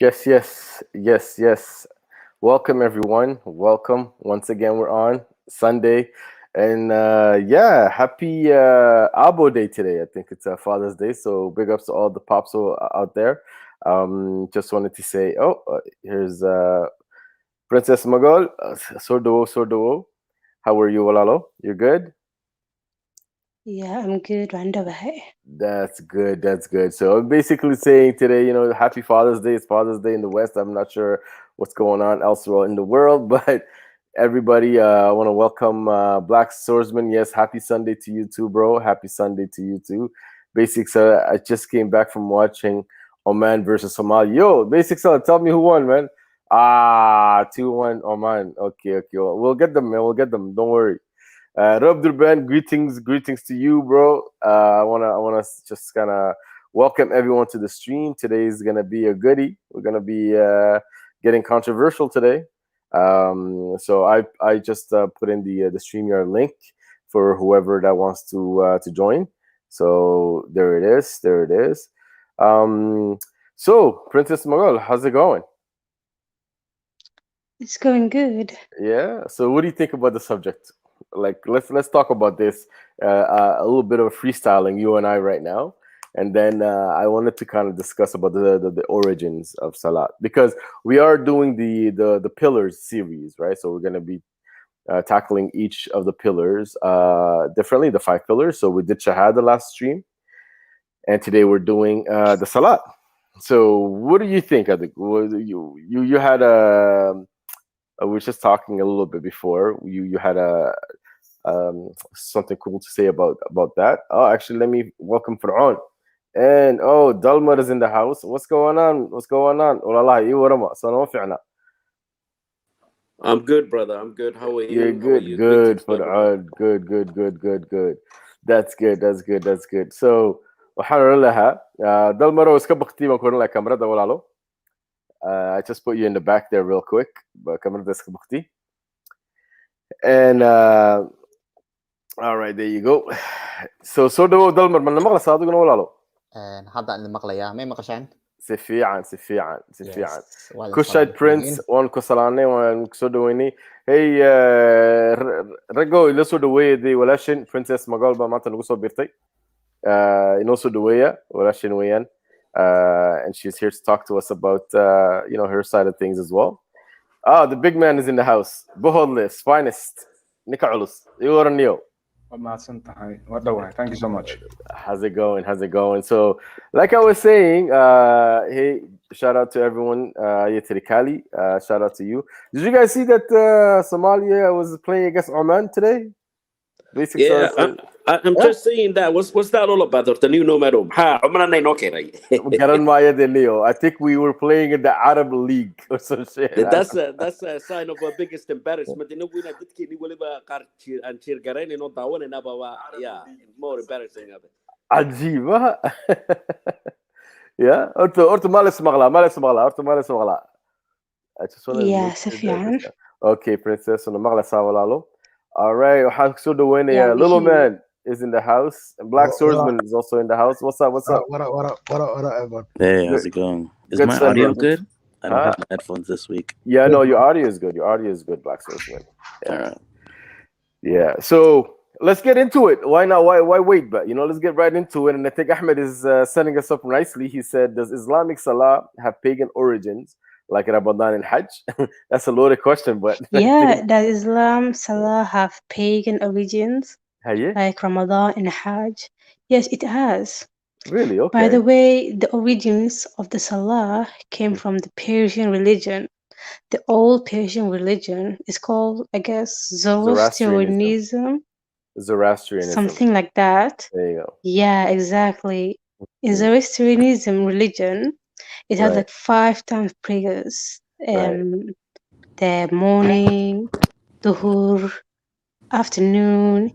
Yes, yes, yes, yes. Welcome, everyone. Welcome. Once again, we're on Sunday. And yeah, happy Abo Day today. I think it's Father's Day. So big ups to all the pops out there. Just wanted to say, here's Princess Magol. Sordo, Sordo. How are you, Walalo? You're good? Yeah, I'm good. Wonderful. That's good. That's good. So I'm basically saying today, Happy Father's Day. It's Father's Day in the West. I'm not sure what's going on elsewhere in the world, but everybody, I want to welcome Black Swordsman. Yes, happy Sunday to you too, bro. Happy Sunday to you too. Basics. I just came back from watching Oman versus Somali. Yo, Basics. Tell me who won, man. 2-1 Oman. Okay, okay. Well, we'll get them, man. We'll get them. Don't worry. Rob Durban, greetings to you, bro. I wanna just kind of welcome everyone to the stream. Today is gonna be a goodie. We're gonna be getting controversial today. So I just put in the StreamYard link for whoever that wants to join. So there it is. There it is. Um, so Princess Mogul, how's it going? It's going good. Yeah. So, what do you think about the subject? Like, let's talk about this. A little bit of freestyling, you and I, right now, and then I wanted to kind of discuss about the origins of Salat because we are doing the pillars series, right? So we're gonna be tackling each of the pillars differently, the five pillars. So we did Shahada last stream, and today we're doing the Salat. So, what do you think? I think you had a we were just talking a little bit before. You had a something cool to say about that. Oh, actually, let me welcome Fir'aun. And Dalmar is in the house. What's going on? What's going on? والله إيه ورما صنو فعنا. I'm good, brother. I'm good. How are You're you? How are good, you? Greetings good to everyone. Fir'aun. Good, good, good, good, good. That's good. That's good. That's good. So وحنا لها دلمر وسكبختي ما كنا لها كاميرا ده ولا له. I just put you in the back there real quick. كاميرا ده سكبختي. And all right, there you go. So do Dalmar من المغلى صادق ولا له. hadda idin maqlayaa may maqashaan si fiican yes waa idin kushite salaamay prince kulligiin waan ku salaanay waan kusoo dhaweynay hey raggo ila soo dhaweeya dee walaashin princess magool baa maanta nagu soo birtay inoo soo dhaweeya walaashin weeyaan and she's here to talk to us about her side of things as well. The big man is in the house. Bohodless finest nika culus ii waraniyo. Waa mahadsan tahay. Waa dhawahay. Thank you so much. How's it going? How's it going? So, like I was saying, hey, shout out to everyone. Kali, shout out to you. Did you guys see that Somalia was playing against Oman today? Basic Yeah, sauce. I'm Yeah. just saying that. What's that all about? The new numero. Ha, عمرنا نوكي right. Garan Maya de Leo. I think we were playing in the Arab League or some shit. That's a sign of a biggest embarrassment. You know, we not did kini wali ba kar and cheer garin no tawon na ba yeah more embarrassing of it. عجيبة. Yeah. Orto malis magla, malis magla, orto malis magla. I just want to Yeah, make sure that Safian. okay, princess on the magla sawalalo. All right, waxaan kusoo Yeah, dhaweynayaa we Little hear you. Man is in the house, and Black What up? Swordsman is also in the house. What's up? What's up? What up, everyone? Hey, Good, how's it going? Is good my son, audio bro. good? I don't Huh? have my headphones this week. Yeah, Good, no, your bro. audio is good. Your audio is good, Black Swordsman. All Yeah, right. yeah. So let's get into it. Why not? Why wait? But let's get right into it. And I think Ahmed is setting us up nicely. He said, "Does Islamic Salah have pagan origins like Ramadan and Hajj?" That's a loaded question, but I Yeah, think, does Islam Salah have pagan origins hey, like Ramadan and Hajj? Yes, it has. really? By Okay. the way, the origins of the Salah came from the Persian religion. The old Persian religion is called, I guess, Zoroastrianism. Zoroastrianism, Zoroastrianism. something like that. There you go. Yeah, exactly. In Mm, Zoroastrianism religion, it has right, like five times prayers. right. The morning, duhur, afternoon,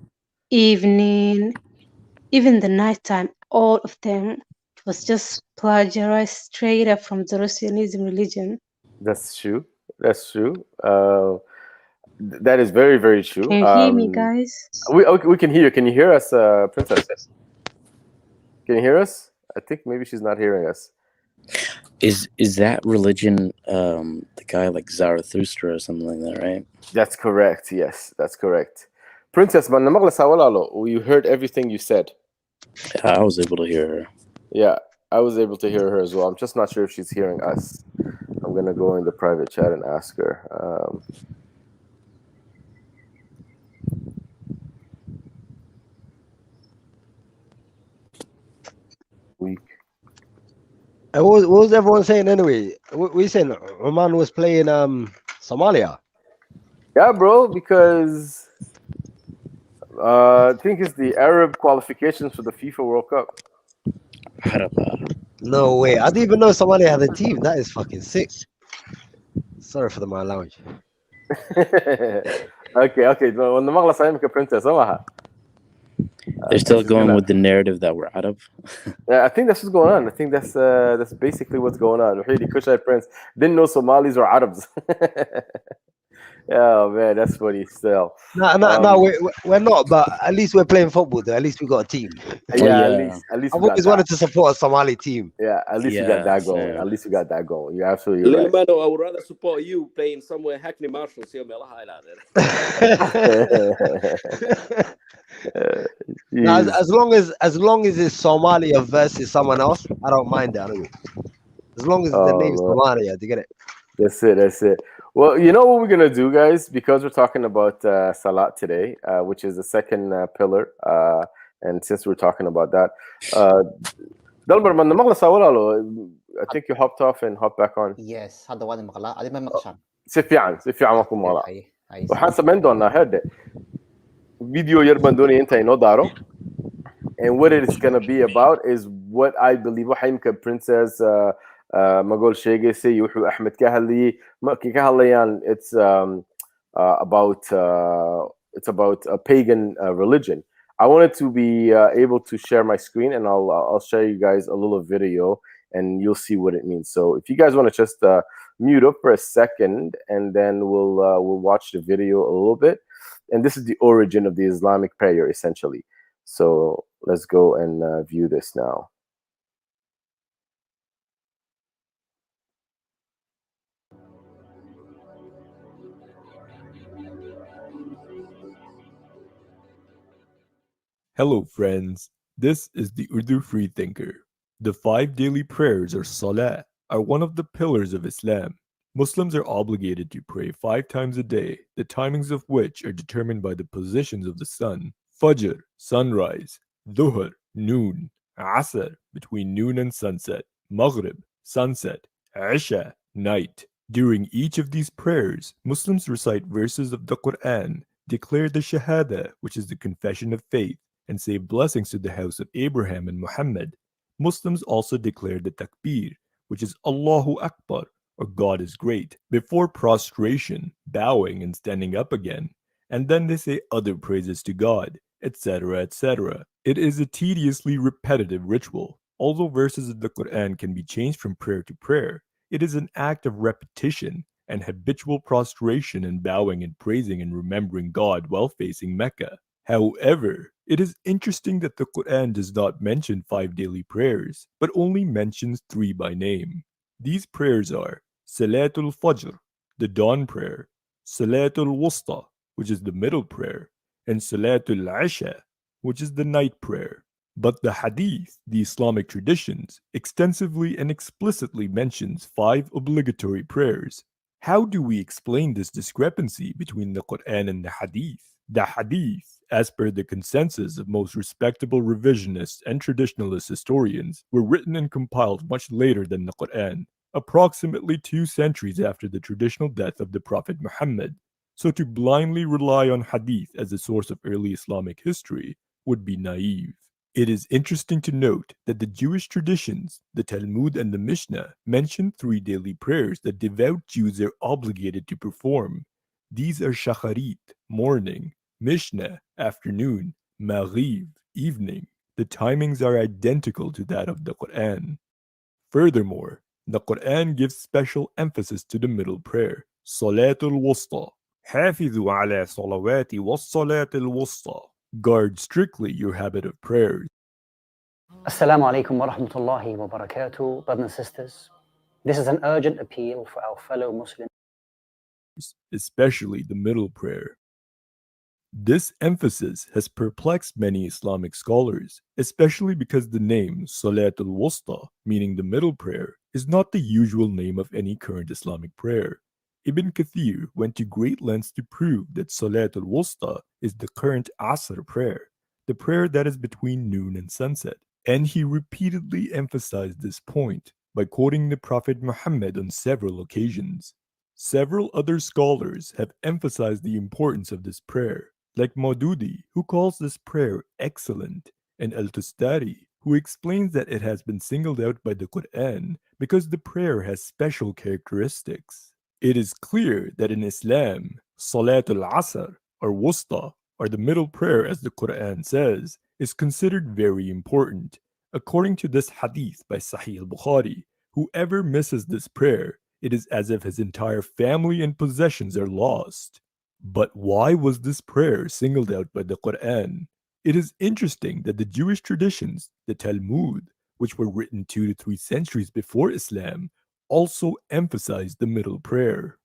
evening, even the nighttime, all of them was just plagiarized straight up from Zoroastrianism religion. That's true. That's true. That is very, very true. Can you hear me, guys? We can hear you. Can you hear us, Princess? Can you hear us? I think maybe she's not hearing us. Is that religion the guy like Zarathustra or something like that, right? That's correct. Yes, that's correct. Princess, but you heard everything you said. I was able to hear her. Yeah, I was able to hear her as well. I'm just not sure if she's hearing us. I'm gonna go in the private chat and ask her. Week. What was everyone saying anyway? We saying Oman was playing Somalia. Yeah, bro, because I think it's the Arab qualifications for the FIFA World Cup. No way. I didn't even know Somalia had a team. That is fucking sick. Sorry for the my language. Okay. When the Maghla Saimika Princess, They're still going with the narrative that we're Arab. Yeah, I think that's what's going on. I think that's basically what's going on. Really, Kushite Prince didn't know Somalis or Arabs. Oh man, that's funny still. No, we're not. But at least we're playing football. Though. At least we got a team. Yeah, at least I've we got always that. wanted to support a Somali team. Yeah, at least we got that going. same. At least we got that going. You're absolutely Little right. man, I would rather support you playing somewhere Hackney Marshall. See me No, as long as it's Somalia versus someone else, I don't mind that. Anyway. As long as the name's Somalia, do you get it? That's it. Well, you know what we're gonna do, guys, because we're talking about Salat today, which is the second pillar, and since we're talking about that, Dalbar, man, I think you hopped off and hopped back on. Yes, هذا وادي مقلا هذه ما مقشان Si fiican ma ku maqla. هاي Waxaan samayn doonaa hadde video yar baan doonaya inta inoo daaro, and what it is gonna be about is what I believe waxa imka Princess Magol sheegaysay iyo wuxuu Axmed ka hadlayay markay ka hadlayaan it's about a pagan religion. I wanted to be able to share my screen, and I'll show you guys a little video, and you'll see what it means. So if you guys want to just mute up for a second, and then we'll watch the video a little bit. And this is the origin of the Islamic prayer, essentially. So let's go and view this now. Hello, friends. This is the Urdu Freethinker. The 5 daily prayers, or Salat, are one of the pillars of Islam. Muslims are obligated to pray 5 times a day, the timings of which are determined by the positions of the sun. Fajr, sunrise; Dhuhr, noon; Asr, between noon and sunset; Maghrib, sunset; Isha, night. During each of these prayers, Muslims recite verses of the Quran, declare the Shahada, which is the confession of faith, and say blessings to the house of Abraham and Muhammad. Muslims also declare the Takbir, which is Allahu Akbar, or God is great, before prostration, bowing, and standing up again, and then they say other praises to God, etc., etc. It is a tediously repetitive ritual. Although verses of the Quran can be changed from prayer to prayer, it is an act of repetition and habitual prostration and bowing and praising and remembering God while facing Mecca. However, it is interesting that the Quran does not mention 5 daily prayers, but only mentions 3 by name. These prayers are Salatul Fajr, the dawn prayer; Salatul Wusta, which is the middle prayer; and Salatul Isha, which is the night prayer. But the Hadith, the Islamic traditions, extensively and explicitly mentions 5 obligatory prayers. How do we explain this discrepancy between the Quran and the Hadith? The Hadith, as per the consensus of most respectable revisionists and traditionalist historians, were written and compiled much later than the Quran, approximately 2 centuries after the traditional death of the Prophet Muhammad. So to blindly rely on Hadith as a source of early Islamic history would be naive. It is interesting to note that the Jewish traditions, the Talmud and the Mishnah, mention 3 daily prayers that devout Jews are obligated to perform. These are Shacharit, morning; Mishnah, afternoon; Maghrib, evening. The timings are identical to that of the Quran. Furthermore, the Quran gives special emphasis to the middle prayer, Salatul Wusta. حافظوا على صلوات والصلاة الوسطى. Guard strictly your habit of prayers. Assalamu alaikum wa rahmatullahi wa barakatuh, brothers and sisters. This is an urgent appeal for our fellow Muslims, especially the middle prayer. This emphasis has perplexed many Islamic scholars, especially because the name Salat al-Wusta, meaning the middle prayer, is not the usual name of any current Islamic prayer. Ibn Kathir went to great lengths to prove that Salat al-Wusta is the current Asr prayer, the prayer that is between noon and sunset, and he repeatedly emphasized this point by quoting the Prophet Muhammad on several occasions. Several other scholars have emphasized the importance of this prayer, like Maududi, who calls this prayer excellent, and Al-Tustari, who explains that it has been singled out by the Quran because the prayer has special characteristics. It is clear that in Islam, Salat al-Asr, or Wusta, or the middle prayer as the Quran says, is considered very important. According to this hadith by Sahih al-Bukhari, whoever misses this prayer, it is as if his entire family and possessions are lost. But why was this prayer singled out by the Quran? It is interesting that the Jewish traditions, the Talmud, which were written 2 to 3 centuries before Islam, also emphasized the middle prayer.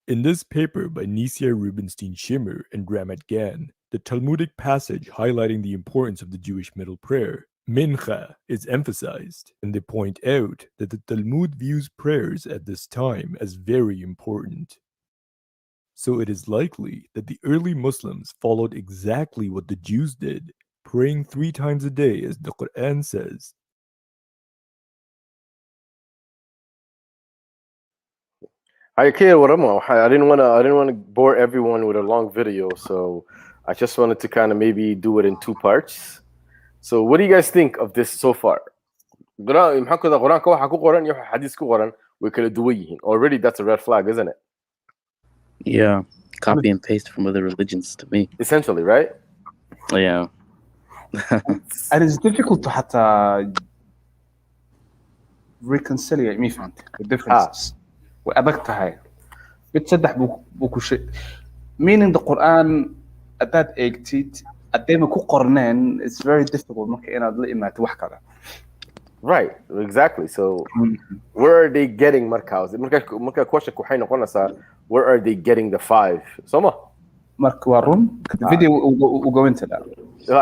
In this paper by Nisia Rubinstein Schimmer and Ramat Gan, the Talmudic passage highlighting the importance of the Jewish middle prayer, Mincha, is emphasized, and they point out that the Talmud views prayers at this time as very important. So it is likely that the early Muslims followed exactly what the Jews did, praying 3 times a day as the Quran says. I care what I didn't want to bore everyone with a long video, so I just wanted to kind of maybe do it in 2 parts. So what do you guys think of this so far? Already that's a red flag, isn't it? Yeah, copy and paste from other religions to me. Essentially, right? Yeah. And it's difficult to حتى reconciliate me فهمت the differences. وأدق هاي بتصدح بوكو شيء. Meaning the Quran at that age قدام كو قرنين it's very difficult ممكن أنا أدلقي ما توحكي. Right, exactly. So where are they getting markaos? Marka question kuhayna qonasa, where are they getting the 5? Soma. Mark Warun, the video will go into that.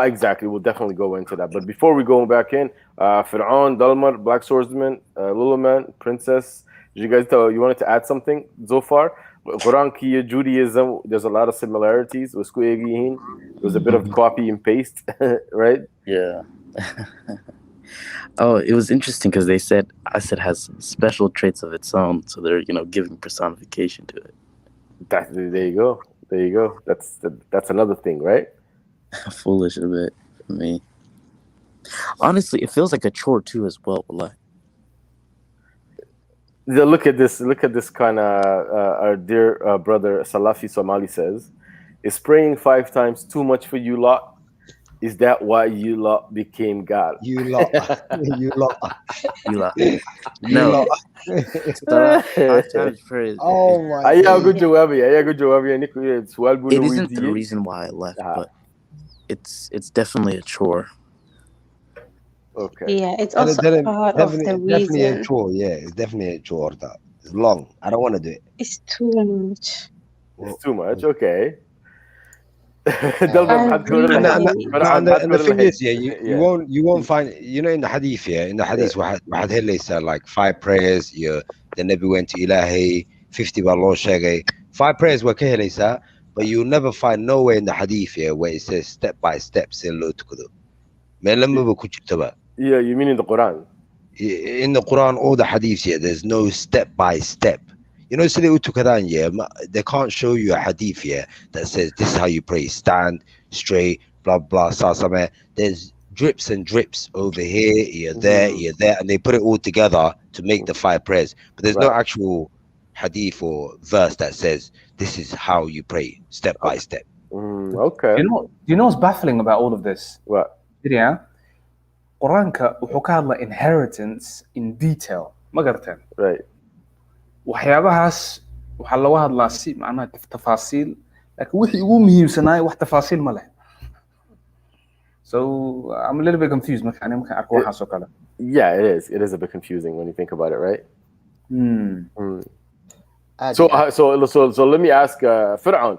Exactly, we'll definitely go into that. But before we go back in, Fir'aun, Dalmar, Black Swordsman, Luluman, Princess, did you guys you wanted to add something so far? Quran Kia, Judaism, there's a lot of similarities. There's a bit of copy and paste, right? Yeah. Oh, it was interesting because they said Asr has special traits of its own, so they're giving personification to it. There you go. There you go. That's another thing, right? Foolish a bit for me. Honestly, it feels like a chore too as well. Look at this kind of our dear brother Salafi Somali says, is praying 5 times too much for you lot? Is that why you lot became God? You lot. You lot. You lot. You No. lot. Oh my God. It It isn't the reason why I left, but it's definitely a chore. Okay. Yeah, it's also part of the definitely a reason. chore. Yeah, it's definitely a chore. That it's long. I don't want to do it. It's too much. It's too much. Okay. And the thing is, you won't find, in the hadith, in the hadith, واحد هلا said like 5 prayers, the Nabi went to Ilahi, 50 balon shagay, 5 prayers were kahela, but you'll never find nowhere in the hadith where it says step by step. Yeah, you mean in the Quran? In the Quran, all the hadiths, there's no step by step. They can't show you a hadith that says this is how you pray, stand straight, blah blah, there's drips and drips over here, you're there, and they put it all together to make the 5 prayers, but there's no actual hadith or verse that says this is how you pray step by step. Okay. Do you know what's baffling about all of this? What? Yeah. Quranka wuxuu ka hadla inheritance in detail. Ma garteen? Right. waxyaabahaas waxaa laga hadlaa si macnaha tafaasiil laakiin wixii ugu muhiimsanaay wax tafaasiil ma leh. So I'm a little bit confused marka arko waxaas oo kale. Yeah, it is a bit confusing when you think about it, right? aad So, iyo aad. so let me ask Fir'aun,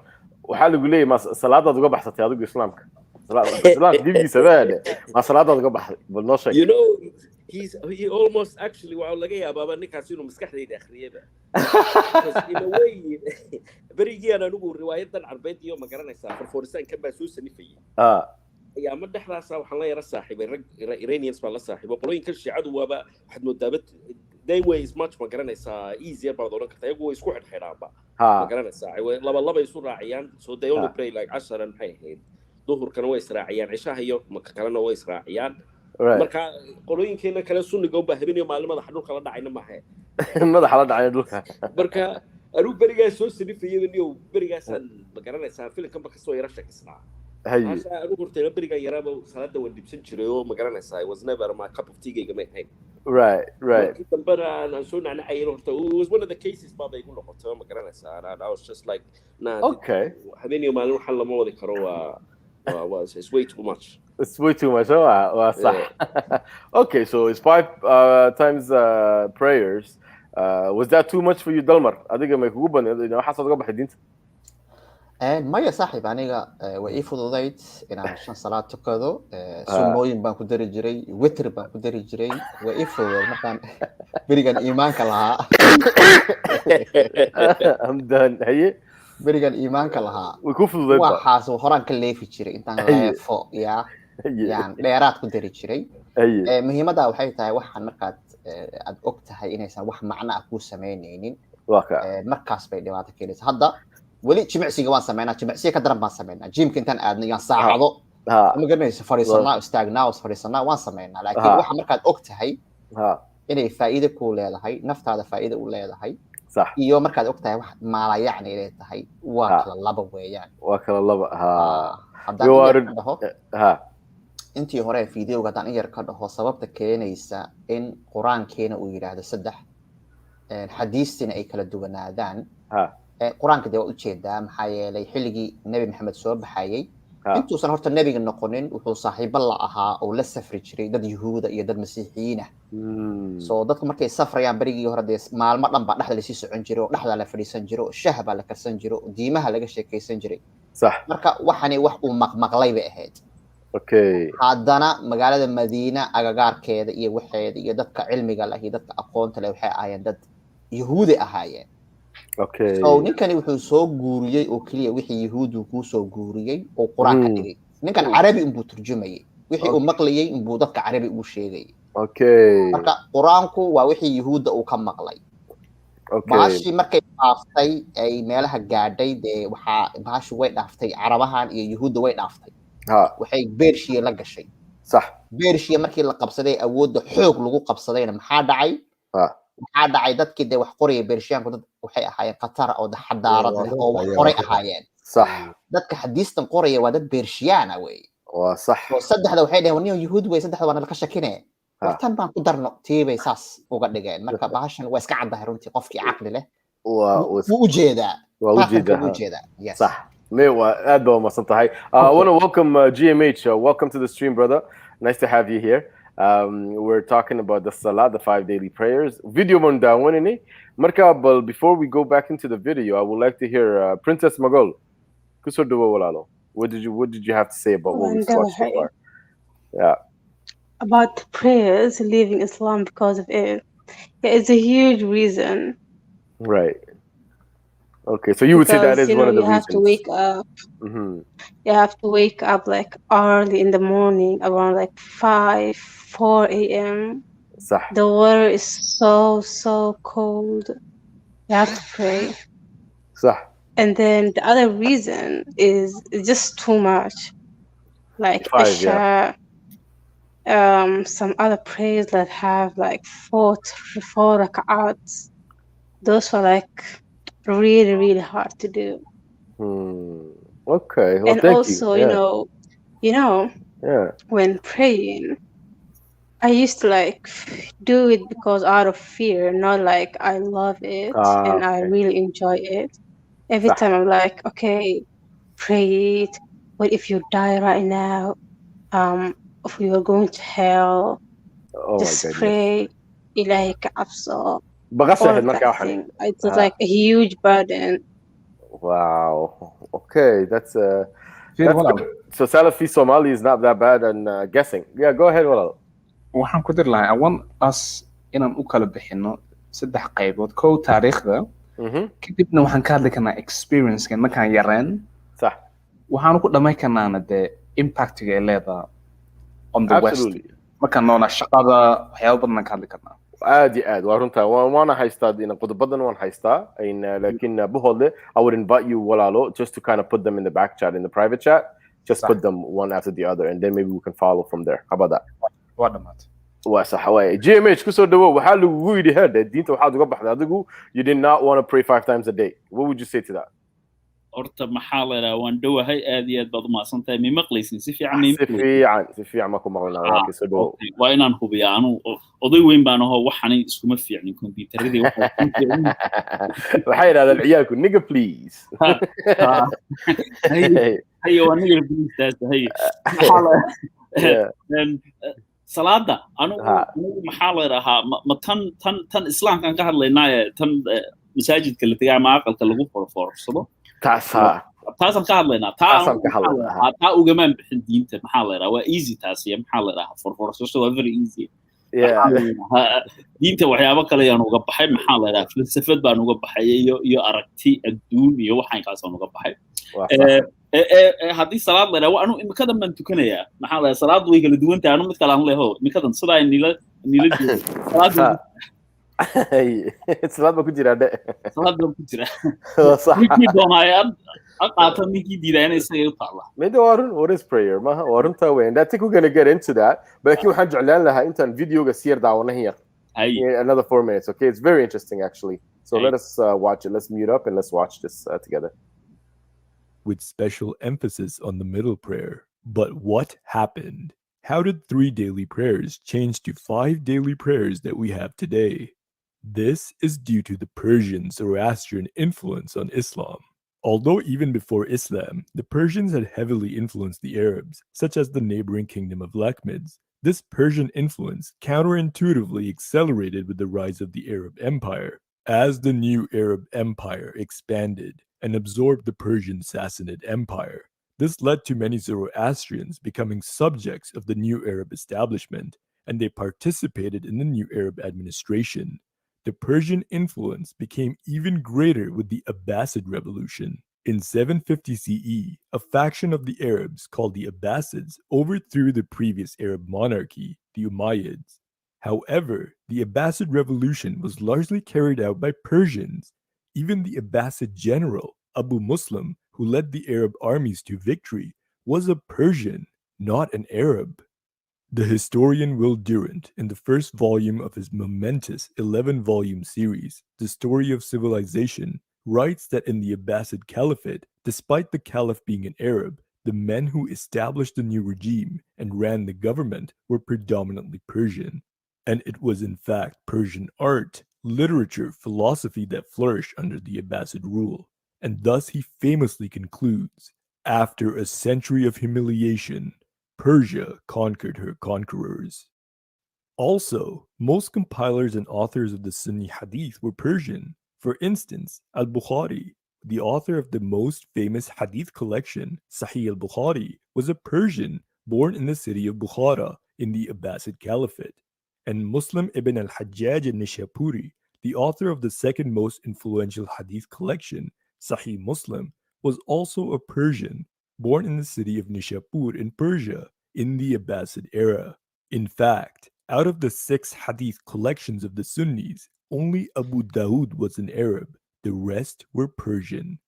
waxaa lagu leeyahay ma salaadaad uga baxsatay adigu islaamka? Islaamka dibkiisa baade ma salaadaad uga baxday? Bal noo sheeg. You know, he almost actually waa laga yaabaaba ninkaas inuu maskaxdayda akhriyayba. Because in a way, berigii aan anigu riwaayadan carbeed iyo ma garanaysaa farfoorisaankan baa soo sanifayay. ayaa ma dhexdaasa waxaan la yara saaxiibay rag Iranians baa la saaxiibay qolooyinka shiicadu waaba waxaad moodaaba they way is much ma garanaysaa easier baad oran kartaa iyagu way isku xidhxidhaanba ma garanaysaa laba isu raaciyaan so they only pray like 10 maxay ahayd duhurkana way israaciyaan cishaha iyo kalena way israaciyaan marka qolooyinkeena kale sunniga u baahan iyo maalimada dhulka la dhacayna maaha madaxa la dhacay dhulka marka aru berigaa soo sanifayay iyo berigaas ma garanaysaa filimkan ba kasoo yara shakisnaa Asa aru hortay beriga yaraba salaada waan dibsan jiray oo ma garanaysaa I was never my cup of tea gayga ma ahayn right tambara aan soo nacnacay horta it was one of the cases baba igu noqotay ma garanaysaa and I was just like nah okay habeenii maalin waxa lama wadi karo waa it's way too much waa sax okay so it's 5 times prayers was that too much for you Dalmar adiga ma kugu baneed waxa soo baxay diinta maya saaxiib aniga way ii fududayd inaan 5 salaad tukado sunnooyin baan ku dari jiray witr baan ku dari jiray way ii fududayd markaan berigan iimaanka lahaa amdan haye berigan iimaanka lahaa way ku fududayd waxaas horaan ka leefi jiray intaan leefo yaan dheeraad ku dari jiray muhiimadda waxay tahay waxaan markaad aad og tahay inaysan wax macno ah ku sameynaynin markaas bay dhibaato keenaysaa hadda weli jimicsiga waan sameynaa jimicsiga ka daran baan sameynaa jimka intaan aadnay yaan saacado ma garanayso fariisanaa istaagnaa fariisanaa waan sameynaa laakiin waxa markaad og tahay inay faa'iido ku leedahay naftaada faa'iido u leedahay iyo markaad og tahay wax maala yacni inay tahay waa kala laba weeyaan waa kala laba intii hore fiidiyoga haddaan in yar ka dhaho sababta keenaysa in qur-aankeena uu yidhaahdo 3 xadiistina ay kala duwanaadaan quraanka dee waa ujeedaa maxaa yeelay xilligii nebi maxamed soo baxayay intuusan horta nebiga noqonin wuxuu saaxiibo la ahaa oo la safri jiray dad yuhuuda iyo dad masiixiyiin ah soo dadku markay safrayaan berigii hore dee maalmo dhan baa dhexda lasii socon jiray oo dhexda la fadhiisan jiray oo shaah baa la karsan jiray oo diimaha laga sheekaysan jiray marka waxani wax uu maqmaqlay bay ahayd haddana magaalada madiina agagaarkeeda iyo waxeeda iyo dadka cilmiga leh iyo dadka aqoonta leh waxay ahaayeen dad yuhuudi ahaayeen so ninkani wuxuu soo guuriyey oo kaliya wixii yuhuudu ku soo guuriyey oo quraanka dhigay ninkan carabi inbuu turjumayay wixii uu maqlayay inbuu dadka carabi u sheegay marka quraanku waa wixii yuhuuda uu ka maqlay baashi markay dhaaftay ay meelaha gaadhay dee waxaa baashi way dhaaftay carabahan iyo yuhuuda way dhaaftay waxay beershiya la gashay beershiya markii la qabsaday awoodda xoog lagu qabsadayna maxaa dhacay maxaa dhacay dadkii dee wax qoraya beershiyaanku dad waxay ahaayeen qatar oo xadaarad leh oo wax qoray ahaayeen dadka xadiistan qoraya waa dad beershiyaana wey oo saddexda waxay dhaheen nin yuhuud wey saddexda waana laka shakinee wartan baan ku darno tiibay saas uga dhigeen marka bahashan waa iska caddahay runtii qofkii caqli leh wuu ujeedaa صح ميوا أدو ما صنتهاي I want to welcome GMH welcome to the stream brother nice to have you here we're talking about the Salat the 5 daily prayers video من داونني مركا but before we go back into the video I would like to hear Princess Magol كسر دوا ولا لا what did you have to say about what we watched so far about prayers leaving Islam because of it it's a huge reason right okay so you would say that is one of the reasons you have to wake up you have to wake up like early in the morning around like 4 a.m. the water is so cold you have to pray and then the other reason is just too much like Isha, some other prayers that have like 4 rak'ats those are like really hard to do okay well, and also you know when praying I used to like do it because out of fear not like I love it and I really enjoy it every time I'm like okay pray it what if you die right now if you are going to hell just pray ilahi ka cabso بغسل all ما كان حني. fasting. It's like a huge burden. Wow. Okay, that's Fiir that's walaal, good. So Salafi Somali is not that bad and guessing. Yeah, go ahead walaal. waxaan ku dir lahaa I want us inaan u kala bixino 3 qaybood. Kow taariikhda, kadibna waxaan ka hadli karnaa experience-kan markaan yareen. صح. waxaan ku dhamay karnaana dee impact-ga ay leedahay on the west. markaan noolaa shaqada waxyaabo badan ka hadli karnaa. عادي waa runtaa waana haystaa qodobadan waan haystaa laakiin buhole I would invite you walaalo just to kind of put them in the back chat, in the private chat, just put them one after the other and then maybe we can follow from there. How about that? waa dhamaatay. waa sax waay. GMH kusoo dhawow. waxaa lagu yidhi herde diinta waxaad uga baxday adigu you did not want to pray 5 times a day. What would you say to that? horta maxaa la yidhaha waan dhowahay aad iyo aad baad umahadsan tahay mi maqlaysin si fiican si fiican ma ku maqlinaa soo dhawow. waa inaan hubiya anu oday weyn baan ahoo waxani iskuma fiicnin kombyuutaradii waxay yidhahdaan ciyaalku nigga please. haye waa nigga please taas haye salaada anigu maxaa la yidhahaa ma tan islaamkaan ka hadlaynaaye tan masaajidka la tegaa ama aqalka lagu forforsado taasaan ka hadlaynaa taa ugamaan bixin diinta maxaa la yidhaha waa easy taasiya maxaa la yidhaha forforsasho waa very easy diinta waxyaabo kale yaan uga baxay maxaa la yidhaha falsafad baan uga baxay iyo aragti adduun iyo waxaankaasaan uga baxay haddii salaad la yidhaha anu imikadan baan tukanayaa maxaa la yidhaha salaad way kala duwan tahay anu mid kale aan leho imikadan sidaa nila joogo salaad baa ku jira dhe salaad baa ku jira ninkii doonayaan aqaata ninkii diidayana isaga u taala maybe what is prayer maha waa runtaa weyn. I think we're going to get into that, but laakiin waxaan jeclaan lahaa intaan videoga siyar daawanaha yar another 4 minutes. Okay, it's very interesting actually, so let us watch it. Let's mute up and let's watch this together with special emphasis on the middle prayer. But what happened? How did 3 daily prayers change to 5 daily prayers that we have today? This is due to the Persian Zoroastrian influence on Islam. Although even before Islam, the Persians had heavily influenced the Arabs, such as the neighboring kingdom of Lakhmids, this Persian influence counterintuitively accelerated with the rise of the Arab Empire. As the new Arab Empire expanded and absorbed the Persian Sassanid Empire, this led to many Zoroastrians becoming subjects of the new Arab establishment, and they participated in the new Arab administration. The Persian influence became even greater with the Abbasid Revolution. In 750 CE, a faction of the Arabs called the Abbasids overthrew the previous Arab monarchy, the Umayyads. However, the Abbasid Revolution was largely carried out by Persians. Even the Abbasid general, Abu Muslim, who led the Arab armies to victory, was a Persian, not an Arab. The historian Will Durant, in the first volume of his momentous 11-volume series, The Story of Civilization, writes that in the Abbasid Caliphate, despite the Caliph being an Arab, the men who established the new regime and ran the government were predominantly Persian. And it was in fact Persian art, literature, philosophy that flourished under the Abbasid rule. And thus he famously concludes, after a century of humiliation, Persia conquered her conquerors. Also, most compilers and authors of the Sunni Hadith were Persian. For instance, Al-Bukhari, the author of the most famous Hadith collection, Sahih al-Bukhari, was a Persian born in the city of Bukhara in the Abbasid Caliphate. And Muslim ibn al-Hajjaj al-Nishapuri, the author of the second most influential Hadith collection, Sahih Muslim, was also a Persian born in the city of Nishapur in Persia in the Abbasid era. In fact, out of the 6 Hadith collections of the Sunnis, only Abu Dawud was an Arab, the rest were Persian.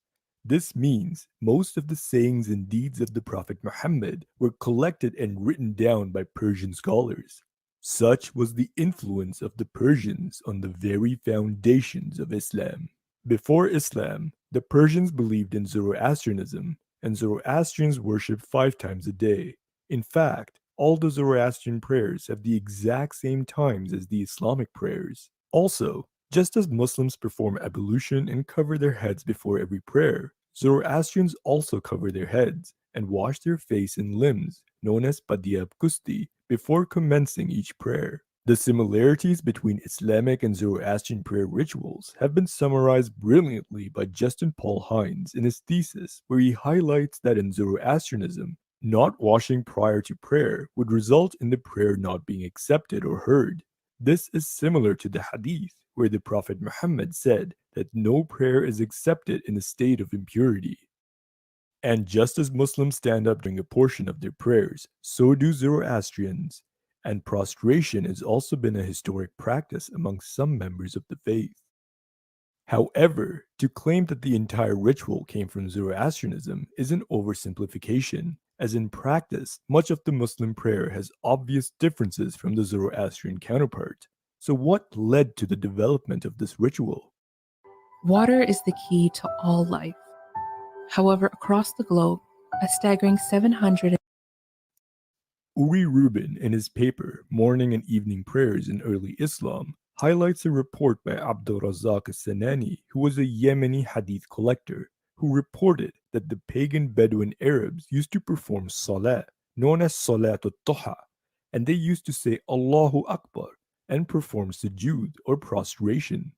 This means most of the sayings and deeds of the Prophet Muhammad were collected and written down by Persian scholars. Such was the influence of the Persians on the very foundations of Islam. Before Islam, the Persians believed in Zoroastrianism, and Zoroastrians worship 5 times a day. In fact, all the Zoroastrian prayers have the exact same times as the Islamic prayers. Also, just as Muslims perform ablution and cover their heads before every prayer, Zoroastrians also cover their heads and wash their face and limbs, known as Badiyab Kusti, before commencing each prayer. The similarities between Islamic and Zoroastrian prayer rituals have been summarized brilliantly by Justin Paul Hines in his thesis, where he highlights that in Zoroastrianism, not washing prior to prayer would result in the prayer not being accepted or heard. This is similar to the Hadith, where the Prophet Muhammad said that no prayer is accepted in a state of impurity. And just as Muslims stand up during a portion of their prayers, so do Zoroastrians. And prostration has also been a historic practice among some members of the faith. However, to claim that the entire ritual came from Zoroastrianism is an oversimplification, as in practice, much of the Muslim prayer has obvious differences from the Zoroastrian counterpart. So what led to the development of this ritual? Water is the key to all life. However, across the globe, a staggering 700 Uri Rubin, in his paper Morning and Evening Prayers in Early Islam, highlights a report by Abdul Razak al-Sanani, who was a Yemeni hadith collector, who reported that the pagan Bedouin Arabs used to perform salat, known as Salat al-Tuha, and they used to say Allahu Akbar and perform sujood or prostration.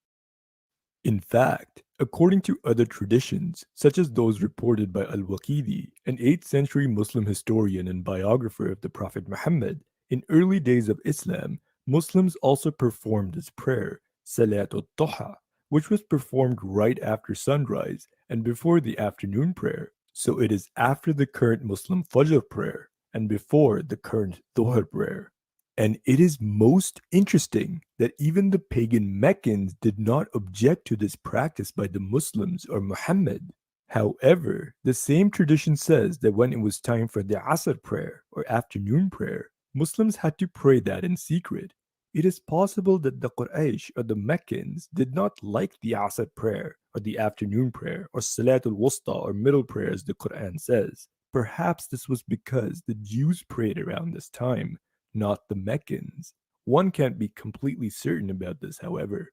In fact, according to other traditions, such as those reported by Al-Waqidi, an 8th century Muslim historian and biographer of the Prophet Muhammad, in early days of Islam, Muslims also performed this prayer, Salat al-Tuha, which was performed right after sunrise and before the afternoon prayer. So it is after the current Muslim Fajr prayer and before the current Dhuhr prayer. And it is most interesting that even the pagan Meccans did not object to this practice by the Muslims or Muhammad. However, the same tradition says that when it was time for the Asr prayer or afternoon prayer, Muslims had to pray that in secret. It is possible that the Quraysh or the Meccans did not like the Asr prayer or the afternoon prayer or Salatul Wusta or middle prayer as the Quran says. Perhaps this was because the Jews prayed around this time, not the Meccans. One can't be completely certain about this, however.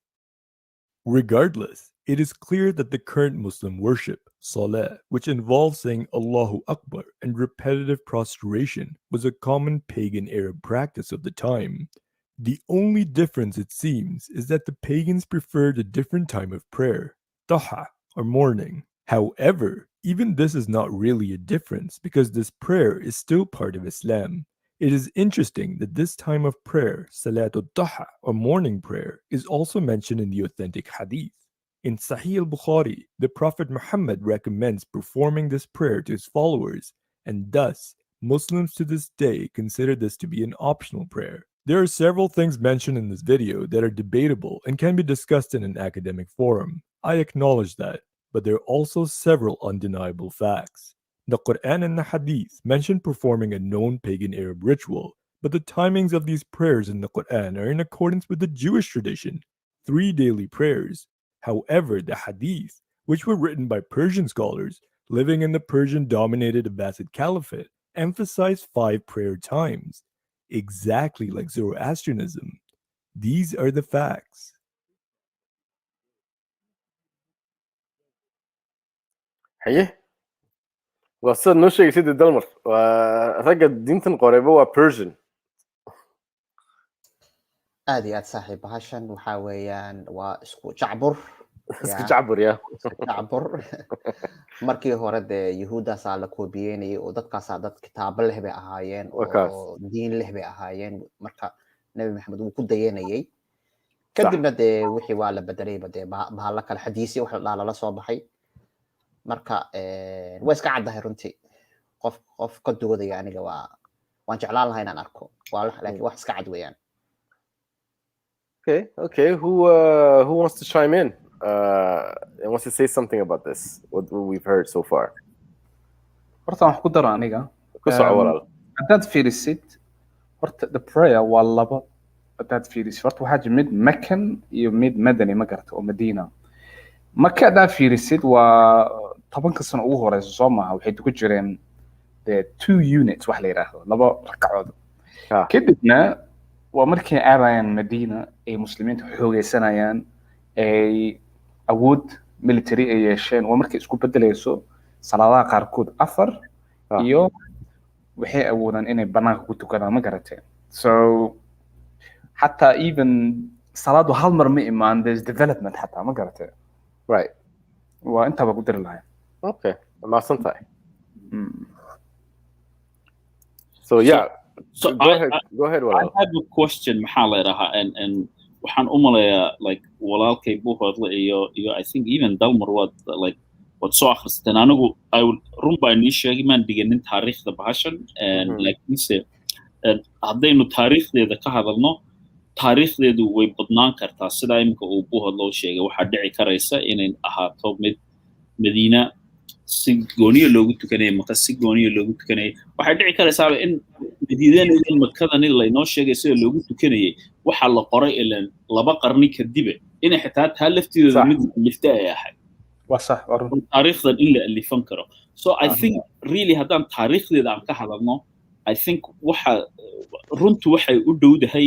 Regardless, it is clear that the current Muslim worship, Salah, which involves saying Allahu Akbar and repetitive prostration, was a common pagan Arab practice of the time. The only difference, it seems, is that the pagans preferred a different time of prayer, Duha, or morning. However, even this is not really a difference because this prayer is still part of Islam. It is interesting that this time of prayer, Salatul Duha, or morning prayer, is also mentioned in the authentic hadith. In Sahih al-Bukhari, the Prophet Muhammad recommends performing this prayer to his followers, and thus, Muslims to this day consider this to be an optional prayer. There are several things mentioned in this video that are debatable and can be discussed in an academic forum. I acknowledge that, but there are also several undeniable facts. The Quran and the Hadith mention performing a known pagan Arab ritual, but the timings of these prayers in the Quran are in accordance with the Jewish tradition, 3 daily prayers. However, the Hadith, which were written by Persian scholars living in the Persian-dominated Abbasid Caliphate, emphasize 5 prayer times, exactly like Zoroastrianism. These are the facts. حقيقي وصل نوشة يسيد الدلمر ورجل دينتن قريبة وبيرجن aad iyo aad saaxiib bahashan waxaa weeyaan waa isku jacbur isku jacbur ya jacbur markii hore dee yahuuddaasaa la koobiyeynayay oo dadkaasaa dad kitaabo leh bay ahaayeen oo diin leh bay ahaayeen marka nebi maxamed wuu ku dayanayay kadibna dee wixii waa la bedelayba dee bahalla kale xadiisya wax la lala soo baxay marka waa iska caddahay runtii qof ka duwadaya aniga waan jeclaan lahaa inaan arko laakiin wax iska cad weeyaan. Okay. Who wants to chime in and wants to say something about this? What we've heard so far. horta wax ku daro aniga haddaad fiirisid horta the prayer waa laba haddaad fiirisid horta waxaa jira mid Meccan iyo mid Madani ma garata oo Madiina Maka haddaad fiirisid waa 10 sano ugu horeysa soo maaha waxay ku jireen the 2 units wax la yiraahdo laba rakacood kadibna waa markay aadayaan Madiina ay muslimiintu xoogeysanayaan ay awood military ay yeesheen waa markay isku bedelayso salaadaha qaarkood 4 iyo waxay awoodaan inay banaanka ku tukadaan ma garateen so حتى even صلاة وهل مر ما إيمان there's development حتى ما قرأته right وأنت بقدر لها okay ما صنطاي so yeah so go ahead I have a question محل لها and waxaan u malayaa like walaalkay buu hadlay iyo I think even Dalmar what soo akhristeen anigu run baa inii sheegay maan dhiganin taariikhda bahashan laakiinse haddaynu taariikhdeeda ka hadalno taariikhdeedu way badnaan kartaa sidaa iminka uu buu hadloo sheegay waxaa dhici karaysa inay ahaato mid Madiina si gooniyo loogu tukanay Maka si gooniyo loogu tukanay waxay dhici karaysaa in Madiina iyo Makada laynoo sheegay sida loogu tukanayay waxa la qoray ilaa 2 qarni kadib inay xitaa taa laftideeda mid lifta ay ahayd وصح taariikhdan in la alifan karo so I think really haddaan taariikhdeeda aan ka hadalno I think waxa runtu waxay u dhowdahay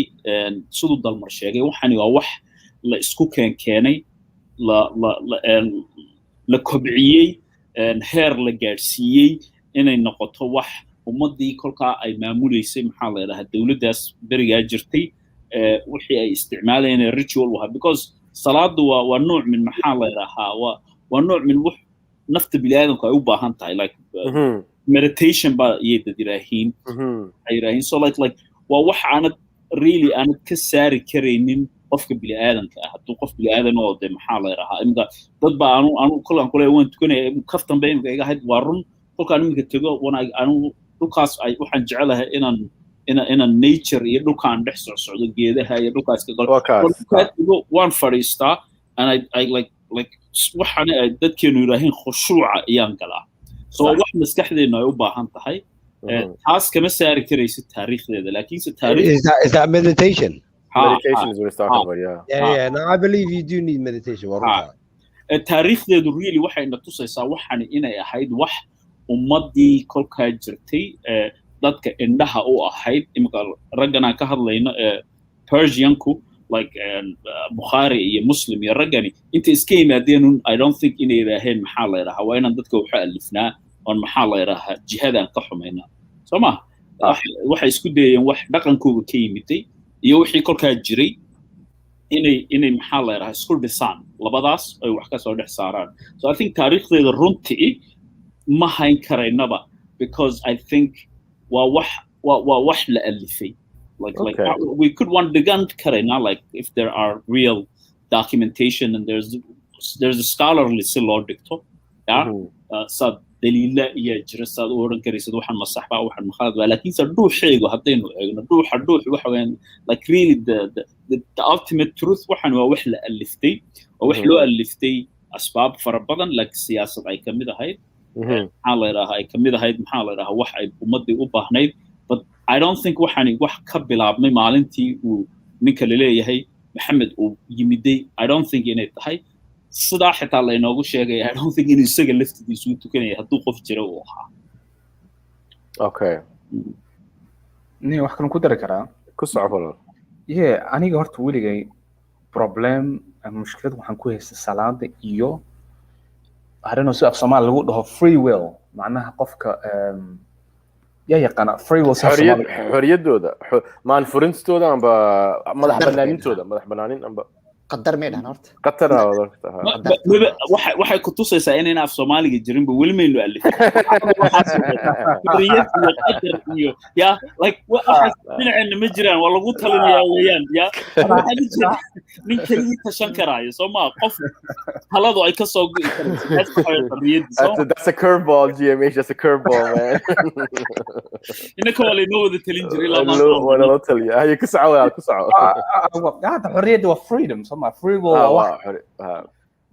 sidoo Dalmar sheegay waxani waa wax la isku keenay la kobciyay heer la gaarsiiyay inay noqoto wax ummadii kolka ay maamuleysay maxaa la yiraahdaa dawladdaas bariga jirtay wixii ay isticmaalayeen ritual waha because salaadu waa nooc min maxaa la yiraahdaa waa nooc min wax nafta bini'aadamku ay u baahan tahay like meditation ba yidaahiin ayrahin so like waa wax aanad really aanad ka saari kareynin qofka bini'aadamka ah hadduu qof bini'aadan oo de maxaa la yiraahdaa imka dad baa aanu kulan kule waan tukanay kaftan bay imka iga hayd waa run kolkaan imka tago aanu dhulkaas ay waxaan jecelahay inaan nature iyo dhulkaan dhex socdo geedaha iyo dhulkaas ka galo waan fadhiistaa and I like waxaan ay dadkeenu yiraahdeen khushuuca ayaan galaa so wax maskaxdeena ay u baahan tahay taas kama saari karaysid taariikhdeeda laakiinse taariikh is that meditation meditation is what we're talking about yeah no I believe you do need meditation taariikhdeedu really waxay na tusaysaa waxaan inay ahayd wax ummadii kolkaa jirtay dadka indhaha u ahayd imka raggana ka hadlayno Persianku like Bukhari iyo Muslim iyo raggani inta iska yimaadeen I don't think inay yiraahdeen maxaa la yiraahdaa waa inaan dadka waxa alifnaa oo maxaa la yiraahdaa jihadan ka xumayna Soma waxay isku dayeen wax dhaqankooda ka yimiday iyo wixii kolkaa jiray inay maxaa la yiraahdaa isku dhisaan labadaas ay wax ka soo dhex saaraan so I think taariikhdeeda runtii ma hayn karaynaba because I think waa wax la alifay like we could want the gun karayna like if there are real documentation and there's a scholarly law dicto sad dalila iyo jirasad oo oran karaysid waxaan ma sax baa waxaan ma khalad baa laakiin sa dhuuxeego hadaynu eegno dhuux waxa weyn like really the ultimate truth waxaan waa wax la aliftay oo wax loo aliftay asbaab fara badan like siyaasad ay kamid ahayd maxaa la yiraahdaa ay kamid ahayd maxaa la yiraahdaa wax ay ummadii u baahnayd but I don't think waxani wax ka bilaabmay maalintii uu ninka leeyahay Maxamed uu yimiday I don't think inay tahay sidaa xitaa la inoogu sheegay I don't think inuu isaga laftiisu tukanay hadduu qof jira uu ahaa okay ni wax kan ku dari karaa ku socdo aniga horta weligay problem mushkilad waxaan ku haystay salaada iyo arrin oo Somali lagu dhaho free will macnaha qofka يقنا free will حريتooda maan furintooda amba madax banaanintooda amba qadar meedhan horta qatar waxay ku tusaysaa in af Soomaaliga jirin ba weli meelu alif ya like waxa dhinacna ma jiraan waa lagu talinayaa weeyaan ya nin kaliya tashan karaayo Soomaa qof taladu ay ka soo go'i karayso that's a curveball GMH that's a curveball man inaka wali noo wada talin jiray lama wala la taliya ay ku socdo hada xorriyada waa freedom free will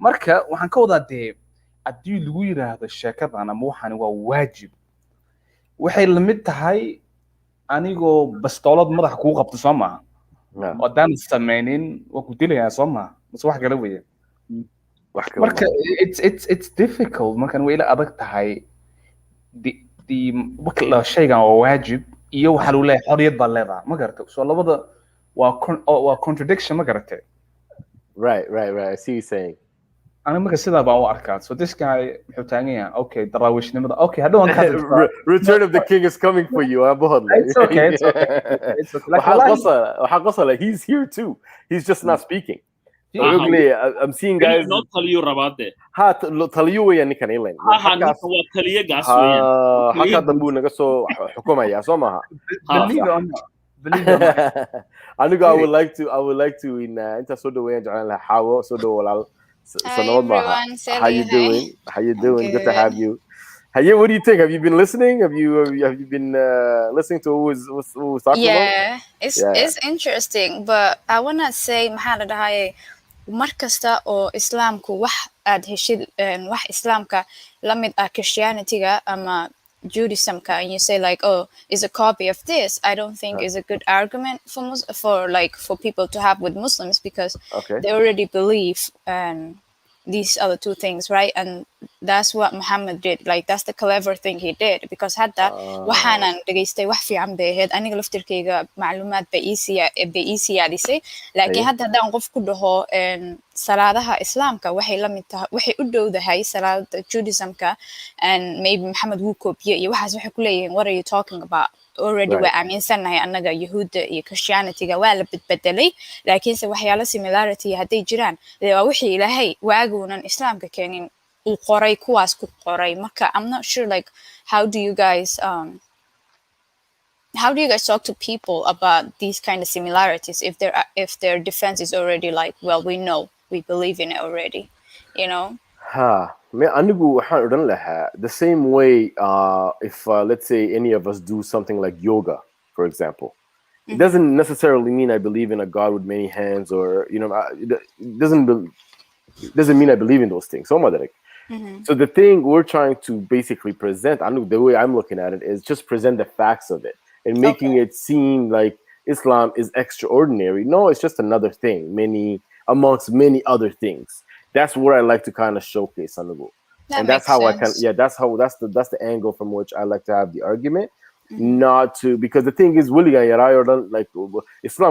marka waxaan ka wadaa dee haddii lagu yiraahdo sheekadan ama waxaan waa waajib waxay la mid tahay anigoo bastoolad madax kugu qabto soo maaha oo daan sameynin waa ku dilayaa soo maaha mas wax kale weeye marka it's difficult markan way ila adag tahay wakla shaygan waa waajib iyo waxa lagu leeyahay xorriyad baa leedahay ma garata soo labada waa contradiction ma garatay Right. I see you saying. أنا ما قصدها بأواركات. So this guy حوتانية. Okay, دراويش نمرة. Okay, I don't want Return of the King is coming for you. It's okay. It's okay. It's okay. Like, he's here too. He's just not speaking. I'm seeing guys. Not taliyo rabade. Ha taliyo yani kanilen. Taliyo gas weyan. Haka dambu naga so xukumaya soo maha. Believe it or not. Believe it or not. I would like to in inta soo dhaweeyaan jeclaan lahaa Xawo soo dhawo walaal. Hi everyone. How you doing? How you doing? Good to have you. Hey, what do you think? Have you been listening? Have you been listening to who was talking about? Yeah, it's interesting, but I wanna say maxaa la dhahay mar kasta oo islaamku wax aad heshid wax islaamka la mid ah Christianity-ga ama Judaism-ka, and you say like, oh, is a copy of this, I don't think is a good argument for people to have with Muslims, because they already believe these other two things, right? And that's what Muhammad did. Like, that's the clever thing he did, because hadda waxaanan dhageystay wax fiican bay ahayd, aniga laftirkayga macluumaad bay ii siyaadisay, laakiin hadda haddaan qof ku dhaho salaadaha islaamka waxay la mid tahay, waxay u dhowdahay salaada Judaism-ka, and maybe Muhammad wuu koobiyey iyo waxaas, waxay ku leeyihiin what are you talking about? Already waa aaminsannahay annaga Yahuudda iyo Christianity-ga waa la bedbedelay, laakiinse waxyaalo similarity hadday jiraan waa wixii Ilaahay waaguunan islaamka keenin uu qoray, kuwaas ku qoray. Marka I'm not sure like how do you guys talk to people about these kind of similarities if their defense is already like, well, we know, we believe in it already, you know? Anigu waxaan odhan lahaa the same way if let's say any of us do something like yoga, for example. It doesn't necessarily mean I believe in a God with many hands, or it doesn't mean I believe in those things. So the thing we're trying to basically present, I know the way I'm looking at it, is just present the facts of it and making it seem like Islam is extraordinary. No, it's just another thing, amongst many other things. That's where I like to kind of showcase Anugu. And that's how sense. That's the angle from which I like to have the argument. Not to, because the thing is, like Islam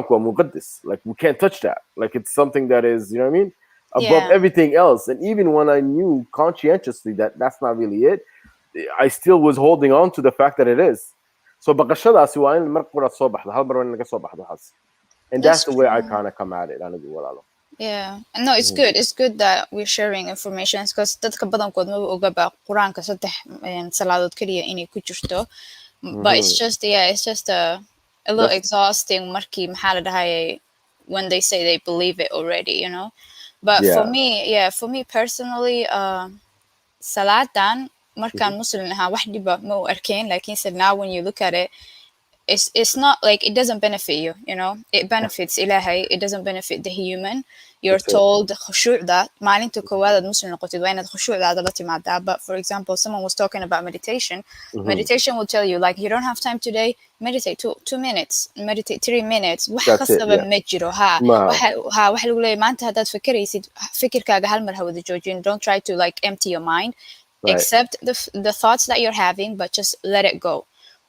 like we can't touch that. Like it's something that is, you know what I mean, above everything else. And even when I knew conscientiously that that's not really it, I still was holding on to the fact that it is. So and that's the way I kind of come at it. Yeah, no, it's good. It's good that we're sharing information, because dadka badankood ma ogaba Quraanka saddex salaadood kaliya inay ku jirto. But it's just a little exhausting markii maxaa la dhahay when they say they believe it already, you know. But for me personally, salaadan markaan muslim ahaa wax dhiba ma u arkayn, laakiin now when you look at it, it's not like it doesn't benefit you, you know. It benefits Ilahay, it doesn't benefit the human. You're told khushu'da maalinta koowaad aad muslim noqotid waa inaad khushu'daada la timaadaa. But for example, someone was talking about meditation. Meditation will tell you like, you don't have time today, meditate 2 minutes, meditate 3 minutes. wax qasaba ma jiro. Waxa lagu leeyahay maanta haddaad fikiraysid fikirkaaga hal mar ha wada joojin. Don't try to like empty your mind, accept the thoughts that you're having, but just let it go.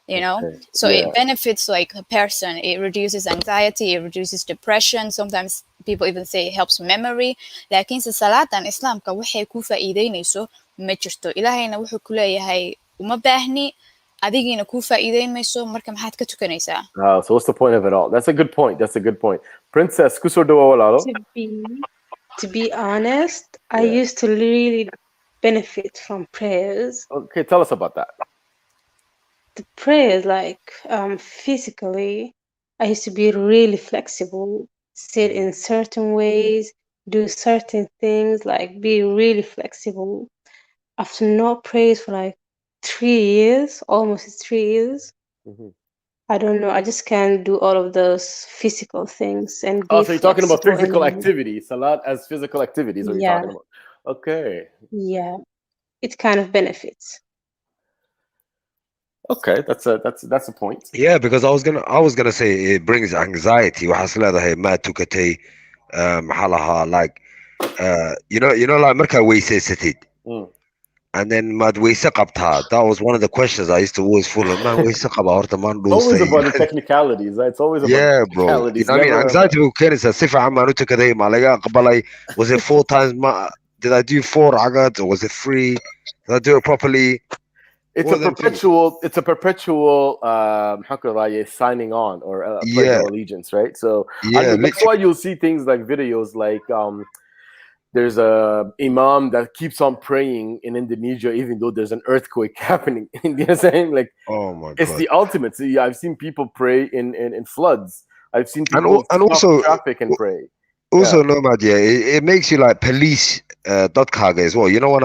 You know, so it benefits like a person. It reduces anxiety, it reduces depression. Sometimes people even say it helps memory. Laakiin salaadan islaamka waxay ku faa'iideynayso ma jirto. Ilaahayna wuxuu ku leeyahay uma baahni, adigina ku faa'iideynayso, marka maxaad ka tukanaysaa? So what's the point of it all? That's a good point. Princess, kusoo dhawaad walaalo. To be honest, I used to really benefit from prayers. Okay, tell us about that. The prayers, like physically, I used to be really flexible, sit in certain ways, do certain things, like be really flexible. After no prayers for like 3 years, almost 3 years, I don't know, I just can't do all of those physical things and be so you're talking about physical activity, salat as physical activities, what you're talking about. Okay. Yeah, it kind of benefits. Okay, that's a point. Yeah, because I was gonna say it brings anxiety. Like you know like marka weysaysid. And then mad weyse qabtaa. That was one of the questions I used to always follow. Man, weyse qaba horta man do say. Always about the technicalities, right? It's always about technicalities. Bro. You know what I mean, anxiety will carry a sifa aman utukaday ma laga aqbalay. Was it 4 times did I do 4 rakat or was it 3? Did I do it properly? It's a perpetual how could I say, signing on or pledge of allegiance, right? So that's why you'll see things like videos like there's a imam that keeps on praying in Indonesia even though there's an earthquake happening. You know what I'm saying? Like, oh my God, it's the ultimate. See, I've seen people pray in floods. I've seen people and stop also traffic and pray. Also, Nomad, it makes you like police .kaga as well. You know, when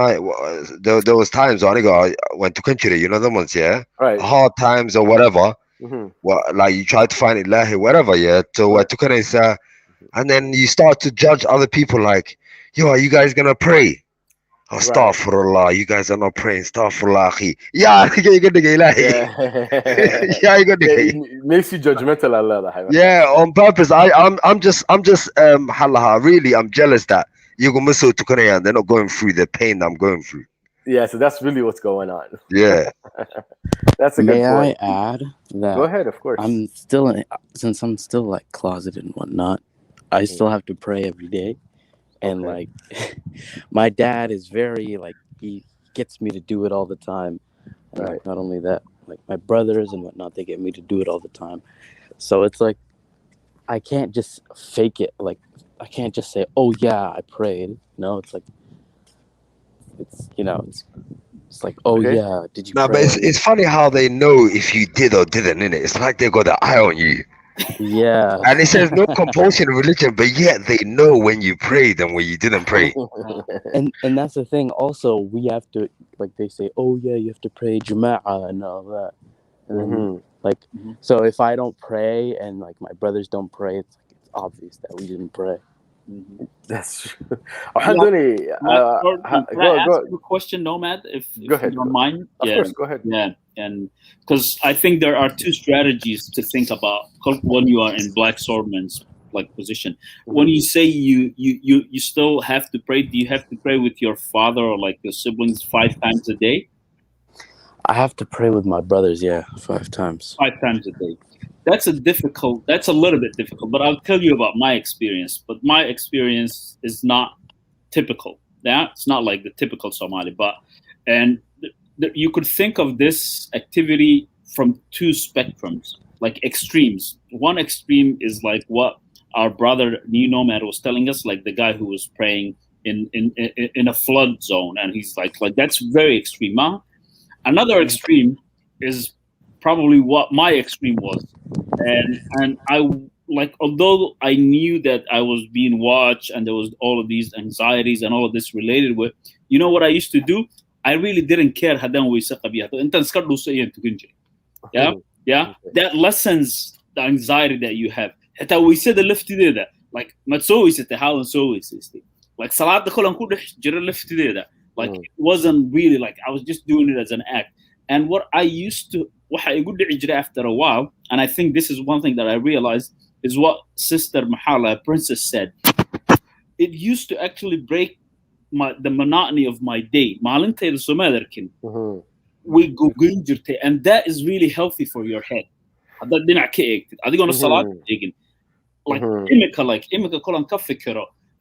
there was times when I went to country, you know, them ones, yeah, right, hard times or whatever. What, like you try to find it lahi, whatever, yeah. So and then you start to judge other people like, yo, are you guys gonna pray? Astaghfirullah, you guys are not praying. Astaghfirullah. Yeah, you're gonna get yeah, you're gonna it makes you judgmental, Allah. Yeah, on purpose. I'm just really I'm jealous that you're gonna miss to Korea and they're not going through the pain that I'm going through. Yeah, so that's really what's going on. Yeah. That's a good point. May I add that? Go ahead, of course. Since I'm still like closeted and whatnot, I still have to pray every day. And like my dad is very like, he gets me to do it all the time. And like, not only that, like my brothers and whatnot, they get me to do it all the time. So it's like I can't just fake it. Like I can't just say, oh yeah, I prayed. No, it's like it's like, oh yeah, did you pray? But it's funny how they know if you did or didn't, innit? It's like they got an eye on you. Yeah. And it says no compulsion in religion, but yet they know when you prayed and when you didn't pray. And that's the thing. Also, we have to, like they say, oh yeah, you have to pray Jum'ah and all that. And then, so if I don't pray and like my brothers don't pray, it's obvious that we didn't pray. That's true. Can I ask you a question, Nomad, if you don't mind? Of course, go ahead. Yeah, and because I think there are two strategies to think about when you are in Black Swordman's like position. When you say you still have to pray, do you have to pray with your father or like your siblings 5 times a day? I have to pray with my brothers, 5 times. 5 times a day. That's a little bit difficult, but I'll tell you about my experience. But my experience is not typical. Yeah, it's not like the typical Somali. And you could think of this activity from 2 spectrums, like extremes. One extreme is like what our brother New Nomad was telling us, like the guy who was praying in a flood zone, and he's like that's very extreme. Huh? Another extreme is probably what my extreme was. And I like, although I knew that I was being watched and there was all of these anxieties and all of this related with, you know what I used to do? I really didn't care. Yeah. That lessens the anxiety that you have. We said the left there, like like Salat the like it wasn't really like I was just doing it as an act. And what I did after a while, and I think this is one thing that I realized, is what Sister Mahala, Princess, said. It used to actually break the monotony of my day. And that is really healthy for your head.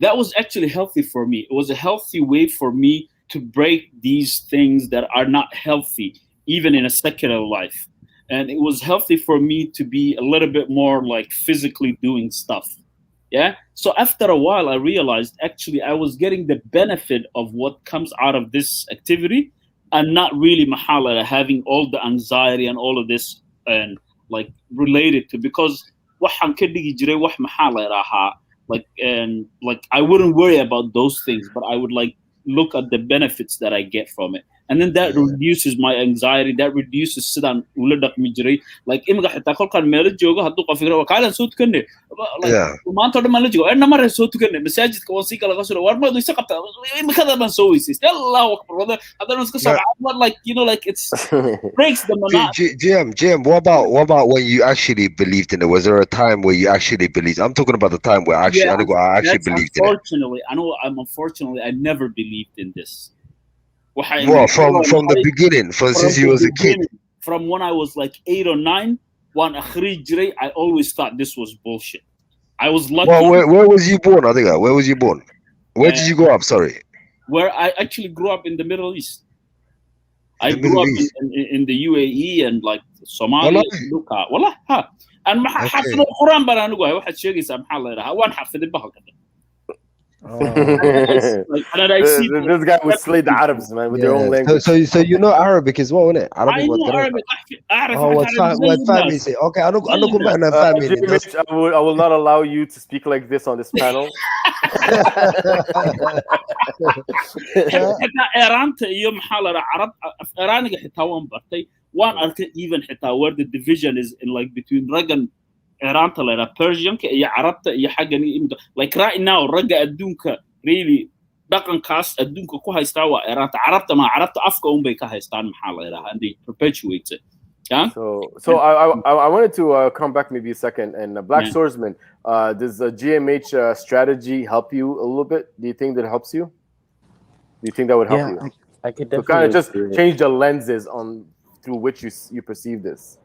That was actually healthy for me. It was a healthy way for me to break these things that are not healthy, even in a secular life. And it was healthy for me to be a little bit more like physically doing stuff. Yeah. So after a while, I realized actually I was getting the benefit of what comes out of this activity and not really mahala having all the anxiety and all of this and like related to, because like I wouldn't worry about those things, but I would like look at the benefits that I get from it. And then that reduces my anxiety, that reduces sidaan ula dhaqmi jiray. Like imika xitaa kolkaan meelo joogo hadduu qof fikro kaalan soo tukane like maanta oo dhan maan la joogo na mare soo tukane masaajidka waan sii kala qasro war maad isa qabtaa imikada baan soo weysiistay Allahu akbar wada haddana iska soo like you know like it's breaks the monotony. GM, what about when you actually believed in it? Was there a time where you actually believed? I'm talking about the time where I actually believed in it. Unfortunately, I never believed in this. Well, from the beginning, since you was a kid. From when I was like 8 or 9, I always thought this was bullshit. I was lucky. Well, where was you born? I think. Where was you born? Where did you grow up? Sorry. where I actually grew up in the Middle East. I grew up in the UAE and like Somali Luka. Wallah, ha. And حفظ القرآن بنا نقول واحد شيء يسمى الله يرها وان حفظ بها كده. This guy would slay the Arabs, man, with their own language. So you know Arabic as well, innit? I know Arabic. what family say? Okay, I know family. I will not allow you to speak like this on this panel. حتى إيرانت يوم حالة عرب إيرانية حتى وان برتي وان أرك even حتى where the division is in like between رجل إيرانت like Persian كي عربت يحاجني like right now رجع أدونك really دقن كاس أدونك كوه يستوى إيرانت عربت ما عربت أفكار بيك هايستان محل إيران and they perpetuate it. Yeah. So I wanted to come back maybe a second and Black Swordsman. Does the GMH strategy help you a little bit? Do you think that helps you? Do you think that would help you? I could definitely. So kind of just change the lenses on through which you perceive this.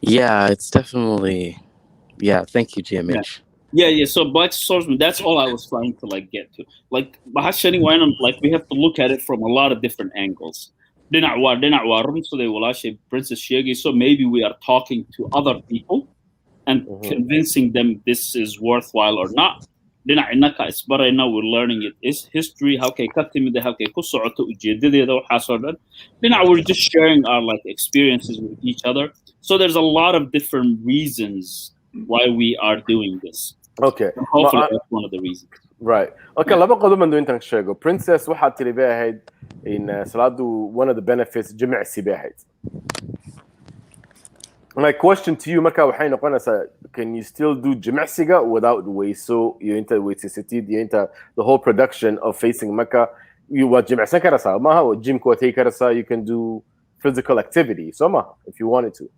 Yeah, it's definitely. Yeah, thank you, GMH. Yeah. So Black Swordsman, that's all I was trying to like get to. Like like we have to look at it from a lot of different angles. So they will actually Princess Shegi. So maybe we are talking to other people and convincing them this is worthwhile or not. But now we're learning it is history. How can we're just sharing our like experiences with each other. So there's a lot of different reasons why we are doing this. Okay. And hopefully that's one of the reasons. Right. Okay. لما قدوم من دون تنشيغو Princess واحد تلي بها in Salat one of the benefits جمع السباحة. My question to you مركا وحين قلنا can you still do جمع سيجا without ويسو ينتا ويسيستيد ينتا the whole production of facing Mecca you what جمع سكرسا ما هو جيم كوتي كرسا you can do physical activity so ما if you wanted to.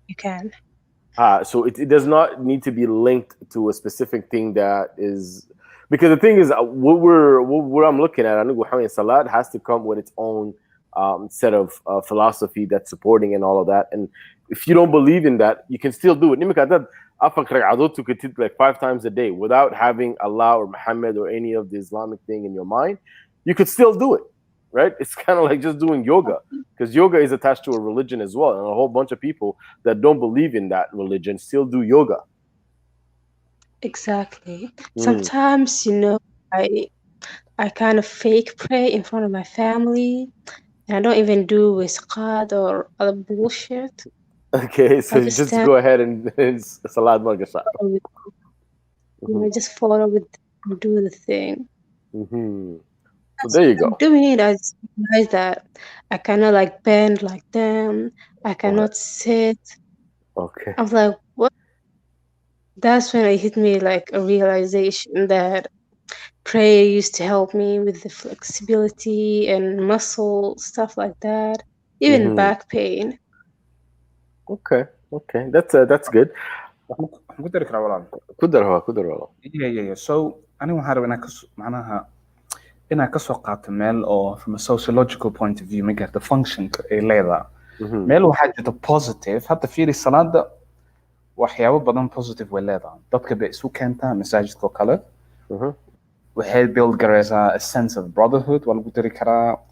You can. So it does not need to be linked to a specific thing that is because the thing is what I'm looking at Salat has to come with its own set of philosophy that's supporting and all of that, and if you don't believe in that you can still do it like 5 times a day without having Allah or Muhammad or any of the Islamic thing in your mind. You could still do it, right? It's kind of like just doing yoga, because yoga is attached to a religion as well, and a whole bunch of people that don't believe in that religion still do yoga. Exactly. Sometimes, I kind of fake pray in front of my family, and I don't even do wisqad or other bullshit. Okay, so you just go ahead and Salat Margasha. I just follow with and do the thing. So there you go. Doing it, I just realize that I cannot like bend like them. I cannot sit. Okay. I'm like, what? That's when it hit me like a realization that prayer used to help me with the flexibility and muscle stuff like that, even back pain. Okay, that's good. Yeah. So أنا وحنا معناها إنها كسوقات مال or from a sociological point of view مقدر the function لذا مال وحاجة positive حتى في الصلاة ده وحياة بدن positive ولا ذا ضبط بيسو كانت مساجد كوكالة وهي build جرازة a sense of brotherhood ولا قدر كرا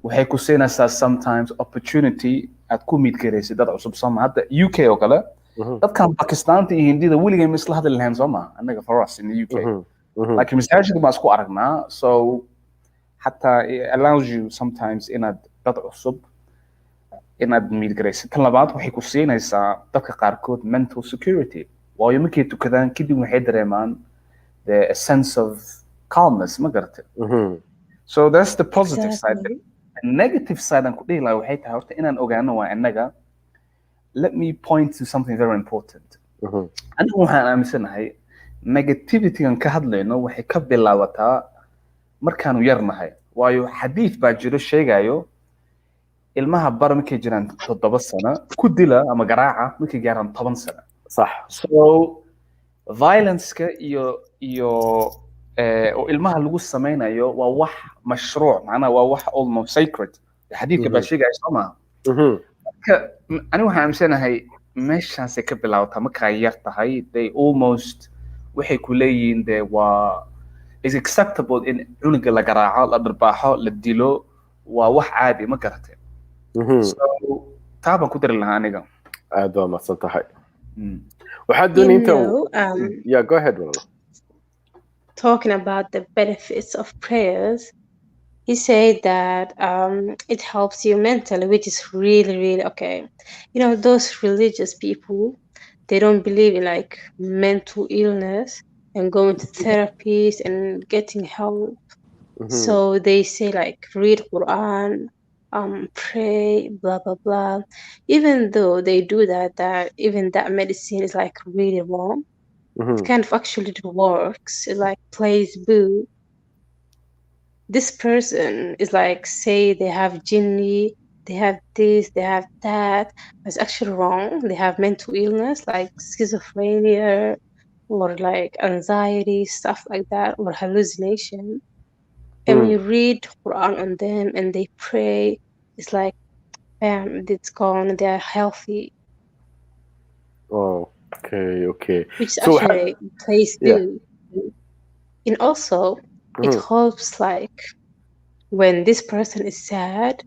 وهي كوسينا sometimes opportunity أتكون ميت كريسي ده عصب صام حتى UK وكلا ده كان باكستان تي هندي ده ولي جاي مثل هذا اللي هنزوما أنا for us in the UK لكن مساجد ما أسكو أرجنا so حتى it allows you sometimes إن ده عصب إن ميت كريسي طلبات وهي كوسينا إسا ده كقاركود mental security ويمكن تكذا كده محيدر مان the sense of calmness ما قرت so that's the positive side. The negative side أنا كده لا وحيد هورت إن أوجانا وإنجا let me point to something very important. أنا هو أنا مثلا هاي negativity أن كهذا لأنه وحي كبل لاوتا مركانو يرنا هاي وايو حديث باجرو الشيء جايو المها بار مكي جران تضرب السنة كدلا أما جراعة مكي جران 8 سنة صح so violence كيو ilmaha lagu samaynayo waa wax mashruuc macnaha waa wax almost sacred xadiidka baa sheegaya sooma ani waxaan aaminsanahay meeshaasay ka bilaabataa markaa yar tahay they almost waxay ku leeyihiin dee waa is acceptable in cunuga la garaaco la dharbaaxo la dilo waa wax caadi ma garatay so taaba ku dari lahaa aniga aad waa mahadsan tahay waxaad doonay inta yeah go ahead Wala. Talking about the benefits of prayers, he said that it helps you mentally, which is really, really okay. You know, those religious people, they don't believe in like mental illness and going to therapies and getting help. So they say like read Quran, pray, blah blah blah. Even though they do that, even that medicine is like really wrong. It kind of actually works. It like plays boo. This person is like say they have jinni, they have this, they have that. It's actually wrong. They have mental illness like schizophrenia or like anxiety, stuff like that, or hallucination. And when you read Quran on them and they pray, it's like bam, it's gone. They are healthy. Oh, okay. Which actually plays boo. And also it helps like when this person is sad,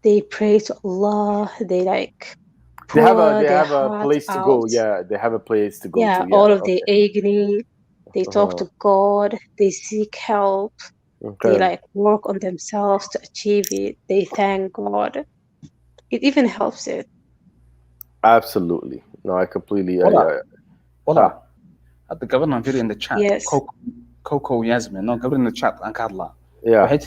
they pray to Allah, they like they have a place to go. Yeah, they have a place to go to. All of their agony, they talk to God, they seek help, they like work on themselves to achieve it, they thank God. It even helps it. Absolutely. No, I completely Hola. At the government video in the chat. Yes. Coco Yasmin, no, government in the chat and Kadla. Yeah.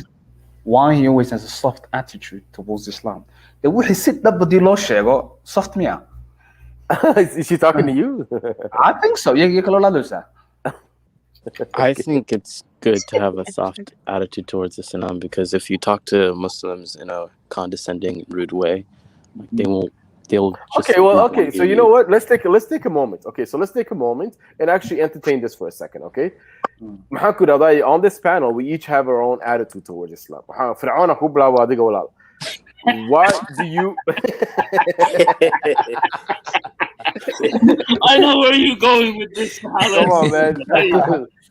Why he always has a soft attitude towards Islam. The way he sit up with the law shego, soft me. Is she talking to you? I think so. Yeah, you can allow that. I think it's good to have a soft attitude towards Islam because if you talk to Muslims in a condescending, rude way, like they'll just okay. So you know what? Let's take a moment. Okay, so let's take a moment and actually entertain this for a second. Okay, on this panel we each have our own attitude towards Islam. Why do you? I know where you're going with this. Come on, man.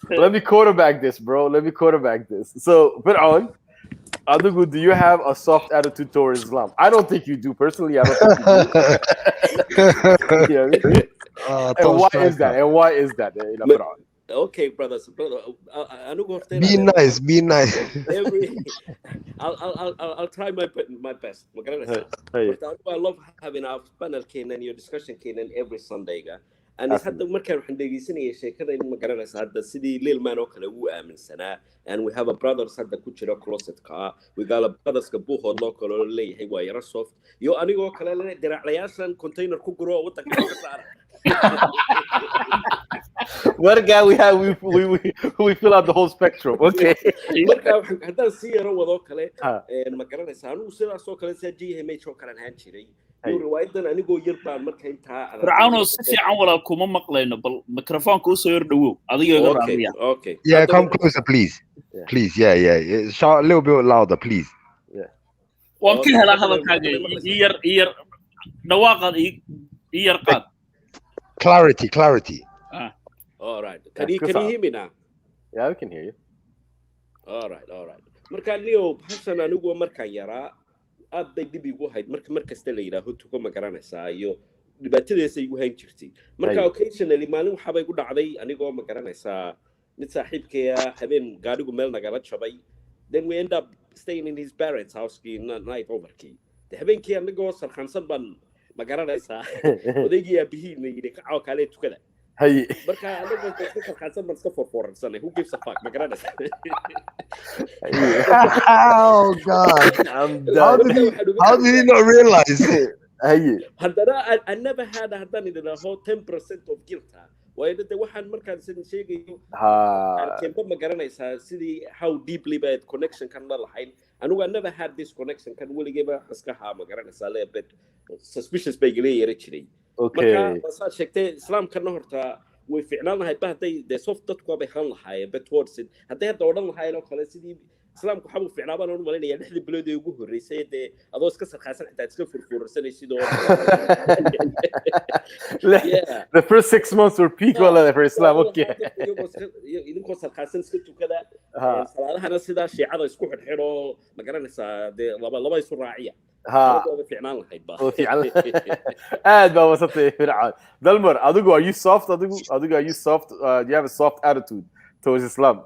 Let me quarterback this, bro. Let me quarterback this. So, Fir'aun, Adugu, do you have a soft attitude towards Islam? I don't think you do. Personally, I don't think you do. And why is that? And why is that? Okay, brother. Be nice. Be nice. I'll try my best. I love having our panel and your discussion every Sunday. And it's had the market and the city little man and we have a brothers at the Kuchira closet car. We got a brothers Kabuho local lay Hawaii soft. You anigo kalele derayasan container kuguro what the what guy we have we fill out the whole spectrum. Okay. Hadaan si yaro wado kale ma garanaysaa anigu sidaas oo kale GMH oo kale ahaan jiray riwaayadan anigoo yar baan marka intaa Fir'aun si fiican wala kuma maqlayno bal mikrofoonka u soo yar dhawow adiga iga raadiya. Okay. Yeah, come closer please. Please, yeah. Shout a little bit louder, please. Yeah. Waan ka helaa hadalkaaga yar dhawaaqad yar qaad. Clarity. All right. Can you hear me now? Yeah, we can hear you. All right. Marka Leo Hassan anigu markaan yaraa aad bay dib igu hayd mar kasta la yiraahdo tuko ma garanaysaa iyo dhibaatadeesa igu hayn jirtay marka occasionally maalin waxa bay ku dhacday anigoo ma garanaysaa mid saaxiibkeeya habeen gaarigu meel nagala jabay then we end up staying in his parents house night overkii habeenkii anigoo sarxansan baan ma garanaysaa odaygii aabihii yiri ka kale tukada Hey. Marka anigu sarxansan baan iska forforsanay who gives a fuck ma garanaysaa Oh God! I'm done. How did he not realize? I never had the whole 10% of guilt. Why did the one markan sheegayo kemba ma garanaysaa sidii how deeply bad connection kan la lahayn anigu I never had this connection kan weligeeba iska ha ma garanaysaa a bit suspicious bay galay yara jiray marka waxa sheegtay islaamkana horta way ficnaan lahayd ba hadday dee soft dadku bay han lahaayeen but towards it hadday hadda odhan lahaayeen oo kale sidii islaamku waxa uu ficnaa baan u malaynayaa lixdii bilood ee ugu horreysay dee adoo iska sarkaasan xitaa iska furfursanaysid oo the first 6 months were peak wala for Islam okay idinkoo sarkaasan iska tukada salaadahana sidaa shiicada isku xidhxidho ma garanaysaa dee laba isu raaciya ficnaan lahayd ba aad baa wasatay fircawn dalmar adigu are you soft adigu are you soft do you have a soft attitude towards Islam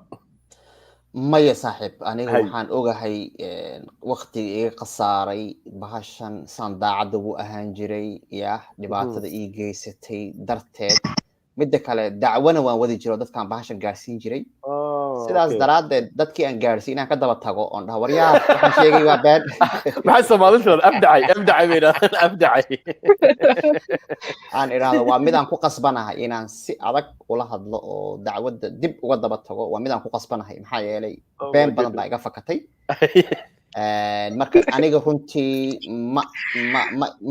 maya saaxiib aniga waxaan ogahay waqtiga iga qasaaray bahashan saan daacadda ugu ahaan jiray yaa dhibaatada ii geysatay darteed midda kale dacwana waan wadi jiro dadkaan bahashan gaarsiin jiray sidaas daraaddeed dadkii aan gaarsiin inaan ka daba tago oon dhaho waryaa waxaan sheegay waa been maxay Soomaalidu abdacay meydaan abdacay aan idhaahdo waa midaan ku qasbanahay inaan si adag ula hadlo oo dacwadda dib uga daba tago waa midaan ku qasbanahay maxaa yeelay been badan baa iga fakatay marka aniga runtii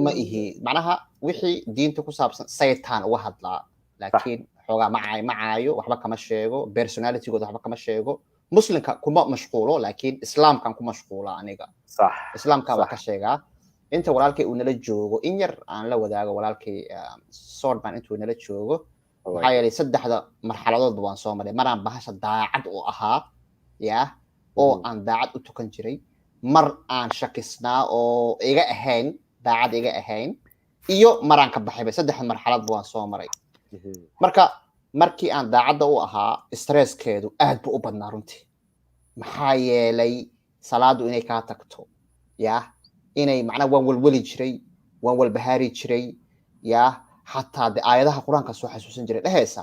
ma ihi macnaha wixii diinta ku saabsan saytaan uga hadlaa laakiin xoogaa ma caayo waxba kama sheego personalitygooda waxba kama sheego muslimka kuma mashquulo laakiin islaamkan ku mashquula aniga islaamka baa ka sheegaa inta walaalkay uu nala joogo in yar aan la wadaago walaalkay Sorban intuu nala joogo maxaa yeelay saddexda marxaladoodba waan soo maray maraan bahasha daacad u ahaa yaa oo aan daacad u tukan jiray mar aan shakisnaa oo iga ahayn daacad iga ahayn iyo maraan ka baxayba saddexda marxaladba waan soo maray marka markii aan daacadda u ahaa stresskeedu aad buu u badnaa runtii maxaa yeelay salaadu inay kaa tagto yaa inay macnaa waan walwali jiray waan walbahaari jiray yaa xataa de aayadaha qur-aanka soo xasuusan jiray dhehaysa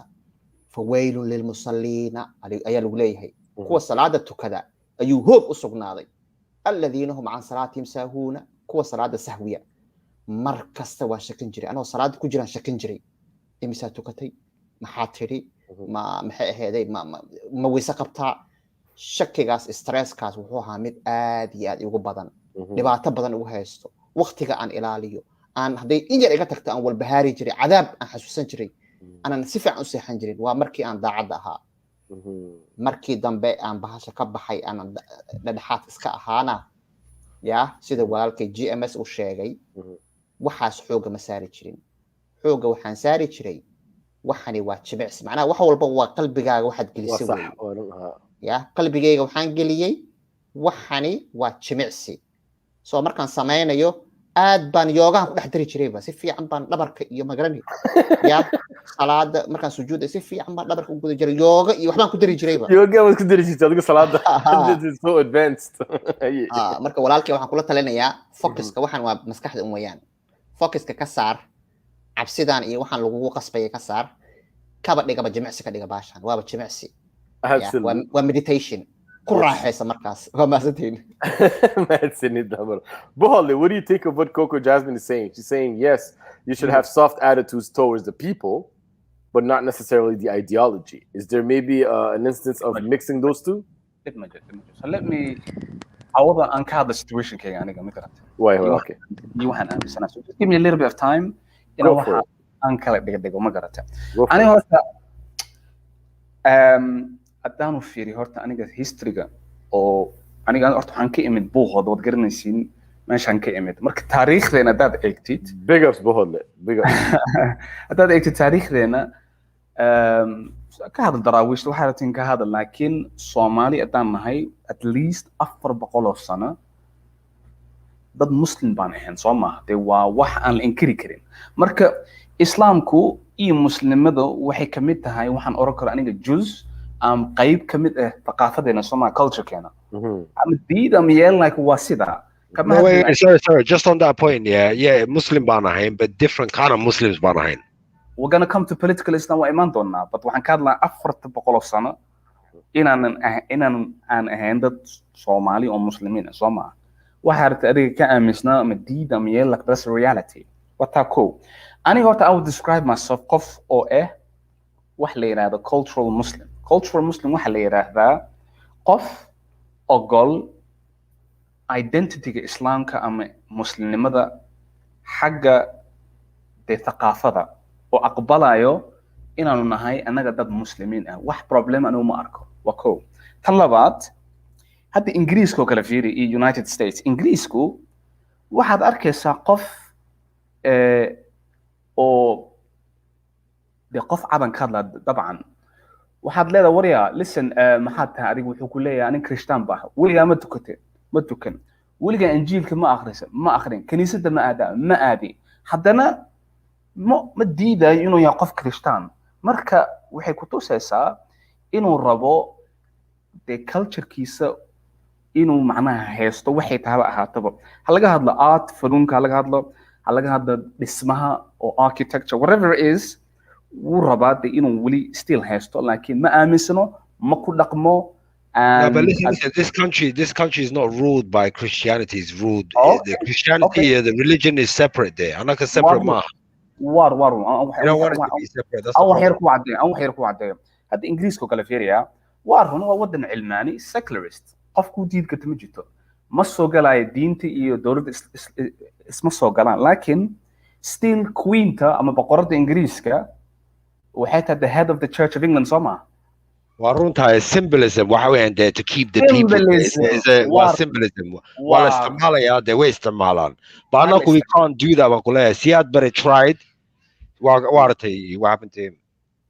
fawaylun lilmusalliina ayaa lagu leeyahay kuwa salaada tukada ayuu hoog u sugnaaday aladiina hum can salaatihim saahuuna kuwa salaada sahwiya mar kasta waan shakin jiray anoo salaada ku jiraan shakin jiray imisaa tukatay maxaa tiri maxay aheeday ma weyse qabtaa shakigaas stresskaas wuxuu ahaa mid aad iyo aad igu badan dhibaato badan ugu haysto waqtiga aan ilaaliyo aan hadday in yar iga tagto aan walbahaari jiray cadaab aan xasuusan jiray aanan si fiican u seexan jirin waa markii aan daacadda ahaa markii dambe aan bahasha ka baxay aanan dhexaad iska ahaana yaa sida walaalkay GMS uu sheegay waxaas xooga ma saari jirin xooga waxaan saari jiray waxani waa jimicsi macnaha wax walba waa qalbigaaga waxaad gelisay yaa qalbigayga waxaan geliyey waxani waa jimicsi soo markaan sameynayo aad baan yoogahan ku dhex dari jirayba si fiican baan dhabarka iyo magarani yaa salaada markaan sujuuda si fiican baan dhabarka u guda jiray yooga iyo waxbaan ku dari jirayba yooga waad ku dari jirtay adiga salaada so advanced marka walaalkay waxaan kula talinayaa focuska waxaan waa maskaxda weeyaan focuska ka saar cabsidan iyo waxaan lagu qasbay ka saar kaba dhigaba jimicsi ka dhiga baashan waaba jimicsi waa meditation ku raaxaysa markaas waa maasantiin Bohole, what do you think of what Coco Jasmine is saying? She's saying yes, you should have soft attitudes towards the people, but not necessarily the ideology. Is there maybe an instance of mixing those two? So let me I want to uncover the situation كي يعني قام يقرأ. Okay. يوحنا so just give me a little bit of time. You know what? Uncover دقيقة وما قرأت. أنا هرت أدانو فيري هرت أنا قد history أو أنا قد أرتو حنكي إمد بوه ضد قرنسين ماش حنكي إمد مرك تاريخ لنا داد إكتيت. Big ups بوه big ups. داد إكتيت تاريخ لنا كهذا الدراويش وحالتين كهذا لكن صومالي أدانا هاي at least أفر بقوله سنة ضد مسلم بانهن صوما دوا وح أن الإنكري كرين مركا إسلامكو إي مسلم مدو وحي كميتها هاي وحن أوركر أنيق جزء أم قيب كميت ثقافة دينا صوما culture كينا أم ديد أم يال like واسدا sorry just on that point yeah Muslim بانهن but different kind of Muslims بانهن we're gonna come to political Islam وإيمان دونا but وحن كادلا أفر بقوله سنة إن أهين ضد صومالي أو مسلمين صوما waxaad adiga ka aamisnaa ma diida ma yeel like that's reality wata ko aniga horta I would describe myself qof oo wax la yiraahdo cultural muslim waxa la yiraahdaa qof ogol identity-ga islaamka ama muslimnimada xagga de thaqafada oo aqbalayo inaanu nahay annaga dad muslimiin ah wax problem anu ma arko waa kow tan labaad hadda ingiriiska oo kale fiiri iyo United States ingiriisku waxaad arkaysaa qof oo de qof cadan ka hadla dabcan waxaad leedahay warya listen maxaad tahay adigu wuxuu ku leeyahay anin Christian baa weligaa ma tukan weligaa injiilka ma akhrin kaniisada ma aadi haddana ma diidayo inuu yahay qof Christian marka waxay ku tusaysaa inuu rabo de culturekiisa inuu macnaha haysto waxay tahay ahaataba halaga hadlo art fanuunka halaga hadlo dhismaha oo architecture whatever it is wuu rabaa de inuu weli still haysto laakiin ma aaminsano ma ku dhaqmo. No, but listen, this country is not ruled by Christianity. It's ruled the Christianity, the religion is separate there. I'm not a separate ma. War. You don't want it to be separate. That's the problem. أو حير كوعدين. هذا إنجليز كوكلا فيريا. war هو ودن علماني secularist. قفكو دين كتمجته. ما سوقلا دينتي إيه دولة اسمه سوقلا لكن still queen تا أما بقرة إنجليز كا وحتى the head of the Church of England سما. Warunta is symbolism. And to keep the people is a symbolism. While Somalia, they waste Malan. But we can't do that. Siad but tried. What happened to him?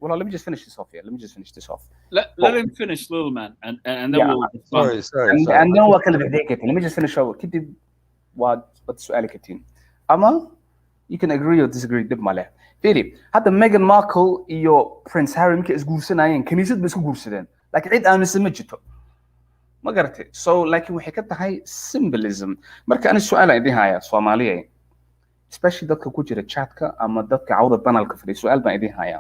Well, let me just finish this off. Let him finish, little man, and then we'll. Sorry. And then what can be let me just finish over. What سؤالك كتير. أما you can agree or disagree دب ماله. فيري حتى ميغان ماركل iyo Prince Harry ممكن isguursanayeen kaniisad bay isku guursadeen laakiin cid aaminsan ma jirto ma garatay so laakiin waxay ka tahay symbolism marka ani su'aal aan idin haya Soomaaliya especially dadka ku jira chatka ama dadka cawda panelka fadhiya su'aal baan idin haya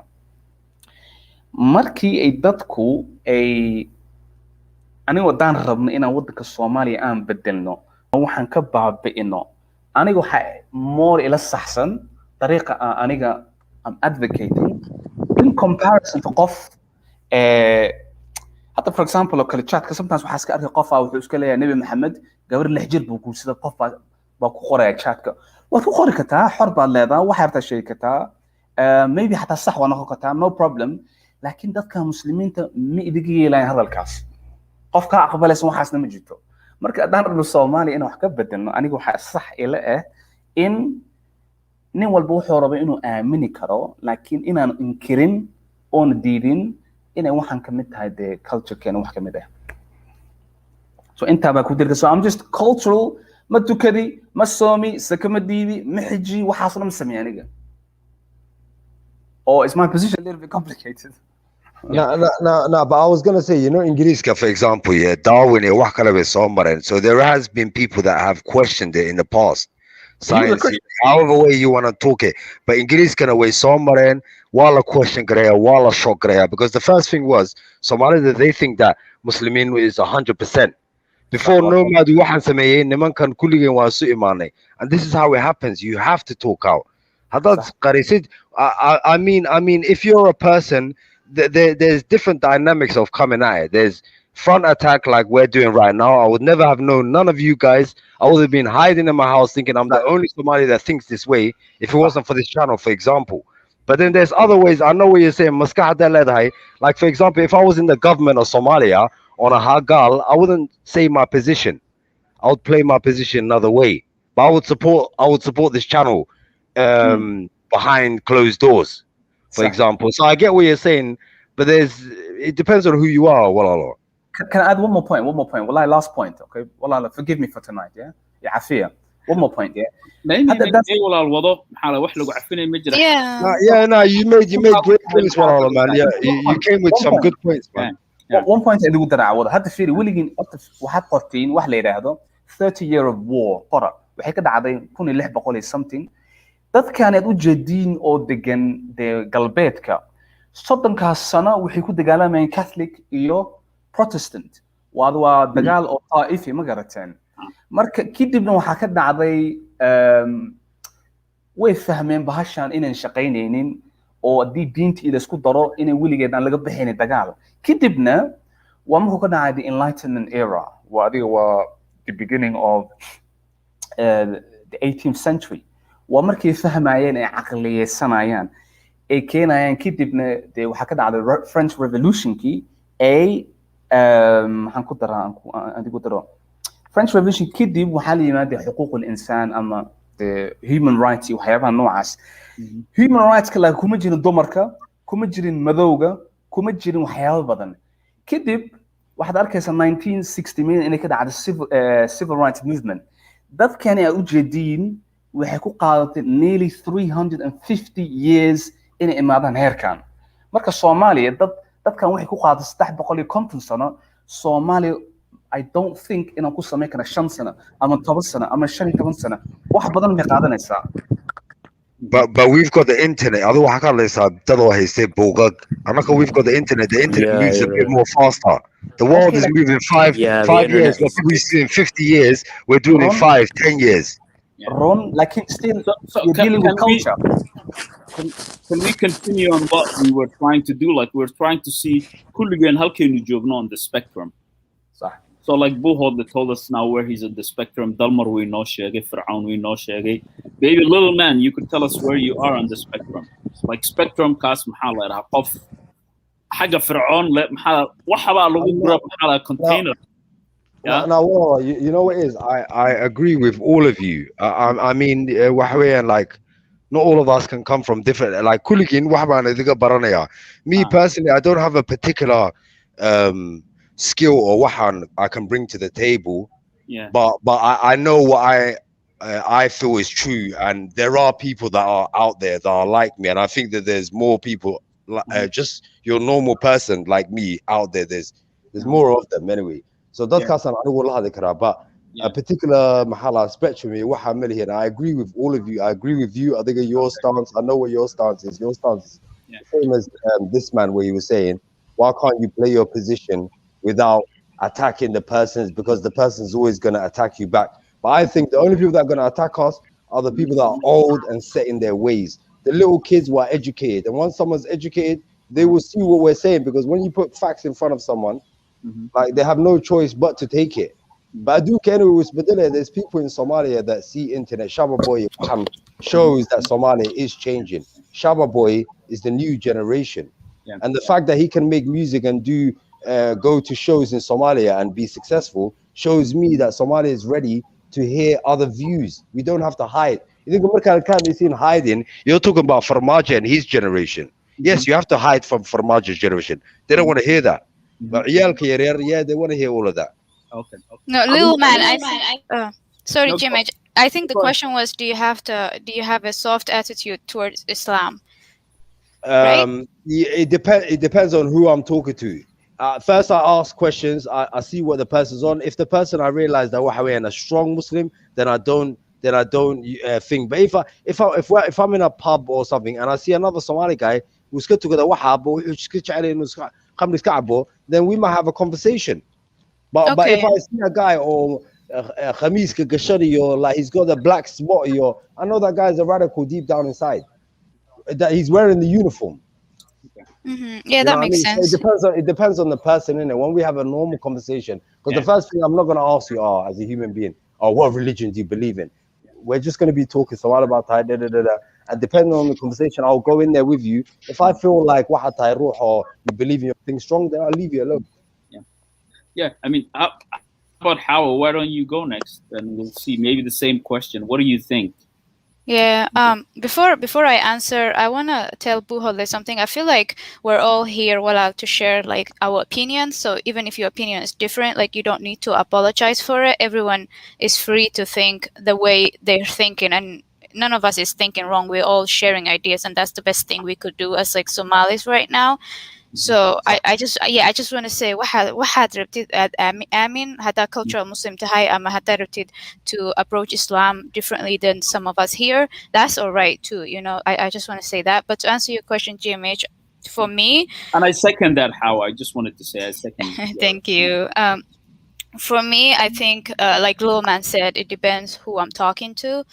markii ay dadku ay aniga wadaan rabno inaan wadanka Soomaaliya aan bedelno waxaan ka baabi'ino aniga waxa more ila saxsan طريقة aniga I'm advocating in comparison to qof حتى for example لو كل chat sometimes waxaa iska arkay qof wuxuu iska leeyahay Nabi Maxamed gabar 6 jir buu guursaday qof baa ku qoraya chatka waad ku qori kartaa xor baad leedahay waxa rabtaa shay kartaa maybe حتى sax waa noqon kartaa no problem laakiin dadka muslimiinta ma idiga yeelayaan hadalkaas qofka aqbalaysan waxaasna ma jirto marka hadaan rabno Soomaaliya in wax ka bedelno aniga waxa sax ila ah in nin walba wuxuu rabaa inuu aamini karo laakiin inaan inkirin oon diidin inay waxan ka mid tahay de culture-keena wax ka mid ah so inta baa ku dirka so I'm just cultural ma tukadi ma soomi sakama diibi ma xiji waxaasna ma sameeyay aniga oh is my position a little bit complicated No, but I was gonna say, Ingiriska, for example, Darwin, so there has been people that have questioned it in the past. Science, however way you want to talk it, but English can away Somali wala question wala shock because the first thing was Somali that they think that Muslimin is 100%. Before no matter what niman kan kulligen waa su imaanay, and this is how it happens. You have to talk out. I mean, if you're a person, there's different dynamics of coming at it. There's front attack like we're doing right now. I would never have known, none of you guys. I would have been hiding in my house thinking I'm the only Somali that thinks this way if it wasn't for this channel, for example. But then there's other ways. I know what you're saying. Like, for example, if I was in the government of Somalia on a Hagal, I wouldn't say my position. I would play my position another way. But I would support this channel behind closed doors, for example. So I get what you're saying, but it depends on who you are. Can I add one more point? Well, last point, okay? Well, forgive me for tonight, yeah? Yeah, Afia. One more point, yeah? No, you made great points, man. Yeah, you came with some good points, man. One point I do that I would have to feel willing وحد قرتين واحد ليرهدو 30 year of war قرأ وحكي كده عادي كون اللي بقول something dad كانت وجدين أو دجن قلبيتك صدق كهالسنة وحكي كده قالوا كاثوليك إيو Protestant وهذا دجال أو طائفي ما قرأتين مرك كده بنو حكدنا عادي ويفهمين بهالشان إن شقينين أو دي دينتي إذا سكوت ضرر إن ولي جدا لقب بحين الدجال كتبنا وما كنا عادي Enlightenment era وهذه هو the beginning of the 18th century ومركي فهم عيان عقلية سنايان ay keenayaan kadibna dee waxaa ka dhacday French Revolutionkii ay maxaan ku daraa adigu daro French Revolution kadib waxaa la yimaaday xuquuqul insaan ama human rights iyo waxyaabaha noocaas human rights kala kuma jirin dumarka kuma jirin madowga kuma jirin waxyaabo badan kadib waxaad arkaysaa 1960 inay ka dhacday civil rights movement dadkani ay u jeediin waxay ku qaadatay nearly 350 years inay imaadaan heerkan marka Soomaaliya dadkan waxay ku qaadatay 350 sano Soomaaliya I don't think inaan ku sameyn karo 5 sano ama 10 sano ama 15 sano wax badan ma qaadanaysaa But we've got the internet. Although I can't listen, I say bogag. We've got the internet. The internet moves a bit more faster. The world is moving 5 years. What people see in 50 years, we're doing in 5, 10 years. Ron, like it's still you're dealing with culture. Can we continue on what we were trying to do? Like we're trying to see Hooligan, how can you job on the spectrum? So like Buhod that told us now where he's at the spectrum. Dalmar we know Shege, Fir'aun we know Shege. Baby little man, you could tell us where you are on the spectrum. Like spectrum kas محل قف حاجة فرعون لا محل وحبا لو محل container. Yeah. Now, you know what it is? I agree with all of you. I mean, like not all of us can come from different. Like Kuligin, me personally, I don't have a particular skill or wahan I can bring to the table. Yeah. But I know what I feel is true, and there are people that are out there that are like me, and I think that there's more people just your normal person like me out there. There's more of them anyway. So that's but a particular mahala spectrum here. And I agree with all of you. I agree with you. I think your stance. I know what your stance is. Your stance is the same as this man where he was saying, why can't you play your position without attacking the persons, because the person's always going to attack you back. But I think the only people that are going to attack us are the people that are old and set in their ways. The little kids who are educated, and once someone's educated, they will see what we're saying, because when you put facts in front of someone, like they have no choice but to take it. But I do care there's people in Somalia that see internet. Shaba Boy shows that Somalia is changing. Shaba Boy is the new generation. And the fact that he can make music and go to shows in Somalia and be successful shows me that Somalia is ready to hear other views. We don't have to hide. You think American hiding? You're talking about Farmaja and his generation. Yes, you have to hide from Farmaja's generation. They don't want to hear that. But yeah, they want to hear all of that. Okay. No, little man. Sorry, Jim. I think the question was, do you have a soft attitude towards Islam? Right? It depends on who I'm talking to. First, I ask questions. I see what the person's on. If the person I realize that we're a strong Muslim, then I don't think. But if I'm in a pub or something and I see another Somali guy who's good to go to then we might have a conversation. But if I see a guy or Khamis Gashari or like he's got a black spot or I know that guy's a radical deep down inside. That he's wearing the uniform. Yeah, that makes sense. So it depends on the person, innit? When we have a normal conversation, because the first thing I'm not going to ask you, as a human being, what religion do you believe in? We're just going to be talking so all about and depending on the conversation, I'll go in there with you. If I feel like or you believe in your thing strong, then I'll leave you alone. Yeah. I mean, how about Howard? Why don't you go next? And we'll see. Maybe the same question. What do you think? Yeah. Before I answer, I wanna tell Buhole something. I feel like we're all here allowed to share like our opinions. So even if your opinion is different, like you don't need to apologize for it. Everyone is free to think the way they're thinking, and none of us is thinking wrong. We're all sharing ideas, and that's the best thing we could do as like Somalis right now. So I just want to say waxaad rabtid aad aamin haddaa cultural Muslim tahay ama haddaa rabtid to approach Islam differently than some of us here, that's all right too, you know. I just want to say that. But to answer your question, GMH, for me, and I second that, how I just wanted to say I second thank you. For me, I think like Little Man said, it depends who I'm talking to.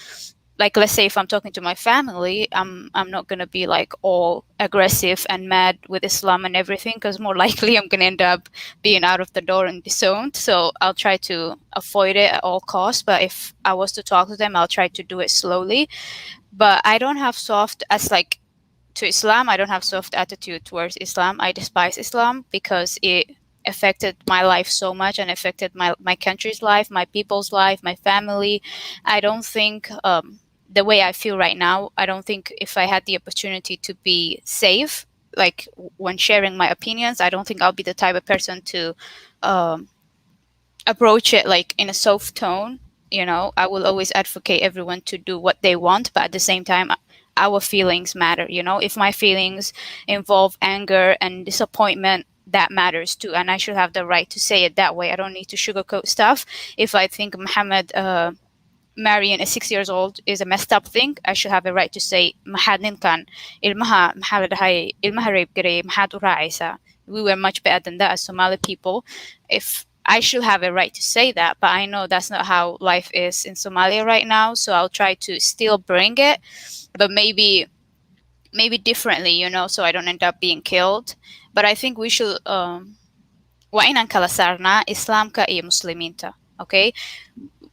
Like, let's say if I'm talking to my family, I'm not going to be like all aggressive and mad with Islam and everything, because more likely I'm going to end up being out of the door and disowned. So I'll try to avoid it at all costs. But if I was to talk to them, I'll try to do it slowly. But I don't have soft as like to Islam. I don't have soft attitude towards Islam. I despise Islam because it affected my life so much and affected my country's life, my people's life, my family. I don't think the way I feel right now, I don't think if I had the opportunity to be safe, like when sharing my opinions, I don't think I'll be the type of person to approach it like in a soft tone. You know, I will always advocate everyone to do what they want, but at the same time, our feelings matter. You know, if my feelings involve anger and disappointment, that matters too, and I should have the right to say it that way. I don't need to sugarcoat stuff. If I think Muhammad marrying a 6 years old is a messed up thing, I should have a right to say maxaad ninkan ilmaha maxaa la dhahay ilmaha rape gareeyay maxaad u raacaysaa. We were much better than that as Somali people. If I should have a right to say that, but I know that's not how life is in Somalia right now, so I'll try to still bring it, but maybe differently, you know, so I don't end up being killed. But I think we should waa inaan kala saarnaa Islaamka iyo Muslimiinta, okay?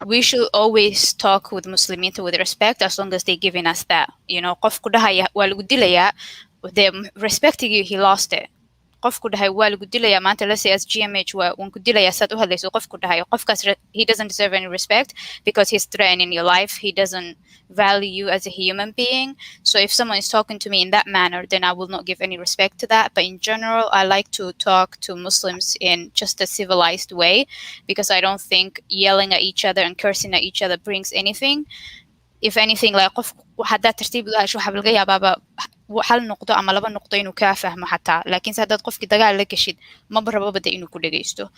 We should always talk with Musliminta with respect as long as they're giving us that. You know, qofku dhahaya waa lagu dilayaa, they're respecting you, he lost it. Qofku dhahay waa lagu dilayaa maanta, let's say as GMH waan ku dilayaa saad u hadlayso, qofku dhahay qofkaas he doesn't deserve any respect because he's threatening your life. He doesn't value you as a human being. So if someone is talking to me in that manner, then I will not give any respect to that. But in general, I like to talk to Muslims in just a civilized way because I don't think yelling at each other and cursing at each other brings anything. If anything, like qof haddaad tartiib lahaash waxaa laga yaabaaba hal noqdo ama laba noqdo inuu kaa fahmo xataa, laakiinse haddaad qofkii dagaal la geshid maba rababa de inuu ku dhegaysto.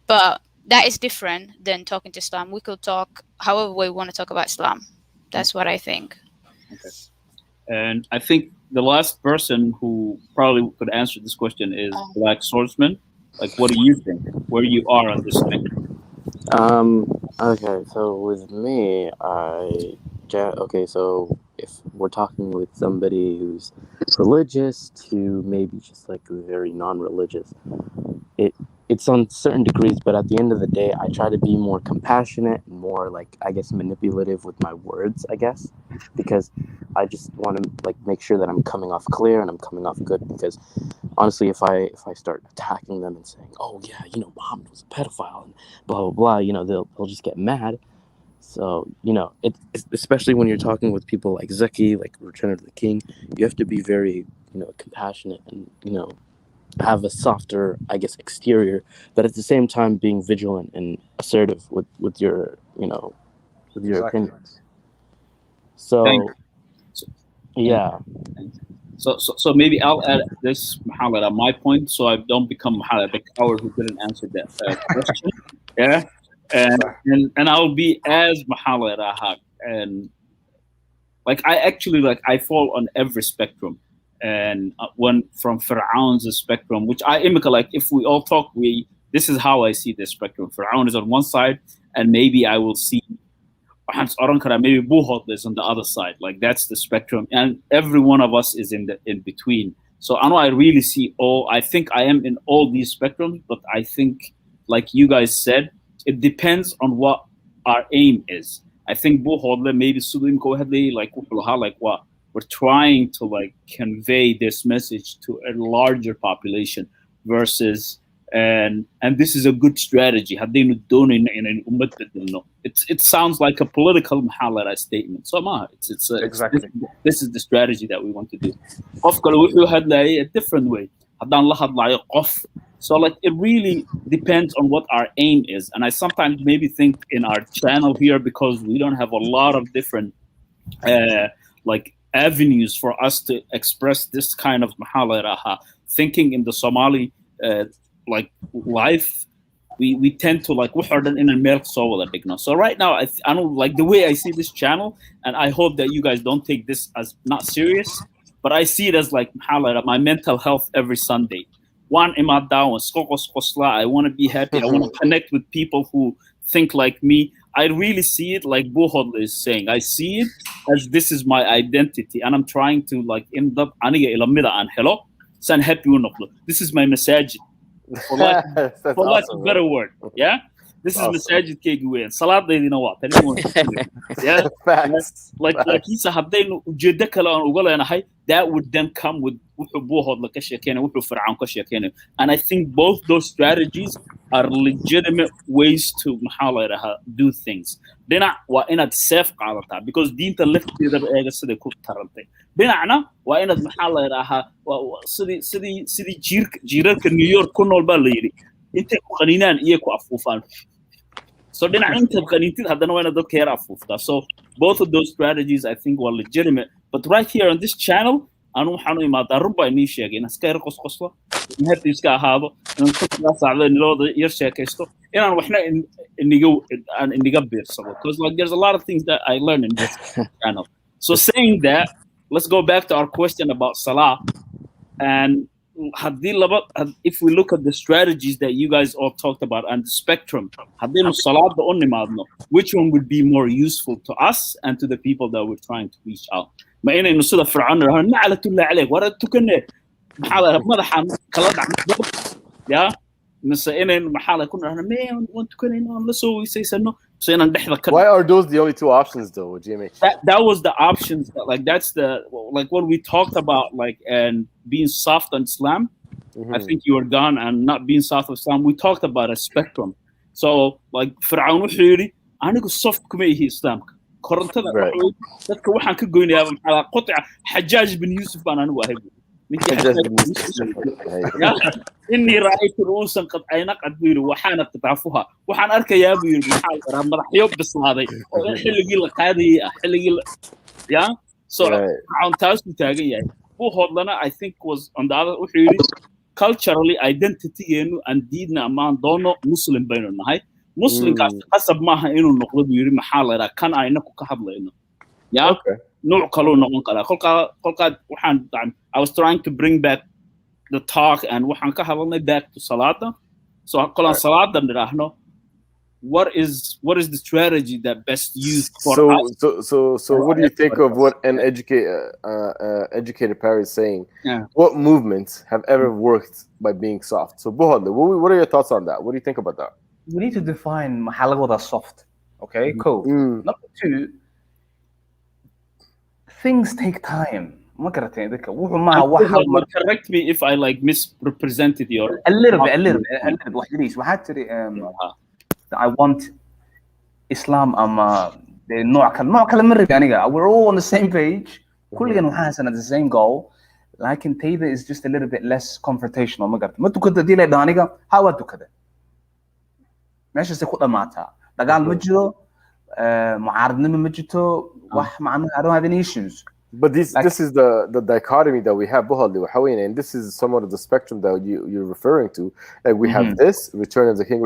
But that is different than talking to Islam. We could talk however we want to talk about Islam. That's what I think. Okay. And I think the last person who probably could answer this question is Black Swordsman. Like, what do you think? Where you are on this thing? Okay, so with me, okay, so if we're talking with somebody who's religious to maybe just like very non-religious, it's on certain degrees, but at the end of the day, I try to be more compassionate and more like, I guess, manipulative with my words, I guess, because I just want to like make sure that I'm coming off clear and I'm coming off good, because honestly, if I start attacking them and saying, oh yeah, you know, Muhammad was a pedophile and blah, blah, blah, you know, they'll just get mad. So, you know, it's especially when you're talking with people like Zeki, like Return of the King, you have to be very, you know, compassionate and, you know, have a softer, I guess, exterior, but at the same time being vigilant and assertive with your, you know, with your opinions. So, yeah. So maybe I'll add this, Muhammad, at my point, so I don't become Muhammad, the coward who didn't answer that question. Yeah, and I'll be as Muhammad Ahad, and like I fall on every spectrum. And one from Fir'aun's spectrum, which I image, like if we all talk, this is how I see the spectrum. Fir'aun is on one side, and maybe I will see maybe Buhot is on the other side. Like that's the spectrum, and every one of us is in between. So I know I really see I think I am in all these spectrums, but I think, like you guys said, it depends on what our aim is. I think Buhot maybe Sulim go ahead like what. We're trying to like convey this message to a larger population versus and this is a good strategy. It sounds like a political Mahalala statement. So exactly this is the strategy that we want to do. A different way. So like it really depends on what our aim is. And I sometimes maybe think in our channel here, because we don't have a lot of different like avenues for us to express this kind of mahalaraha thinking in the Somali like life, we tend to like in a milk so right now I don't like the way I see this channel, and I hope that you guys don't take this as not serious, but I see it as like my mental health every Sunday. One I want to be happy. I want to connect with people who think like me. I really see it like Buhod is saying. I see it as this is my identity, and I'm trying to like end up hello. This is my message. For lack of a better word, yeah. this is masaajidkaygi weeyaan salaadaydina waa tani yeah like he's haddaynu ujeedo kale aan uga leenahay that would then come with wuxuu buuhoodla ka sheekeynaya wuxuu fircawn ka sheekeynayo and I think both those strategies are legitimate ways to maxaa la yidhahaa do things dhinac waa inaad safe qaadataa because diinta lafteedaba eega siday ku tarantay dhinacna waa inaad maxaa la yidhaahaa sidii jiirarka New York ku nool baa la yidhi intay ku qaniinaan iyo ku afuufaan so dhinac intaad qaniintid haddana waa inaad dadka yar afuuftaa so both of those strategies I think were legitimate but right here on this channel anu waxaan u imaadaa runbaa inii sheegay inaan iska yar qosqoslo inaan iska ahaado inaan ka saacdo nilooda yar sheekaysto inaan waxna iniga biirsado because like there's a lot of things that I learned in this channel so saying that let's go back to our question about Salah and if we look at the strategies that you guys all talked about and the spectrum which one would be more useful to us and to the people that we're trying to reach out ما إنه صدق فرعون رهن نعلة الله عليك ورد تكنه محاله ماذا كلا دعم يا نسأنا محاله كنا رهن ما وانت كنا إنه لسه يسيسنه سينا نحذر Why are those the only two options though, Jimmy? That was the options that, like that's the like what we talked about like and being soft on Islam. I think you were gone and not being soft on Islam. We talked about a spectrum. So like فرعون وحيري أنا كنت soft كمية هي Islam. كورنتنا dadka waxaan ka goynayaa maxaa qotca Xajaaj bin Yusuf baan anigu ahay inni ra'aytu ruusan qad ayna qad biiru waxaana qitaafuha waxaan arkayaa buu yiri maxaa la madaxyo bislaaday oo xilligii la qaadayay xilligii ya so aan taas ku taagan yahay buu hodlana I think was on the other wuxuu yiri culturally identity-geenu aan diidna amaan doono muslim baynu nahay muslimkaas qasab maaha inuu noqdo buu yiri maxaa la yiraahdaa kan ayna ku ka hadlayno ya nooc kale noqon kara kolka waxaan I was trying to bring back the talk and waxaan ka hadalnay back to salada so kolan salada niraahno what is the strategy that best used for us so what do you think of what an educated parent is saying what movements have ever worked by being soft so Bohadli, what are your thoughts on that what do you think about that we need to define mahalagoda soft okay cool number 2 things take time ma garatay dadka wuxuu ma waxa correct me if I like misrepresented your a little bit waxa tiri I want Islam the nooc kale ma rabi aniga we're all on the same page kulligan waxaan haysanaa the same goal laakiin tayda is just a little bit less confrontational ma garatay ma tukada dilay aniga hawa tukada meesha ku dhamaata dagaal ma jiro mucaaradnimo ma jirto wax macnaha I don't have any issues but this is the dichotomy that we have Bohadli and this is somewhat of the spectrum that you're referring to like we have this return of the king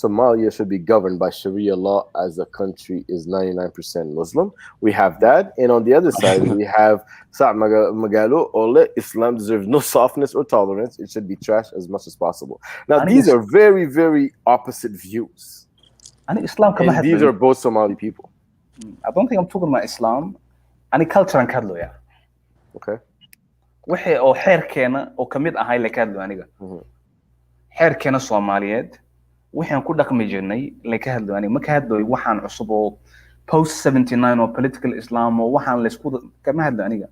Somalia should be governed by Sharia law as the country is 99% Muslim we have that and on the other side we have Magalo Ole Islam deserves no softness or tolerance it should be trashed as much as possible now these are very very opposite views and Islam and these are both Somali people I don't think I'm talking about Islam ani culture aan ka hadlaya okay wixii oo xeerkeena oo kamid ahay la ka hadlo aniga xeerkeena Soomaaliyeed waxaan ku dhaqmi jirnay la ka hadlo aniga ma ka hadlo waxaan cusub oo post 79 oo political Islam oo waxaan la isku kama hadlo aniga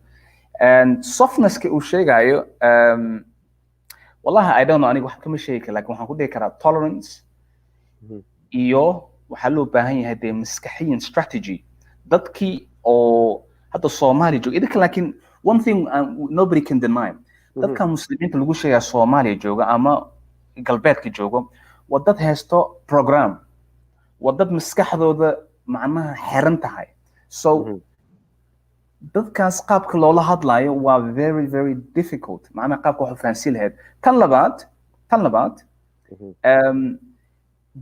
and softness ka uu sheegayo wallahi I don't know aniga wax kama sheegi laakiin waxaan ku dhihi karaa tolerance iyo waxa loo baahan yahay de maskaxiyan strategy dadkii oo hadda Somali jooga idinka laakiin one thing nobody can deny dadka muslimiinta lagu sheegaa Soomaaliya jooga ama galbeedka jooga waa dad haysto program waa dad maskaxdooda macnaha xiran tahay so dadkaas qaabka loola hadlayo waa very very difficult macnaha qaabka wax fahansi lahayd tan labaad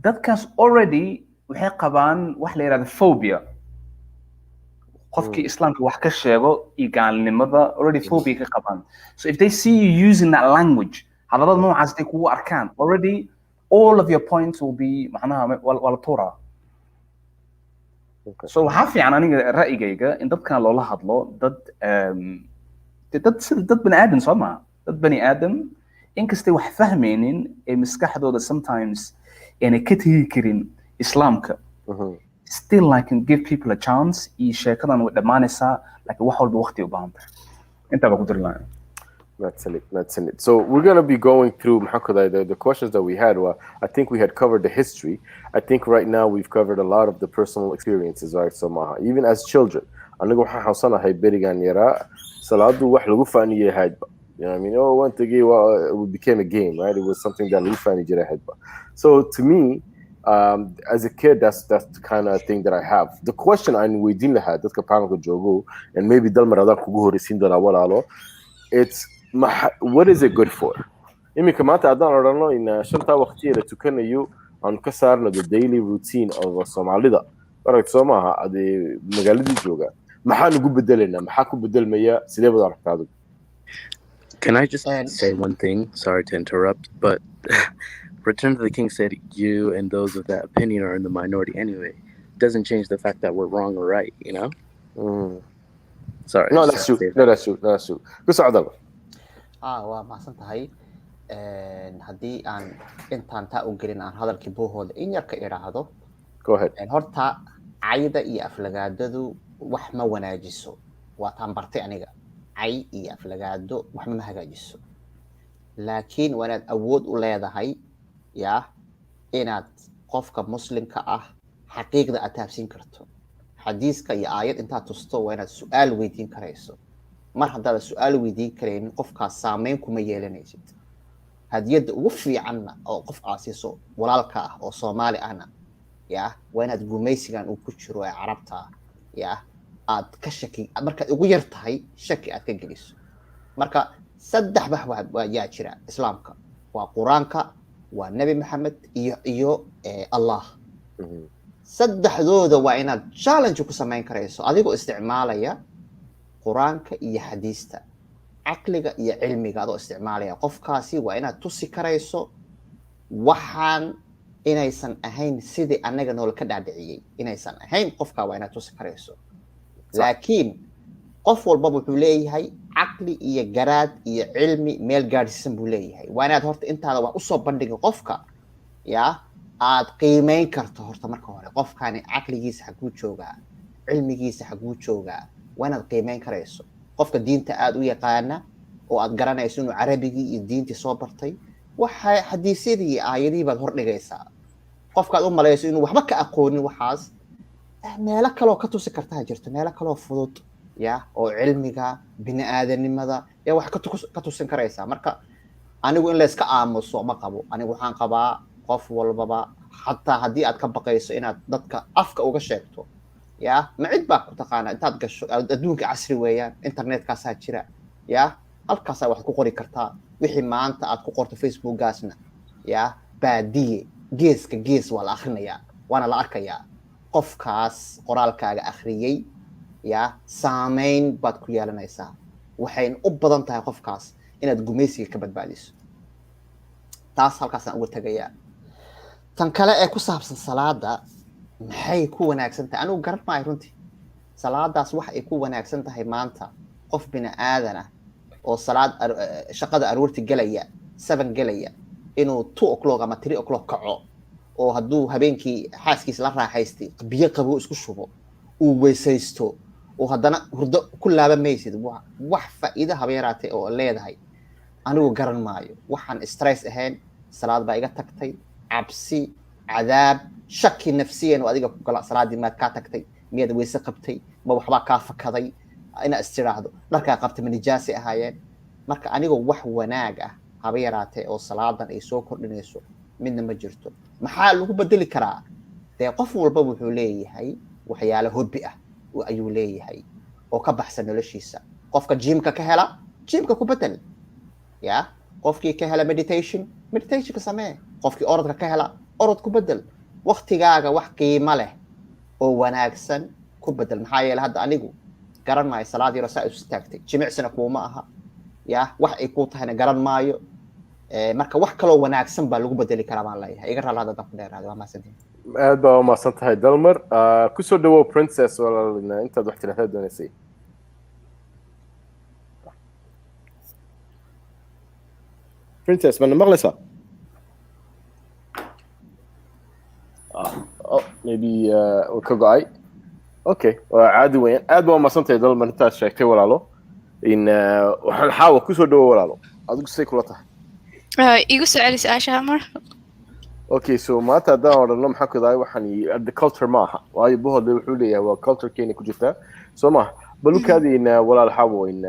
dadkaas already waxay qabaan wax la yiraahdo phobia qofkii islaamka wax ka sheego iyo gaalnimada already phobia ka qabaan so if they see you using that language hadalada noocaas ay kugu arkaan already all of your points will be macnaha wala tura so waxa fiican aniga ra'yigayga in dadkan loola hadlo dad bani aadan soo ma dad bani aadan inkastay wax fahmaynin ee maskaxdooda sometimes inay ka tegi karin islaamka still I can give people a chance iyo sheekadan way dhamaanaysaa laakiin wax walba waqti u baahan tahay intaa baa ku dari lahaa. That's it. So we're going to be going through the questions that we had. Well, I think we had covered the history. I think right now we've covered a lot of the personal experiences, right? So even as children, anigu waxaan xasuusanahay berigan yaraa salaadu wax lagu faaniyay haydba. You know what I mean? Oh, one thing it became a game, right? It was something that lagu faani jiray haydba. So to me, as a kid, that's the kind of thing that I have. The question I weydiin lahaa dadka panelka joogo, and maybe dalmar adaan kugu horeysiin doonaa walaalo, it's what is it good for? Iminka maanta haddaan odhano in shanta waqtiya la tukanayo aan ka saarno the daily routine of Soomaalida aragti soo maaha adee magaaladii jooga maxaa nagu bedelaynaa maxaa ku bedelmaya sidee baad aragtaa adigu? Can I just say one thing? Sorry to interrupt, but Return to the King said you and those with that opinion are in the minority anyway. Doesn't change the fact that we're wrong or right, you know? Sorry. No, that's true. That's true. Ku socda. waa mahadsan tahay haddii aan intaan taa u gelin aan hadalkii buuhooda in yar ka idhaahdo go ahead horta cayda iyo aflagaadadu wax ma wanaajiso waa taan bartay aniga cay iyo aflagaado wax ma hagaajiso laakiin waa inaad awood u leedahay yaa inaad qofka muslimka ah xaqiiqda aad taabsiin karto xadiiska iyo aayad intaad tusto waa inaad su-aal weydiin karayso mar haddaad su-aal weydiin karaynin qofkaas saameyn kuma yeelanaysid hadiyadda ugu fiicanna oo qof aad siiso walaalka ah oo Soomaali ahna yaa waa inaad gumaysigan uu ku jiro ee carabta yaa aad ka shaki markaad ugu yar tahay shaki aad ka geliso marka saddex waa yaa jira islaamka waa quraanka waa nabi maxamed iyo allah saddexdooda waa inaad challenge ku samayn karayso adigoo isticmaalaya quraanka iyo xadiista aqliga iyo cilmiga adoo isticmaalaya qofkaasi waa inaad tusi karayso waxaan inaysan ahayn sidii anaga nool ka dhaadhiciyay inaysan ahayn qofka waa inaad tusi karayso laakiin qof walba wuxuu leeyahay aqli iyo garaad iyo cilmi meel gaarsiisan buu leeyahay waa inaad horta intaada wax u soo bandhigi qofka yaa aad qiimeyn karto horta marka hore qofkani aqligiisa xaguu joogaa cilmigiisa xaguu joogaa waa inaad qiimeyn karayso qofka diinta aad u yaqaana oo aad garanayso inuu carabigii iyo diintii soo bartay waxa xadiisyadii iyo aayadii baad hor dhigaysaa qofkaad u malayso inuu waxba ka aqoonin waxaas meelo kaloo ka tusi kartaa jirto meelo kaloo fudud yaa oo cilmiga bini'aadanimada yaa wax ka tusin karaysaa marka anigu in la iska aamuso ma qabo anigu waxaan qabaa qof walbaba xataa haddii aad ka baqayso inaad dadka afka uga sheegto yaa ma cid baa ku taqaana intaad gasho adduunka casri weeyaan internetkaasaa jira yaa halkaasaa waxaad ku qori kartaa wixii maanta aad ku qorto facebookgaasna yaa baadiye gees waa la akhrinayaa waana la arkayaa qofkaas qoraalkaaga akhriyey yaa saameyn baad ku yeelanaysaa waxayna u badan tahay qofkaas inaad gumaysiga ka badbaadiso taas halkaasaan uga tegayaa tan kale ee ku saabsan salaada maxay ku wanaagsan tahay anigu garan maayo runtii salaadaas wax ay ku wanaagsan tahay maanta qof bini aadan ah oo salaad shaqada aroorti galaya 7 galaya inuu 2 o'clock ama 3 o'clock kaco oo hadduu habeenkii xaaskiisa la raaxaystay biyo qabo isku shubo uu weysaysto oo haddana hurdo ku laaban maysid wax faa'iido haba yaraatay oo leedahay anigu garan maayo waxaan stress ahayn salaad baa iga tagtay cabsi cadaab shaki nafsiyan oo adiga ku gala salaadii maad ka tagtay miyaad weyse qabtay ma waxba ka fakaday ina istiraahdo dharka qabtay ma nijaasi ahaayeen marka anigu wax wanaag ah haba yaraatay oo salaadan ay soo kordhinayso midna ma jirto maxaa lagu bedeli karaa dee qof walba wuxuu leeyahay waxyaalo hobby ah oo ayuu leeyahay oo ka baxsan noloshiisa qofka gymka ka hela gymka ku bedel yaa qofkii ka hela meditation ka samee qofkii orodka ka hela orod ku bedel waqtigaaga wax qiimo leh oo wanaagsan ku bedel maxaa yeelay hadda anigu garan maayo salaadii rasaa isu taagtay jimicsina kuuma aha yaa wax ay ku tahayna garan maayo marka wax kaloo wanaagsan baa lagu bedeli karaa baan leeyahay iga raali hadda ku dheeraado waa mahadsantihiin aad baa mahadsan tahay dalmar ku soo dhawow princess walaalina intaad wax tiraahdaa doonaysay princess mana maqlaysaa maybe ka go-ay okay caadi weyn aad baa umaadsantahay dalman intaad sheegtay walaalo in waxaan xaawa kusoo dhawo walaalo adigu say kula tahay igu soo celi su-aasha mar okay so maanta haddaan odhanno maxaa ku dahay waxaan the culture maaha waayo bohode wuxuu leeyahay waa culture keena ku jirtaa soo maaha balukaadi in walaal xaawo in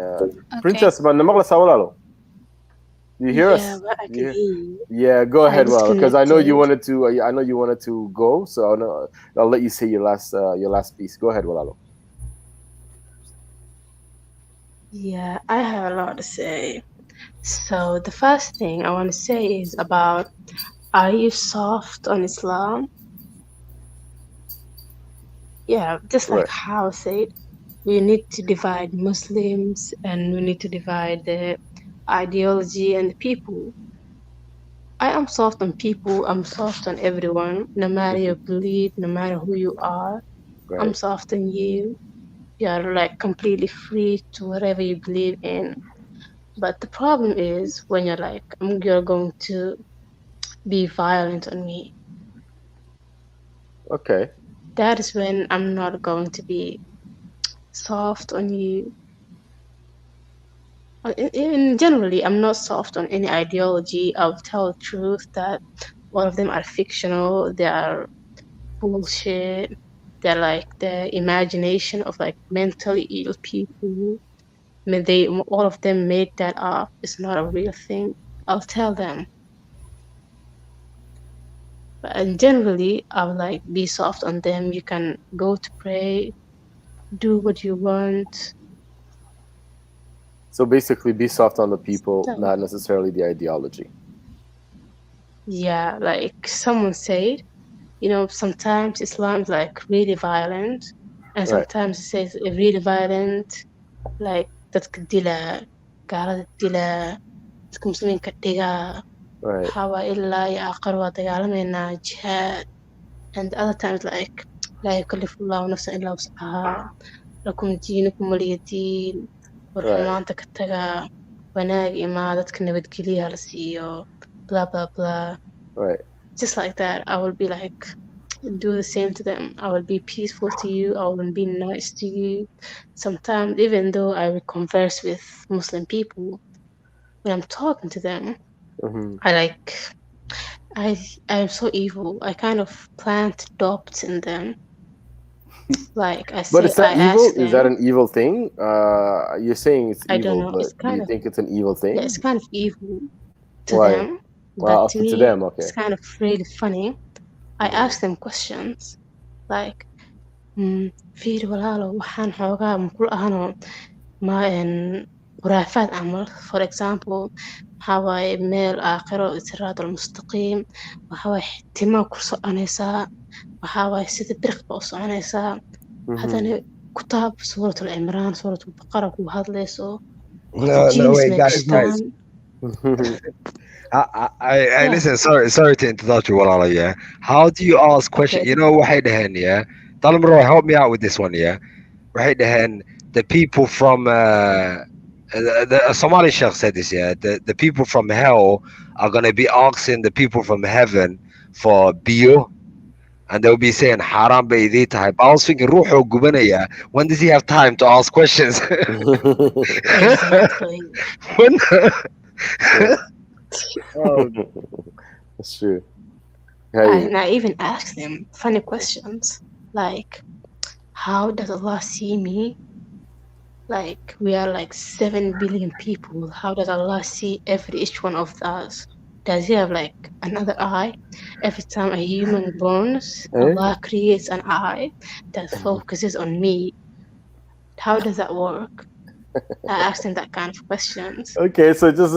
princess baan na maqlaysaa walaalo you hear us? Yeah, go ahead, well, because I know you wanted to. I know you wanted to go, so I'll let you say your last piece. Go ahead, Walalo. Yeah, I have a lot to say. So the first thing I want to say is about: are you soft on Islam? Yeah, just like how I said, we need to divide Muslims, and we need to divide the ideology and the people. I am soft on people. I'm soft on everyone, no matter your belief, no matter who you are. I'm soft on you. You're like completely free to whatever you believe in. But the problem is when you're like, you're going to be violent on me. Okay. That is when I'm not going to be soft on you. In generally, I'm not soft on any ideology. I'll tell the truth that all of them are fictional. They are bullshit. They're like the imagination of like mentally ill people. I mean, all of them made that up. It's not a real thing. I'll tell them. But generally, I'll like be soft on them. You can go to pray, do what you want. So basically, be soft on the people, not necessarily the ideology. Yeah, like someone said, you know, sometimes Islam is like really violent, and sometimes it says really violent, like dadka dila, gaalada dila, dadka muslimiinka dhiga, hawa ilaa iyo aakhir waa dagaalameynaa jihaad, and other times like laa yukallifu Allahu nafsan illaa wuscahaa, lakum diinukum waliya diin, war xumaanta ka taga, wanaag imaa, dadka nabadgelyaha la siiyo, blah blah blah. Just like that, I will be like, do the same to them. I will be peaceful to you. I will be nice to you. Sometimes, even though I will converse with Muslim people, when I'm talking to them, I'm so evil. I kind of plant doubts in them. Like I say, but is that evil? Them, is that an evil thing? You're saying it's evil, I don't know. But It's kind do you think it's an evil thing? Yeah, it's kind of evil to Why? them. Well, But to me, them, okay. It's kind of really funny. I ask them questions like, fiir walaalo waxaan xoogaa makul ahano ma khuraafaad camal, for example, waxaa waaye meel aakhiro siraat almustaqiim, waxaa waaye timaa ku soconaysaa, waxaa waaye sida biriqba u soconaysaa, haddana kutaab suurat alcimraan, suurat albaqara ku hadlayso, no wait guys I listen. Sorry to interrupt you, Walala. Yeah. How do you ask questions? You know, wahid hen. Yeah. Dalmaro, help me out with this one. Yeah. Wahid hen. The people from the Somali Sheikh said this. Yeah. The people from hell are gonna be asking the people from heaven for biyo, and they'll be saying haram baydi type. I was thinking, Ruho Gubanaya. When does he have time to ask questions? Exactly. When? That's true. And I even ask them funny questions like, how does Allah see me? Like, we are like 7 billion people. How does Allah see each one of us? Does he have like another eye? Every time a human borns, Allah creates an eye that focuses on me. How does that work? I asked him that kind of questions. Okay, so just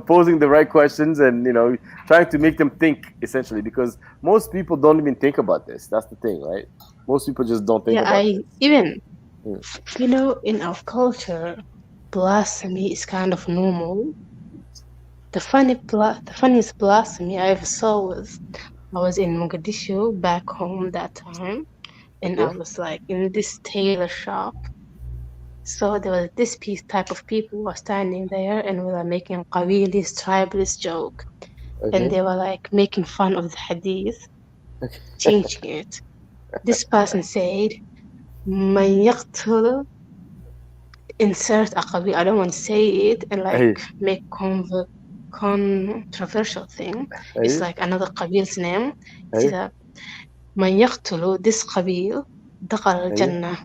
posing the right questions and, you know, trying to make them think, essentially, because most people don't even think about this. That's the thing, right? Most people just don't think about this. Even, you know, in our culture, blasphemy is kind of normal. The funniest blasphemy I ever saw I was in Mogadishu, back home that time, and I was like in this tailor shop. So there was this type of people who were standing there, and we were making Qabilis, tribalist joke, and they were like making fun of the hadith. changing it. This person said, من يقتل, insert a قبيل. I don't want to say it and like make controversial thing. It's like another قبيل's name. It's من يقتل this قبيل دخل الجنة.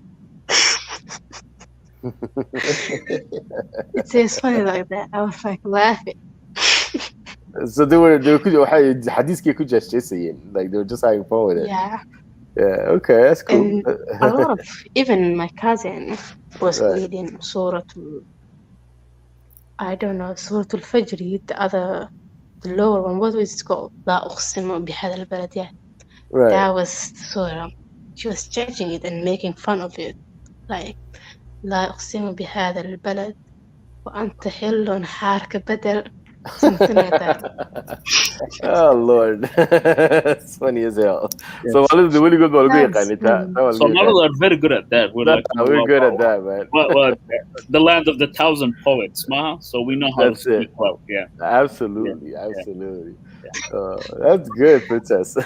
It says funny like that. I was like laughing. So they were hadith ke kuch saying, like they were just having fun with it. Yeah, okay, that's cool. And a lot of, even my cousin was reading Surah, I don't know, Surah Al-Fajr, the lower one, what was it called? لا أقسم بهذا البلد. Yeah. That was Surah. She was changing it and making fun of it. Like, لا أقسم بهذا البلد وأنت حل حارك بدر. Something like that. Oh Lord, it's funny as hell. Yes. So Somalis are really good. Somalis are very good at that. We're good at that, man. The land of the 1,000 poets, so we know how to speak well. Yeah, absolutely. That's good, Princess.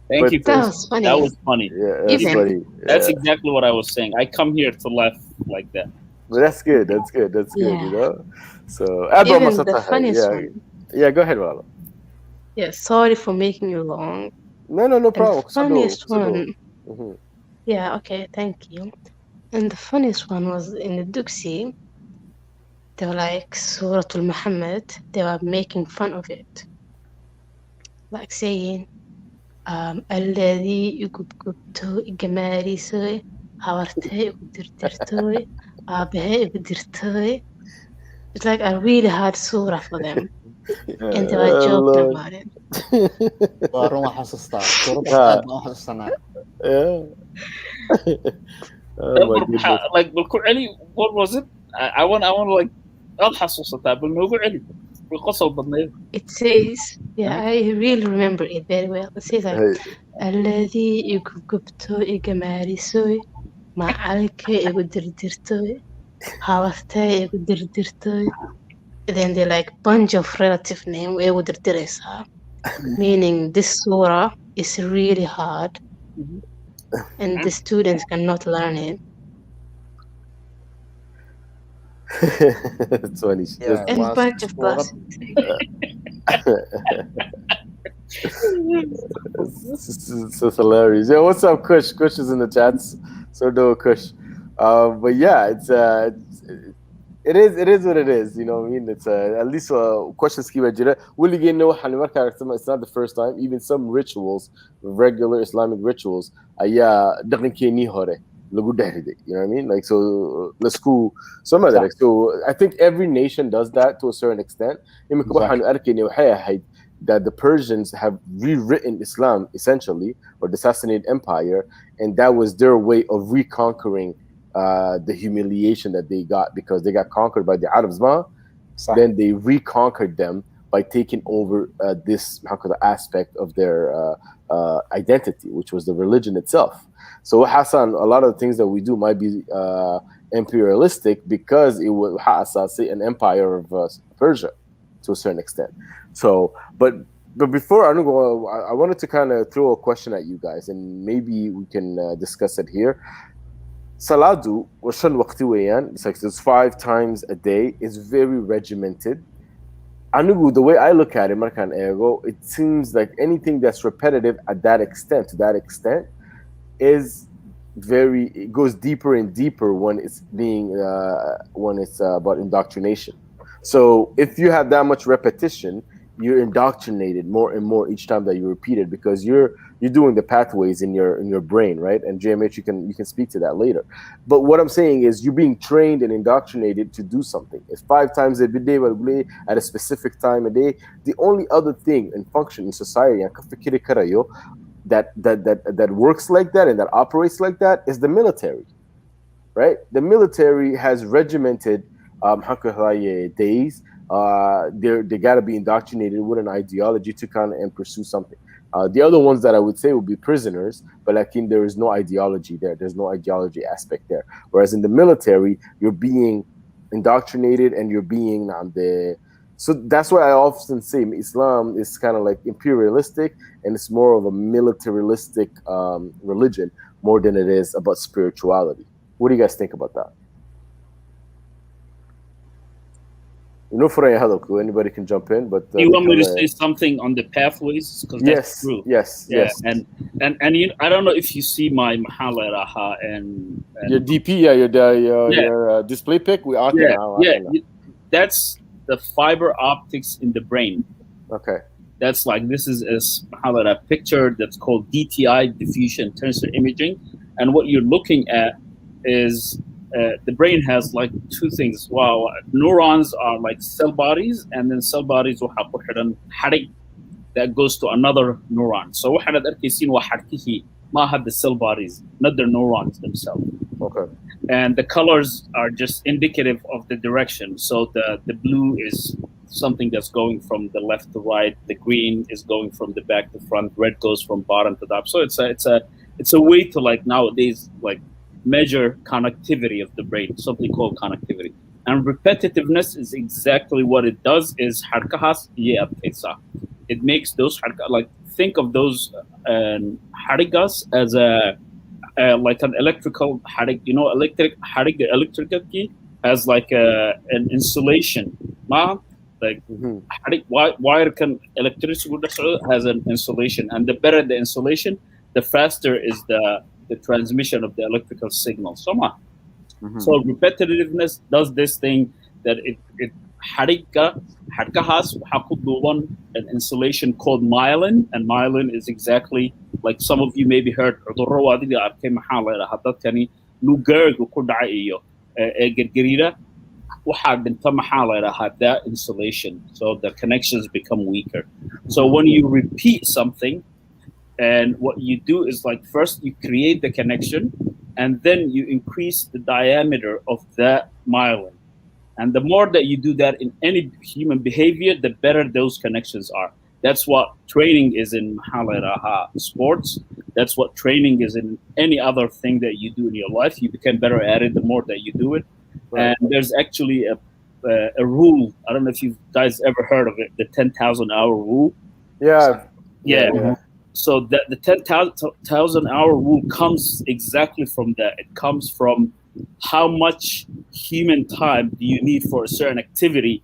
Thank you. That was funny. That was funny. Yeah, that's funny. That's exactly what I was saying. I come here to laugh like that. But that's good. That's good. You know. So even the funniest one. Yeah, go ahead, Rala. Yeah, sorry for making you long. No problem. The funniest one. Mm-hmm. Yeah, okay, thank you. And the funniest one was in the Duxi. They were like Surah Al-Muhammad. They were making fun of it, like saying, "الذي يقبضته إجماريسه hawartay يقدرتوي أبهي يقدرتوي." It's like a really hard surah for them. And they were joking about it. Like, what was it? I want like, it says, yeah, I really remember it very well. It says like, الذي يقبضته إجماريسه معك يقدرتوي hawartay يقدرتوي. Then they like bunch of relative name meaning this surah is really hard and the students cannot learn it. It's funny. Yeah, and bunch of plus. It's hilarious. Yeah, what's up, Kush? Kush is in the chats. So do Kush. But yeah, it is what it is, you know what I mean? It's at least questions keep it. It's not the first time. Even some rituals, regular Islamic rituals, you know what I mean? Like, so let's go some of that. So I think every nation does that to a certain extent. That the Persians have rewritten Islam essentially, or the Sassanid Empire, and that was their way of reconquering the humiliation that they got because they got conquered by the Arabs. Then they reconquered them by taking over this aspect of their identity, which was the religion itself. So Hassan, a lot of the things that we do might be imperialistic because it was an empire of Persia to a certain extent. So, but before I go, I wanted to kind of throw a question at you guys, and maybe we can discuss it here. Saladu, it's like it's 5 times a day. It's very regimented. The way I look at it, it seems like anything that's repetitive at that extent, to that extent, it goes deeper and deeper when it's about indoctrination. So if you have that much repetition, you're indoctrinated more and more each time that you repeat it because you're doing the pathways in your brain, right? And JMH, you can speak to that later. But what I'm saying is you're being trained and indoctrinated to do something. It's 5 times a day at a specific time a day. The only other thing and function in society that works like that and that operates like that is the military, right? The military has regimented days. They got to be indoctrinated with an ideology to kind of and pursue something. The other ones that I would say would be prisoners, but I think there is no ideology there. There's no ideology aspect there. Whereas in the military, you're being indoctrinated and you're being So that's why I often say Islam is kind of like imperialistic, and it's more of a militaristic religion more than it is about spirituality. What do you guys think about that? Anybody can jump in, but you want me to say something on the pathways? Because that's true. Yes. And you, I don't know if you see my Mahala and your DP, your display pic. We are now. That's the fiber optics in the brain. Okay. That's like, this is a picture that's called DTI, diffusion tensor imaging, and what you're looking at is the brain has like two things. Well, neurons are like cell bodies, and then cell bodies will have that goes to another neuron. So what the cell bodies, not the neurons themselves. Okay. And the colors are just indicative of the direction. So the blue is something that's going from the left to right. The green is going from the back to front. Red goes from bottom to top. So it's a way to like nowadays like measure connectivity of the brain, something called connectivity. And repetitiveness is exactly what it does. Is harkahas it makes those like, think of those harigas as a like an electrical harig, electrical key has like an insulation. Like wire can electricity has an insulation, and the better the insulation, the faster is the transmission of the electrical signal. So repetitiveness does this thing that it harkahas an insulation called myelin, and myelin is exactly like some of you maybe heard that insulation, so the connections become weaker. So when you repeat something, and what you do is like, first you create the connection, and then you increase the diameter of that myelin. And the more that you do that in any human behavior, the better those connections are. That's what training is in sports. That's what training is in any other thing that you do in your life. You become better at it the more that you do it. Right. And there's actually a rule. I don't know if you guys ever heard of it, the 10,000 hour rule. Yeah. So that the 10,000 hour rule comes exactly from that. It comes from how much human time do you need for a certain activity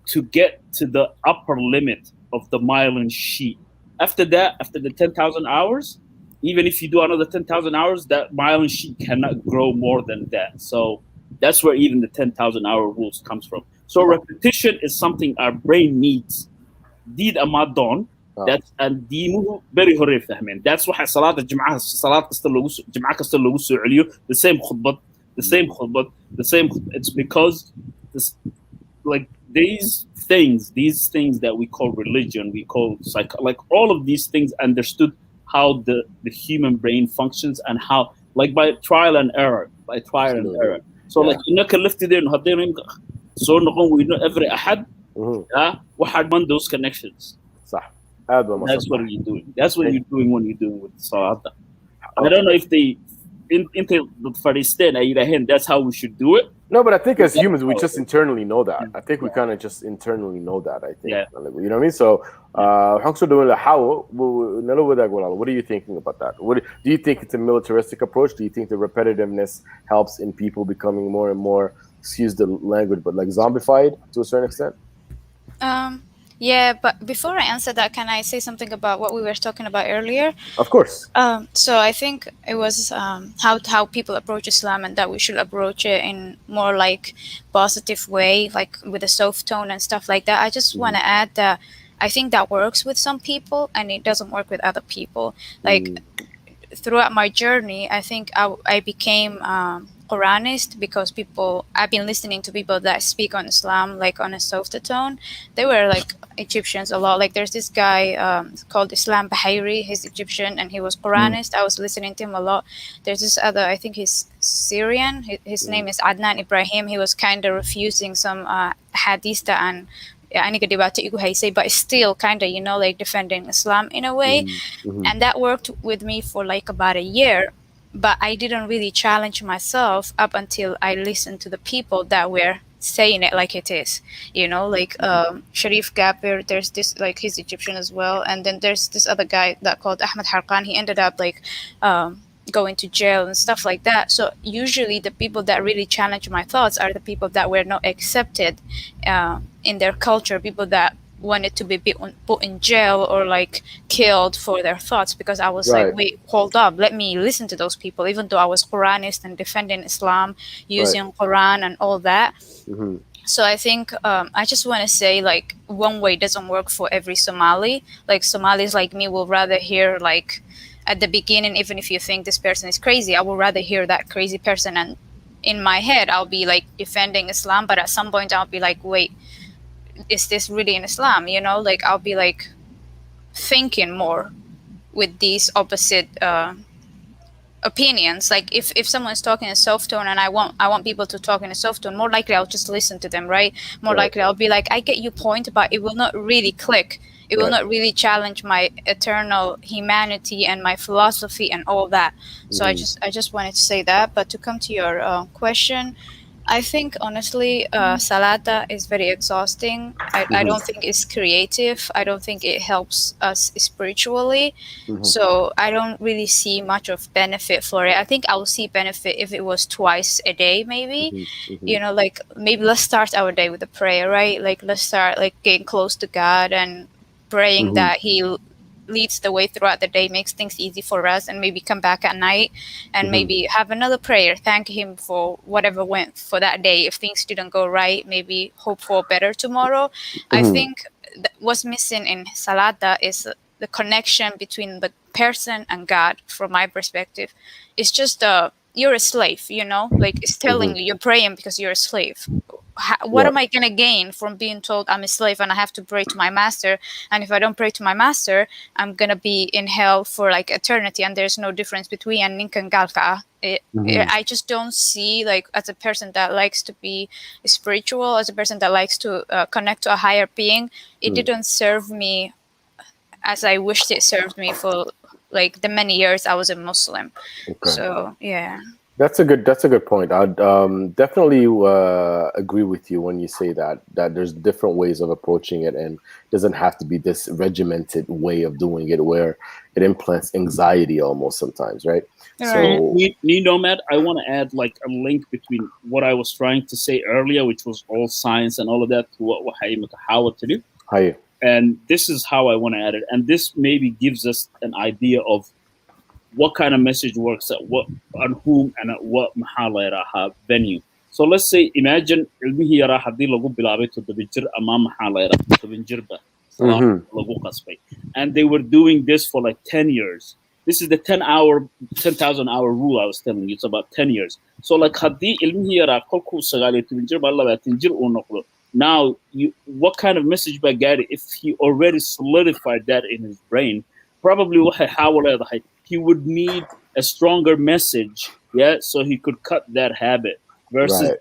to get to the upper limit of the myelin sheet. After that, after the 10,000 hours, even if you do another 10,000 hours, that myelin sheet cannot grow more than that. So that's where even the 10,000 hour rules comes from. So repetition is something our brain needs. Did amadon. That's and diimuhu very hore fahmeen. That's why salaada jumcaha salaad kasta lagu soo celiyo the same khudbad. It's because this, like these things that we call religion, we call like all of these things understood how the human brain functions, and how, like, by trial and error. So like inaka laftideenu haddaynu soo noqon weyno every ahad waxaad man those connections. That's what you're doing. That's what you're doing when you're doing with Salata. I don't know if they into the Faristan that's how we should do it. No, but I think as humans we just internally know that. I think we kind of just internally know that. I think you know what I mean. So what are you thinking about that? Do you think it's a militaristic approach? Do you think the repetitiveness helps in people becoming more and more, excuse the language, but like zombified to a certain extent? Yeah, but before I answer that, can I say something about what we were talking about earlier? Of course. So I think it was how people approach Islam, and that we should approach it in more like positive way, like with a soft tone and stuff like that. I just want to add that I think that works with some people and it doesn't work with other people. Like throughout my journey, I think I became Quranist because I've been listening to people that speak on Islam like on a softer tone. They were like Egyptians a lot. Like there's this guy called Islam Bahiri. He's Egyptian and he was Quranist. I was listening to him a lot. There's this other, I think he's Syrian. His name is Adnan Ibrahim. He was kind of refusing some hadith and but still kind of, like defending Islam in a way. And that worked with me for like about a year. But I didn't really challenge myself up until I listened to the people that were saying it like it is, you know, like Sharif Gabir, there's this, like, he's Egyptian as well, and then there's this other guy that called Ahmed Harqan. He ended up like going to jail and stuff like that. So usually the people that really challenge my thoughts are the people that were not accepted in their culture, people that wanted to be put in jail or like killed for their thoughts, because I was like, wait, hold up, let me listen to those people, even though I was Quranist and defending Islam using Quran and all that. So I think I just want to say, like, one way doesn't work for every Somali. Like, Somalis like me will rather hear, like, at the beginning, even if you think this person is crazy, I would rather hear that crazy person, and in my head I'll be like defending Islam, but at some point I'll be like, wait, is this really in Islam? You know, like, I'll be like thinking more with these opposite opinions. Like, if someone's talking in soft tone and I want people to talk in a soft tone, more likely I'll just listen to them, right? More likely I'll be like, I get your point, but it will not really click. It will not really challenge my eternal humanity and my philosophy and all that. So I just wanted to say that. But to come to your question, I think honestly, Salata is very exhausting. I don't think it's creative. I don't think it helps us spiritually. So I don't really see much of benefit for it. I think I will see benefit if it was twice a day, maybe. You know, like, maybe let's start our day with a prayer, right? Like, let's start like getting close to God and praying that He leads the way throughout the day, makes things easy for us, and maybe come back at night and maybe have another prayer, thank Him for whatever went for that day. If things didn't go right, maybe hope for better tomorrow. I think what's missing in Salata is the connection between the person and God. From my perspective, it's just you're a slave, you know, like, it's telling you you're praying because you're a slave. What am I going to gain from being told I'm a slave and I have to pray to my master? And if I don't pray to my master, I'm going to be in hell for like eternity. And there's no difference between Nink and Galka. I just don't see, like, as a person that likes to be spiritual, as a person that likes to connect to a higher being, it didn't serve me as I wished it served me for like the many years I was a Muslim. So, yeah. That's a good point. I'd definitely agree with you when you say that there's different ways of approaching it, and it doesn't have to be this regimented way of doing it where it implants anxiety almost sometimes, right? So, Nomad, I want to add like a link between what I was trying to say earlier, which was all science and all of that, to what Howard to do. Hi. And this is how I want to add it. And this maybe gives us an idea of what kind of message works at what, on whom, and at what venue. So let's say, imagine ilmihii yaraa haddii lagu bilaabay 7 jir ama 7 jirba lagu qasbay, and they were doing this for like 10 years. This is the 10,000 hour rule I was telling you. It's about 10 years. So like haddii ilmihii yaraa kolkuu 19 jir ba 20 jir uu noqdo, now what kind of message by Gary if he already solidified that in his brain? Probably he would need a stronger message, so he could cut that habit. Versus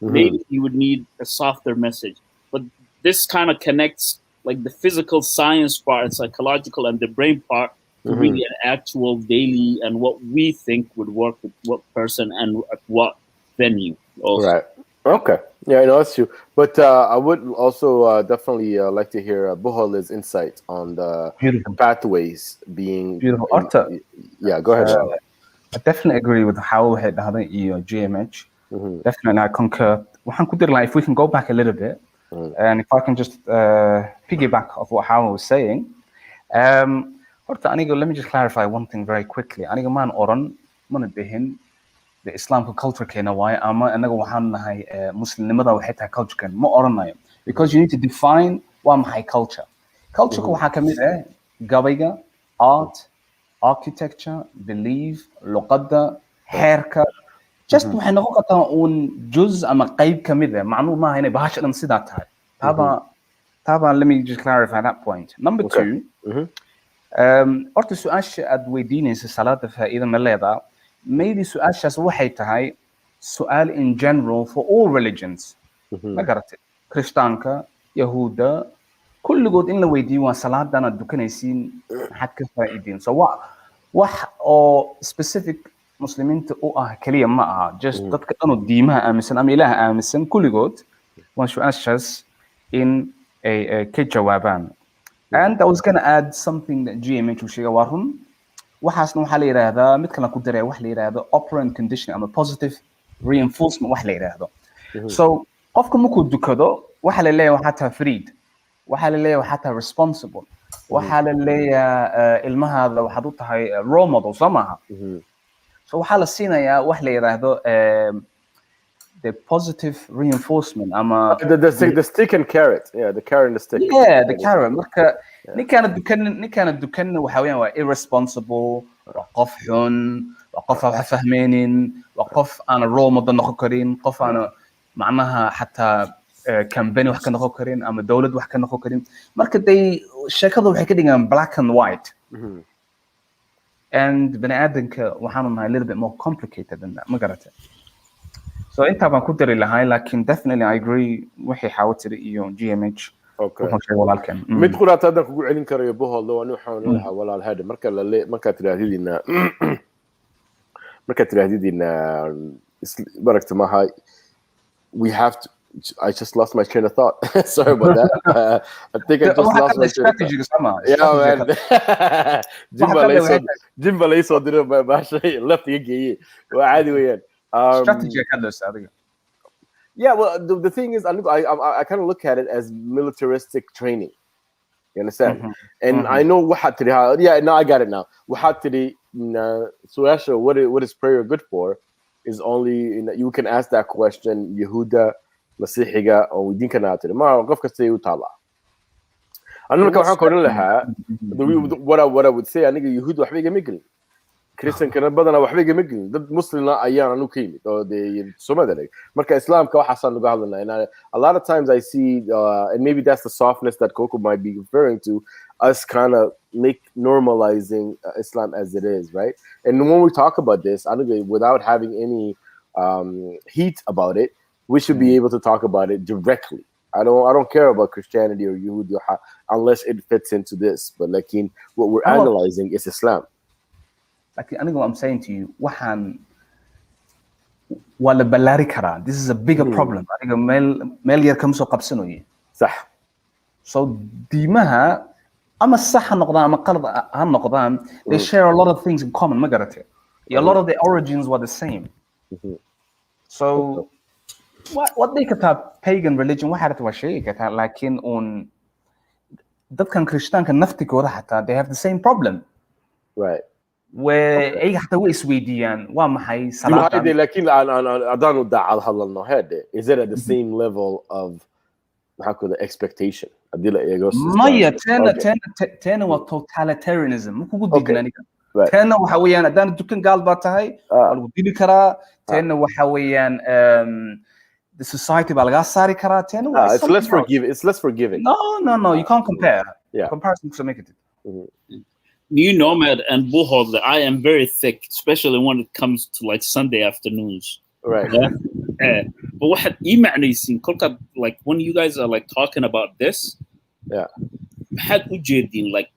maybe he would need a softer message. But this kind of connects like the physical science part and psychological and the brain part to really an actual daily and what we think would work with what person and at what venue also. Right. Okay. Yeah, that's true. But I would also definitely like to hear Buhal's insight on the pathways being... Beautiful. Arta. Yeah, go ahead. I definitely agree with how had your GMH. Definitely, I concur. If we can go back a little bit, and if I can just piggyback off what Howard was saying, let me just clarify one thing very quickly. The Islamic culture keena waaye ama anaga waxaan nahay muslimnimada waxay tahay culture ma oranayo, because you need to define waa maxay culture. Culture waxaa kamid ah gabayga, art, architecture, belief, luqadda, haircut. Just waxay noqon kartaa un juz ama qayb kamid ah, macnuu maaha inay bahasha dhan sidaa tahay. Taban, let me just clarify that point. Number 2, horta su-aasha aad weydiinaysa salaada faa'iido ma leedahay? Maybe su'aashaas waxay tahay su'aal in general for all religions. Ma garatay? Krishtaanka, Yahuuda, kulligood in la weydiiyo waa salaadan aad dukanaysiin maxaad ka faa'iideen. So wax oo specific muslimiinta u ah kaliya ma aha just dadka dhan oo diimaha aaminsan ama ilaaha aaminsan kulligood waan su-aashaas in ay ka jawaabaan. And I was gonna add something that GMH uu sheegay waa run waxaasna waxaa la yidhaahdaa mid kale ku daraya wax la yidhaahdo operant conditioning ama positive reinforcement wax la yidhaahdo. So qofka markuu dukado waxaa la leeyahay waxaa tahay freed waxaa la leeyahay waxaa tahay responsible waxaa la leeyahay ilmahaada waxaad u tahay role model soo maaha. So waxaa la siinayaa wax la yidhaahdo the positive reinforcement ama the stick and carrot. Yeah, the carrot and the stick. Yeah, the carrot. Marka ninkaana dukan waxa weeyaan waa irresponsible, waa qof xun, waa qof aan fahmaynin, waa qof aan role model noqon karin, qof aan macnaha xataa campaign wax ka noqon karin ama dawlad wax ka noqon karin. Marka sheekadu waxay ka dhigaan black and white. And bani aadamka waxaanu nahay a little bit more complicated than that. Ma garatay? So inta baan ku dari lahay laakiin definitely I agree wixii xaawatiri iyo GMH. Okay. mid quraata hadan kugu celin karayo boholdo waan waxaan lahaa walaal hada marka tiraahdiina barakta maaha we have to I just lost my train of thought. Sorry about that. I think I just lost my strategy. Yeah, man. Jimba layso diro baashay left yigay waa caadi weeyaan. Strategy kind of stuff. Yeah, well, the thing is, I kind of look at it as militaristic training. You understand? And I know yeah, now I got it now. So actually, what is prayer good for? Is only you can ask that question. Yehuda, Masihiga, or we didn't know today. Ma, go for say utala. I know what I would say. I think Yehuda waxbiga migli. Christian kana badana waxbiga migli. Dad Muslimna ayaan anu kaymi oo Somali. Marka Islamka waxaan uga hadlaynaa. And a lot of times I see and maybe that's the softness that Coco might be referring to, us kind of normalizing Islam as it is, right? And when we talk about this, I think without having any heat about it, we should be able to talk about it directly. I don't care about Christianity or Yehudi unless it fits into this. But like what we're analyzing is Islam. Like I'm saying to you, wala ballari karaa. This is a bigger problem. Aniga meel yar kama soo qabsanayo. صح. So diimaha ama sax ha noqdaan ama qalad ha noqdaan, they share a lot of things in common. Ma garatay? A lot of the origins were the same. So what they call pagan religion waxa rabta waa shay ka taa laakiin dadkan Christianka naftigooda xataa they have the same problem. Right. وأي حتى هو إسويديان ومحي صلاة. لكن أدانو داعل هذا هذا. Is it at the same level of how could the expectation? ما تانا وtotalitarianism مو كود دينا نيكا. تانا وحويان أدان الدكان قال باتهاي. الوديل كرا تانا وحويان the society بالغاس ساري كرا تانا. It's less forgiving. It's less forgiving. No. You can't compare. Yeah. Comparison doesn't make it. New Nomad and Buhol, I am very thick, especially when it comes to like Sunday afternoons. Right. But what like when you guys are like talking about this, yeah. Like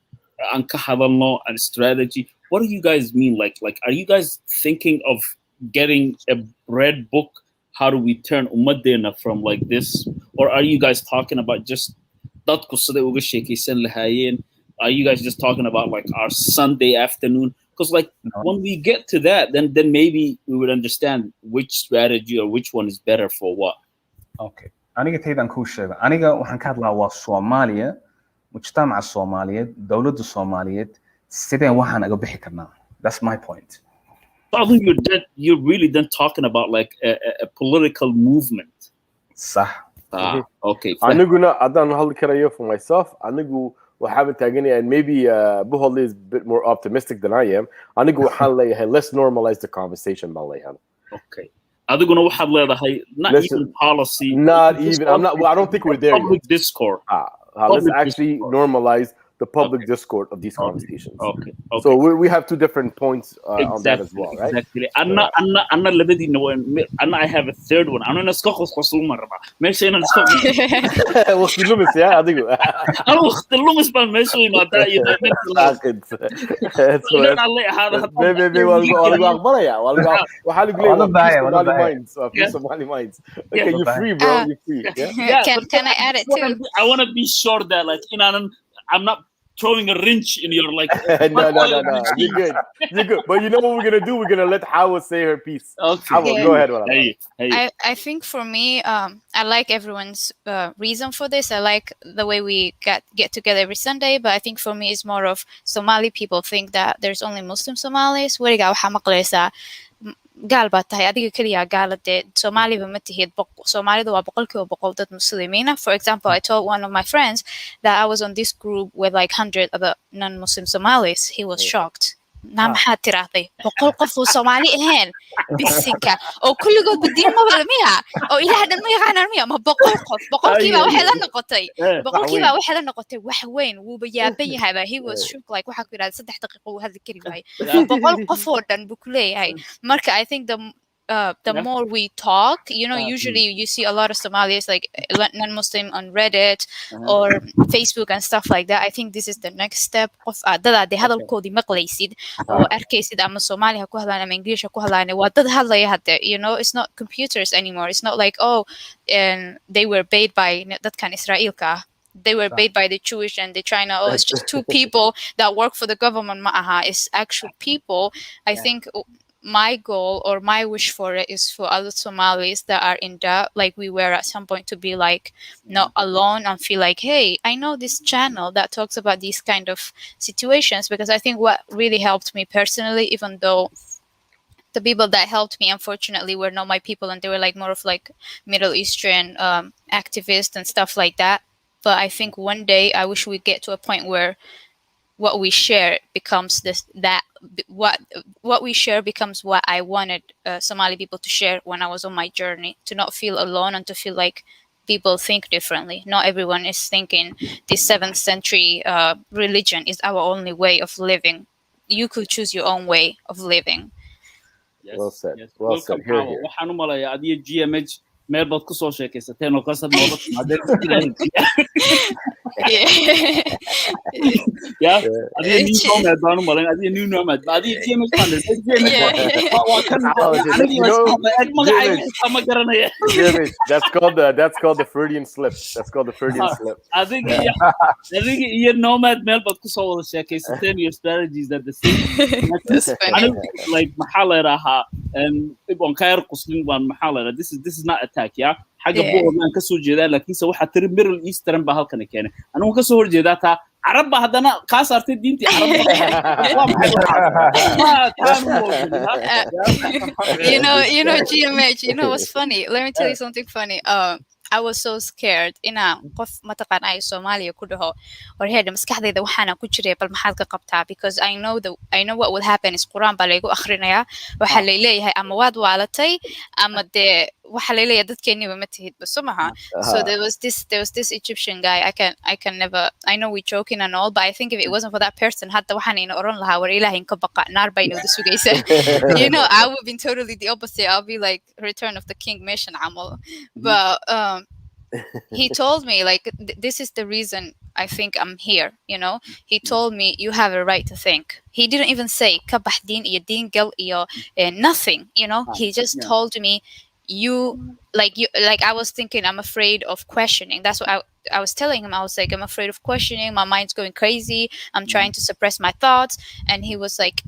and strategy. What do you guys mean? Like are you guys thinking of getting a red book? How do we turn Ummadena from like this? Or are you guys talking about just are you guys just talking about like our Sunday afternoon? Because like when we get to that, then maybe we would understand which strategy or which one is better for what. Okay. أنا قلت هيدا نكون شيء. أنا وحنكاد لا والصومالية مجتمع الصومالية دولة الصومالية سيدين وحن أقول بحكرنا. That's my point. So you're really then talking about like a political movement. صح. Okay. أنا قلنا أدان هالكريه for myself. أنا قو وحابب تاجني and maybe Buholi is a bit more optimistic than I am. أنا قو حالي let's normalize the conversation بالله. Okay. I don't know not even policy. Not even. I don't think we're there. Public discourse. Let's actually normalize the public discourse of these conversations. Okay. So we have two different points on that as well, right? Exactly. Anna labadina Anna I have a third one. Anna iska khosuma raba. Meesha inaan iska waqti lumis ya adigu. Anna waqti lumis baan meesha imaada iyada. Maybe walgu aqbalaya. Waxaa lagu leeyahay Somali minds. Okay, you're free, bro. You're free. Yeah. Can I add it too? I want to be sure that like I'm not throwing a wrench in your like. No. You're good. But you know what we're gonna do? We're gonna let Hawa say her piece. Okay. Hawa, go ahead. I think for me, I like everyone's reason for this. I like the way we get together every Sunday. But I think for me, it's more of Somali people think that there's only Muslim Somalis. Weriga waxa maqlaysa gaal baa tahay adiga kaliya gaalade Soomaaliba ma tihid Soomaalida waa 100% dad muslimiina. For example, I told one of my friends that I was on this group with like 100 other non-Muslim Somalis. He was shocked. maxaad tiraahday 100 qof oo Soomaali ahayn bisinka oo kulligood badiin ma wada miya oo ilaaha dhan ma yaqaanaan miya ma 100 qof 100kiiba waxay la noqotay wax weyn wuuba yaaban yahay. He was shocked like waxa ku yiraahday 3 daqiiqo uu hadli kari waayay 100 qof oo dhan buu ku leeyahay. Marka I think the more we talk, usually you see a lot of Somalis like non-Muslim on Reddit or Facebook and stuff like that. I think this is the next step of dad they hadalkoodi maqlaysid oo arkaysid ama Somali ha ku hadlaan ama English ha ku hadlaan waa dad hadlaya hadda. It's not computers anymore. It's not like and they were paid by dadkan Israelka. They were paid by the Jewish and the China. It's just two people that work for the government. Ma'aha, it's actual people. I think my goal or my wish for it is for other Somalis that are in doubt, like we were at some point, to be like not alone and feel like, hey, I know this channel that talks about these kind of situations. Because I think what really helped me personally, even though the people that helped me unfortunately were not my people and they were like more of like Middle Eastern activists and stuff like that. But I think one day I wish we'd get to a point where what we share becomes what we share becomes what I wanted Somali people to share when I was on my journey, to not feel alone and to feel like people think differently. Not everyone is thinking this 7th century religion is our only way of living. You could choose your own way of living. Yes, well said. Yes. Well Welcome, said. Here. waxaan u malayaa adiga GMH meel baad kusoo sheekaysateen oo kasad nooga timaadeen. Yeah. Adiga new nomad baan u malayn adiga new nomad adiga GMH baan waa kan ma garanaya. That's called the Freudian slip. Adiga iyo nomad meel baad kusoo wada sheekaysateen your strategies that the same. Like maxaa la yiraahdaa ibon khayr quslin baan maxaa la yiraahdaa this is not attack xagga boodaan ka soo jeedaa laakiin se waxa tiri Middle Eastern ba halkan keenay anigu ka soo horjeedaa taa Arab ba hadana ka saartay diintii Arab GMH, what's funny, let me tell you something funny. I was so scared inaan qof mataqaan ay Soomaaliya ku dhaho war heeda maskaxdayda waxaana ku jiray bal maxaad ka qabtaa, because I know what will happen is Quraan baa laygu akhrinayaa waxa la leeyahay ama waad waalatay ama dee waxa la leeyahay dadkeeniba ma tihid bas somaha. So there was this Egyptian guy. I can never, I know we joking and all, but I think if it wasn't for that person hadda waxaan ina oran lahaa war ilaahay ka baqa naar bay inuu sugaysa. I would be totally the opposite. I'll be like Return of the King mission amal. But he told me like this is the reason I think I'm here. He told me you have a right to think. He didn't even say kabax din iyo din gal iyo nothing. He just told me you I was thinking I'm afraid of questioning. That's what I was telling him. I was like, I'm afraid of questioning. My mind's going crazy. I'm trying to suppress my thoughts. And he was like,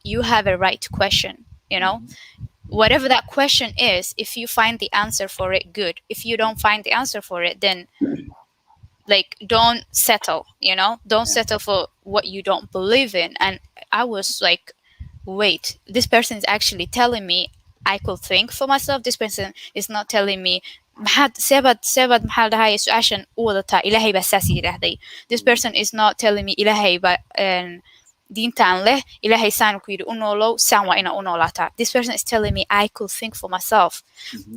you have a right to question. Whatever that question is, if you find the answer for it, good. If you don't find the answer for it, then don't settle, don't settle for what you don't believe in. And I was like, wait, this person is actually telling me I could think for myself. This person is not telling me this person is not telling me ilahay ba diintan leh ilahay saan ku yiri u noolow saan waa ina u noolaataa. This person is telling me I could think for myself.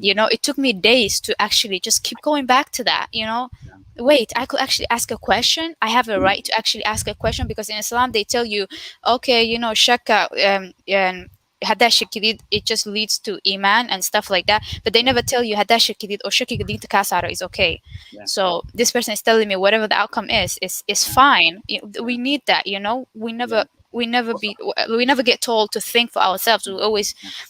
It took me days to actually just keep going back to that. wait, I could actually ask a question. I have a right to actually ask a question because in Islam they tell you, okay, you know, shakka, هذا الشك it just leads to iman and stuff like that, but they never tell you هذا الشك or shakka دين تكاسر is okay. So this person is telling me whatever the outcome is fine. We need that, you know. We never get told to think for ourselves.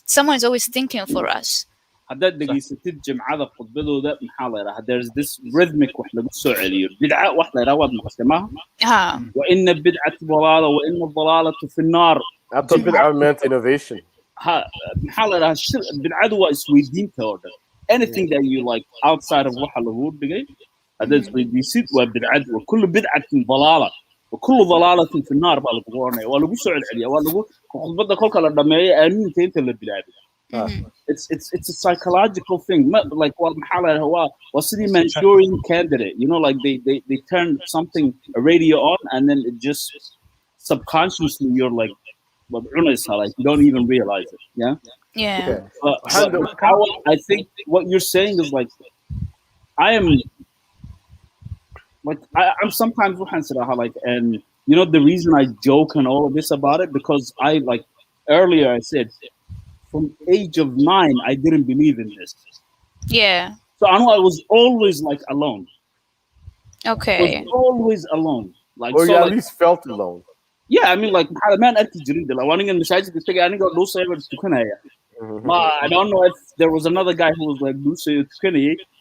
Someone is always thinking for us. haddaad dhegaysatid jimcada khudbadooda maxaa la yidhaha there's this rhythmic wax lagu soo celiyo bidca wax la yidhaha waad maqashay maaha wa ina bidcati dalaala wa ina dalaalatu fi nnaar after bidca meant innovation maxaa la yidhaha bidcadu waa isweydiinta oo dhan anything that you like outside of waxa lagu dhigay haddaad isweydiisid waa bidcad wa kullu bidcatin dalaala wa kullu dalaalatin fi nnaar baa lagu oranaya waa lagu soo celceliya waa lagu khudbadda kolka la dhameeyo aamiinta inta la bilaabay it's a psychological thing. Like what what's the Manchurian candidate? You know, like they turn something a radio on and then it just subconsciously you're like, like you don't even realize it. Yeah. Yeah. I think what you're saying is like, I am like I'm sometimes like, and you know the reason I joke and all of this about it because I like earlier I said. From age of 9, I didn't believe in this. Yeah. So I know I was always like alone. Okay. I was always alone. Like, or so, you at like, least felt alone. Yeah, I mean, like, man, I don't know if there was another guy who was like,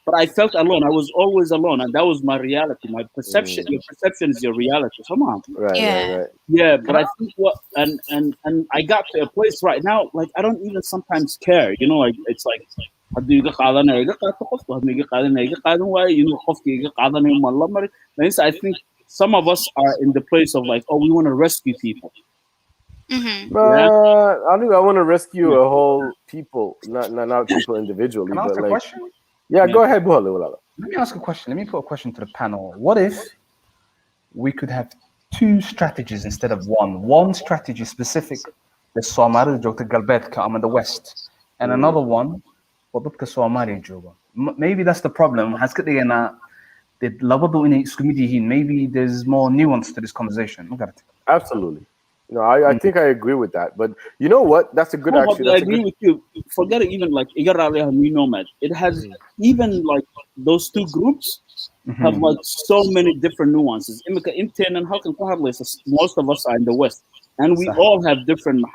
but I felt alone. I was always alone, and that was my reality. My perception, your perception is your reality. Come on. Right. Yeah, but I think and I got to a place right now, like I don't even sometimes care. You know, like it's like I think some of us are in the place of like, oh, we want to rescue people. I want to rescue a whole people, not people individually. Can I ask a question? Yeah, go ahead, Buhali. Let me ask a question. Let me put a question to the panel. What if we could have 2 strategies instead of one? One strategy specific, the Somali joogta galbeedka ama the West, and another one for dadka Somali jooga. Maybe that's the problem. Waxaan iska dhigaynaa dad labadu inay isku mid yihiin. Maybe there's more nuance to this conversation. Absolutely. No, I think I agree with that. But you know what? That's a good actually. I agree with you. Forget it, even like Nomad. It has even like those 2 groups have like so many different nuances. And how can most of us are in the West, and we all have different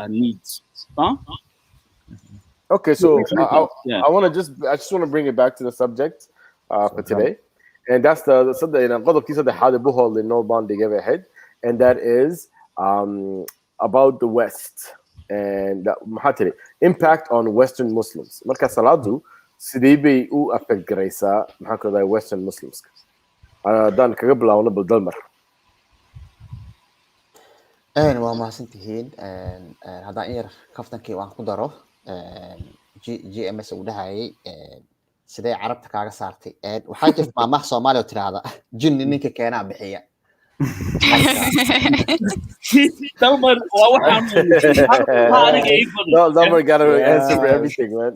needs. Huh? Okay, so I want to I just want to bring it back to the subject for today, and that's the ahead, and that is about the West and impact on Western Muslims. Marka saladu sidee bay u affect garaysaa Western Muslims. Dan kaga bilaawno baldalmar. waa mahadsantihiin haddaan in yar kaftankii waan ku daro GMS uu dhahayay sidee carabta kaaga saartay waxaa jirta maamaha Soomaaliya oo tiraahda jinni ninka keenaa bixiya Dalmar got to answer for everything, man.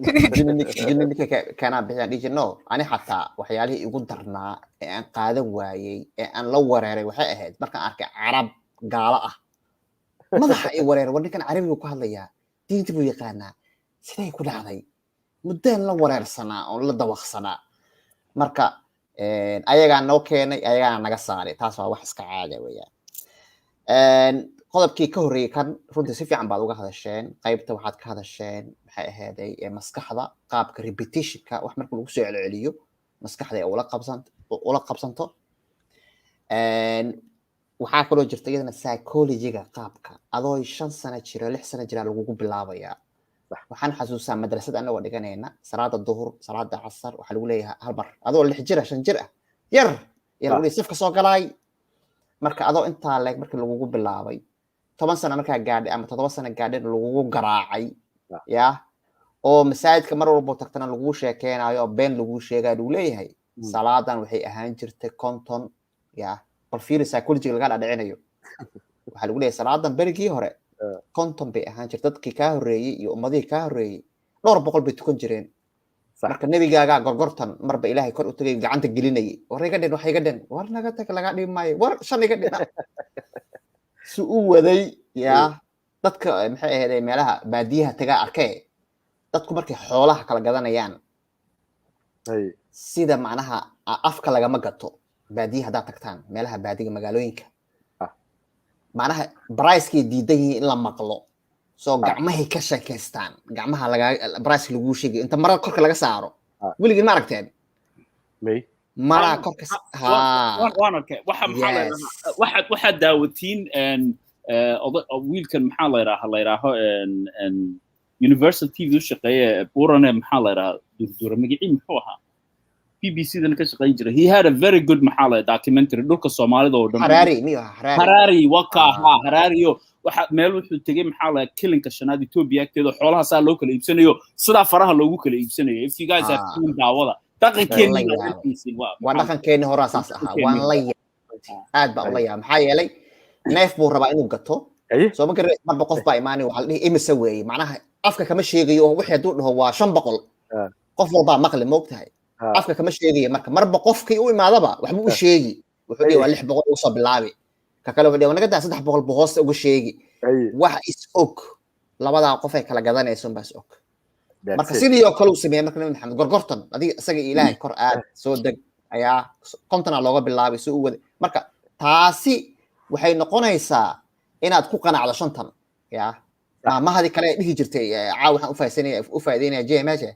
jinninka kana bixiyaan dhigi no ani xataa waxyaalihii igu darnaa ee aan qaadan waayay ee aan la wareeray waxay ahayd markaan arkay carab gaalo ah madaxa ay wareer ninkan carabiga ku hadlayaa diinta buu yaqaanaa siday ku dhacday muddeen la wareersanaa oo la dawaqsanaa marka ayagaa noo keenay ayagaa naga saaray taas waa wax iska caadi weeyaan qodobkii ka horreeyay kan runtii si fiican baad uga hadasheen qaybta waxaad ka hadasheen maxay ahaaday maskaxda qaabka repetitionka wax marka lagu soo celceliyo maskaxda ay ula qabsanto waxaa kaloo jirta iyadana psychology-ga qaabka adoo 5 sano jira 6 sano jira lagugu bilaabayaa waxaan xasuustaa madrasada anagoo dhiganayna salaada duhur salaada casar waxaa lagu leeyahay hal mar adoo 6 jir 5 jir ah yar lagu safka soo galay marka adoo intaa leeg markii lagugu bilaabay 10 sano markaa gaadhay ama 7 sano gaadhay lagugu garaacay yaa oo masaajidka mar walba tagtana lagu sheekeenayo oo been lagu sheegayo lagu leeyahay salaadan waxay ahaan jirtay konton yaa balfiiri psychology laga dhacinayo waxaa lagu leeyahay salaadan berigii hore konton bay ahaan jirtay dadkii ka horeeyay iyo ummadii ka horeeyay dhowr boqol bay tukan jireen marka nabigaaga gorgortan marba ilaahay kor u tagay gacanta gelinayay war iga dhin wax iga dhin war naga tag laga dhimaayo war shan iga dhina si u waday yaa dadka maxay ahayd meelaha baadiyaha tagaa arkay dadku markay xoolaha kala gadanayaan sida macnaha afka lagama gato baadiyaha haddaad tagtaan meelaha baadiga magaalooyinka macnaha bricekay diidan yihiin in la maqlo soo gacmahay ka sheekaystaan gacmaha brice lagu sheegay inta marar korka laga saaro weligii ma aragteen maraa korka waan arkay waxaad daawatiin wiilkan maxaa la yidhaaho universal TV u shaqeeye burane maxaa la yidhaha durdura magicii muxuu ahaa BBC dan ka shaqeyn jiray he had a very good maxaa la documentary dhulka Soomaalida oo dhan Harari waka Harari waxa meel wuxuu tagay maxaa la kilinka shanaad Ethiopia agteeda xoolaha saa loo kala iibsanayo sida faraha loogu kala iibsanayo if you guys have seen daawada dhaqankeeni hore asaas ahaa waan la aad baa la yaa maxaa yeelay neef buu rabaa inuu gato soo marka marba qof baa imaanay waxa la dhihi imisa weeye macnaha afka kama sheegayo wixii haduu dhaho waa 500 qof walba maqli moogtahay afka kama sheegayo marba qofkii u imaadaba waxba u sheegi wuxuu dhihi waa 600 u soo bilaabi ka kale wuxuu dhihi wanaga daa 300 buu hoos uga sheegi wax is og labada qof ay kala gadanayso baas og marka sidii oo kale uu sameeyay marka nabi maxamed gorgortan adiga isaga ilaahay kor aad soo deg ayaa kontana looga bilaabay soo wada marka taasi waxay noqonaysaa inaad ku qanacdo shantan yaa ma hadi kale dhihi jirtay caaw waxaan u faa'iideynaya jeemaasha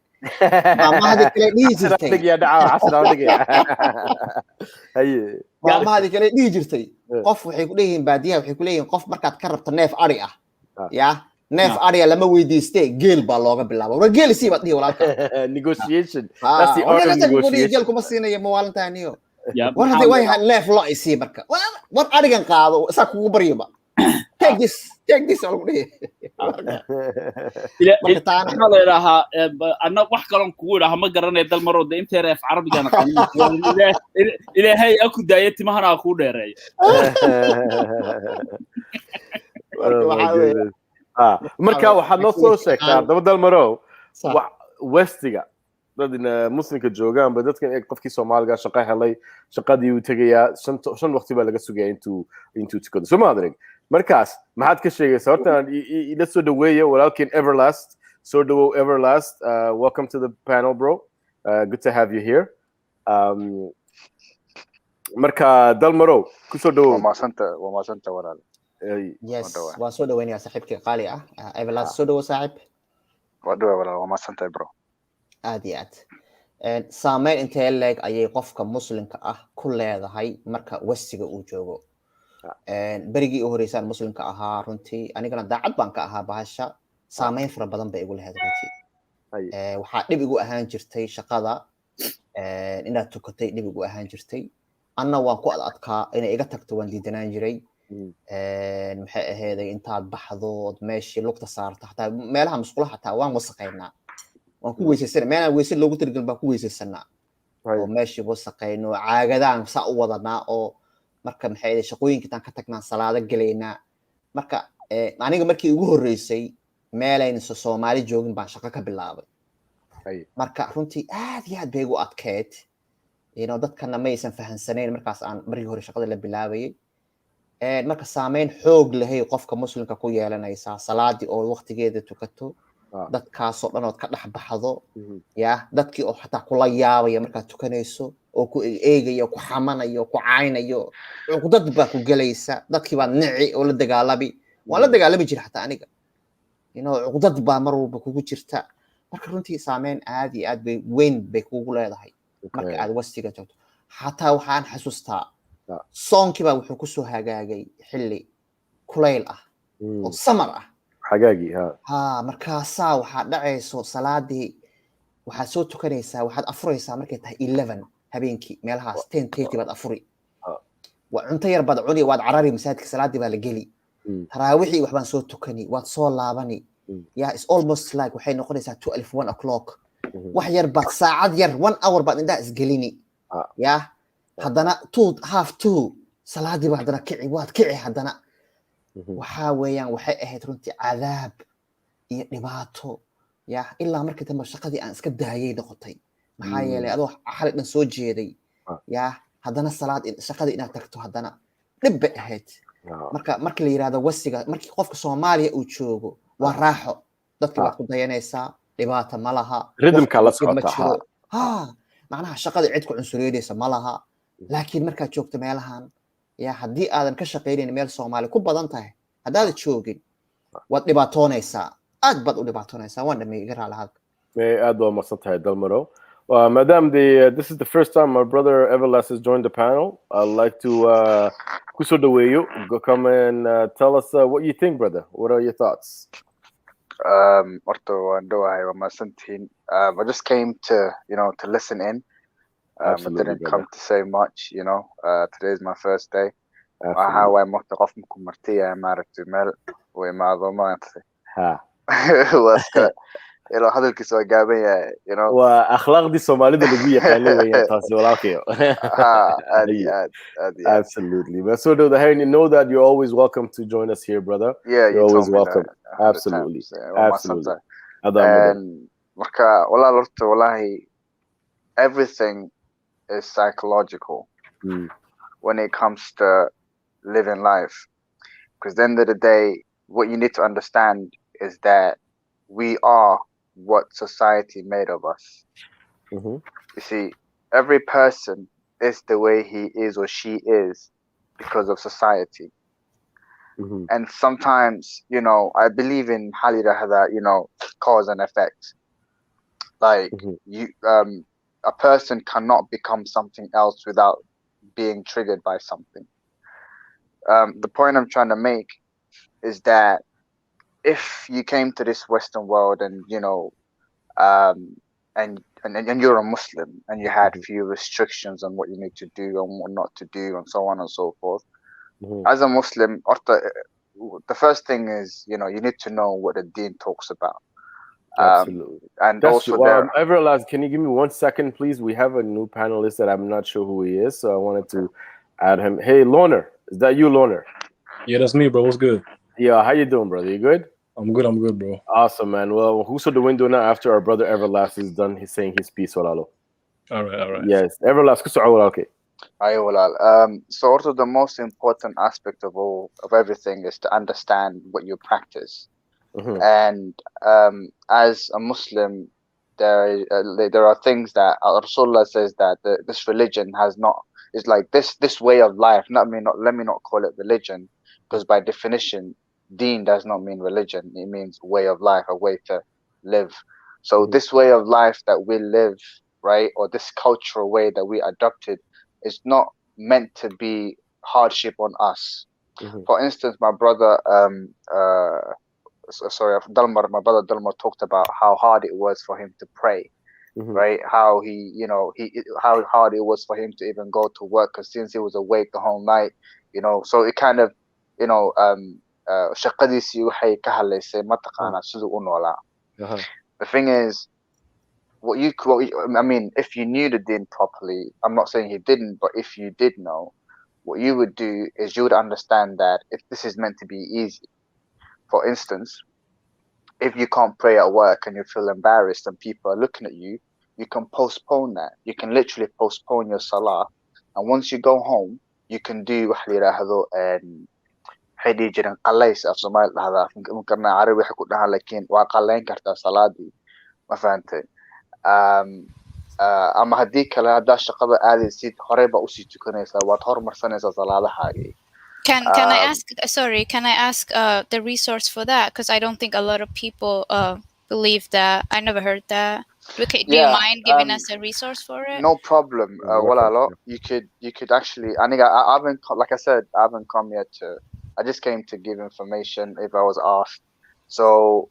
ma hadi kale dhihi jirtay ma hadi kale dhihi jirtay qof waxay ku leeyihiin baadiyaha waxay ku leeyihiin qof markaad ka rabto neef ari ah yaa neef ariya lama weydiistay geel baa looga bilaabo war geel sii baad dhihi walaalka negotiation that's the art of negotiation geel kuma siinaya mawaalantaaniyo war hadii way neef lo ay sii marka war arigan qaado isa kugu bariyaba take this all day marka taana la yiraahdaa anna wax kalan kugu yiraahdo ma garanay dal marooda intee reef carabigana qaniin ilaahay aku daayay timahana ku dheereey marka waxaad noo soo sheegtaa daba dal marow westiga dadina muslimka joogaanba dadkan qofkii Soomaaliga shaqo helay shaqadii uu tagayaa shan waqti baa laga sugaya intuu tukado Soomaaliga markaas maxaad ka sheegaysaa horta ila soo dhaweeyo walaalkeen Everlast soo dhawow Everlast welcome to the panel bro good to have you here marka dal marow ku soo dhawow waa maasanta walaal yes waa soo dhaweynaya saaxiibkii qaali ah Everlast soo dhawow saaxiib waa dhawow walaal waa maasanta bro aad iyo aad saameyn intee leeg ayay qofka muslimka ah ku leedahay marka wasiga uu joogo berigii u horeysaan muslimka ahaa runtii anigana daacad baan ka ahaa bahasha saameyn fara badan bay igu lahayd runtii waxaa dhib igu ahaan jirtay shaqada inaad tukatay dhib igu ahaan jirtay anna waan ku adadkaa inay iga tagto waan diidanaan jiray maxay aheeday intaad baxdo meeshii lugta saarto xataa meelaha musqulaha xataa waan wasaqaynaa waan ku weysaysanaa meelaan weyse loogu tirgal baan ku weysaysanaa oo meeshii wasaqayno caagadaan saa u wadanaa oo marka maxay ahayd shaqooyinka tan ka tagnaan salaado galeynaa marka aniga markii ugu horeysay meelayna Soomaali joogin baan shaqo ka bilaabay marka runtii aad iyo aad bay ugu adkeyd dadkana ma aysan fahansanayn markaas aan markii hore shaqada la bilaabayay marka saameyn xoog lahay qofka muslimka ku yeelanaysa salaadii oo waqtigeeda tukato dadkaasoo dhan ood ka dhex baxdo yaa dadkii oo xataa kula yaabaya markaad tukanayso oo ku eegaya ku xamanayo ku caynayo dad baa ku gelaysa dadkii baa nici oo la dagaalami waan la dagaalami jiray xataa aniga dad baa mar walba kugu jirta marka runtii saameyn aad iyo aad bay weyn bay kugu leedahay marka aad wasiga joogto xataa waxaan xasuustaa soonkii baa wuxuu kusoo hagaagay xilli kulayl ah oo samar ah xagaagii markaasaa waxaad dhacayso salaadii waxaad soo tukanaysaa waxaad afuraysaa markay tahay 11 habeenkii meelahaas 10:30 baad afuri waa cunto yar baad cuni waad carari masaajidka salaadii baa la geli taraawixii waxbaan soo tukani waad soo laabani yeah it's almost like waxay noqonaysaa 12 o'clock wax yar baad saacad yar 1 hour baad indaa isgelini yeah haddana 2:30 salaadii baa haddana kici waad kici haddana waxaa weeyaan waxay ahayd runtii cadaab iyo dhibaato ya ilaa markii dambe shaqadii aan iska daayay noqotay maxaa yeelay adoo xalay dhan soo jeeday ya haddana salaad shaqadii inaad tagto haddana dhib bay ahayd marka la yiraahdo wasiga markii qofka Soomaaliya uu joogo waa raaxo dadka waad ku dayanaysaa dhibaato ma laha rhythmka la socota macnaha shaqada cid ku cunsureynaysa ma laha laakiin markaad joogto meelahan ya haddii aadan ka shaqaynayn meel Soomaali ku badan tahay haddaad joogin waad dhibaatoonaysaa aad baad u dhibaatoonaysaa waan dhamay iga raalahaad aad waa marsan tahay Dalmaro. Madam, this is the first time my brother Everlast has joined the panel. I'd like to go come and tell us what you think, brother. What are your thoughts? I just came to to listen in. I didn't come to say much. Today is my first day. How I'm متقفكم مرتية ما عرفت مال وما ضمانت. واسكت. هذا الكسوة جابية وأخلاق دي الصومالي ده اللي يقاني وين تاسي ولا كيو. Absolutely. But so do the Harry, know that you're always welcome to join us here, brother. Yeah, you're always welcome. Absolutely. Absolutely. And wallahi, everything is psychological when it comes to living life. Because at the end of the day, what you need to understand is that we are what society made of us. You see, every person is the way he is or she is because of society. And sometimes, I believe in cause and effect. Like a person cannot become something else without being triggered by something. The point I'm trying to make is that if you came to this Western world and and you're a Muslim and you had few restrictions on what you need to do and what not to do and so on and so forth, as a Muslim, the first thing is you need to know what the Deen talks about. Absolutely. And that's also Everlast, can you give me 1 second, please? We have a new panelist that I'm not sure who he is, so I wanted to add him. Hey, Loner, is that you, Loner? Yeah, that's me, bro. What's good? Yeah, how you doing, brother? You good? I'm good, bro. Awesome, man. Well, who's the window now after our brother Everlast is done saying his piece, Walalo? All right. Yes, Everlast, okay. So also the most important aspect of everything is to understand what you practice. And as a Muslim, there are things that Rasulullah says that this religion is like this way of life. Let me not call it religion, because by definition, Deen does not mean religion. It means way of life, a way to live. So this way of life that we live, right, or this cultural way that we adopted, is not meant to be hardship on us. For instance, my brother my brother Dalmar talked about how hard it was for him to pray, right? How how hard it was for him to even go to work, because since he was awake the whole night, so it kind of, shaqadiisii waxay ka halaysay mataqaana siduu u noolaa. The thing is, if you knew the Deen properly, I'm not saying he didn't, but if you did know, what you would do is you would understand that if this is meant to be easy. For instance, if you can't pray at work and you feel embarrassed and people are looking at you, you can postpone that. You can literally postpone your salah. And once you go home, you can do qalays af Somali dhahdaa marna Arabi waxa ku dhahaa laakiin waa qalayn kartaa salaadii ma fahantay ama hadii kale hadaa shaqada aadaysid horeyba u sii tukanaysaa waad hormarsanaysaa salaadahaagii. Can I ask the resource for that, because I don't think a lot of people believe that. I never heard that. Okay, do you mind giving us a resource for it? No problem. You could actually, I haven't, like I said, I haven't come here I just came to give information if I was asked. So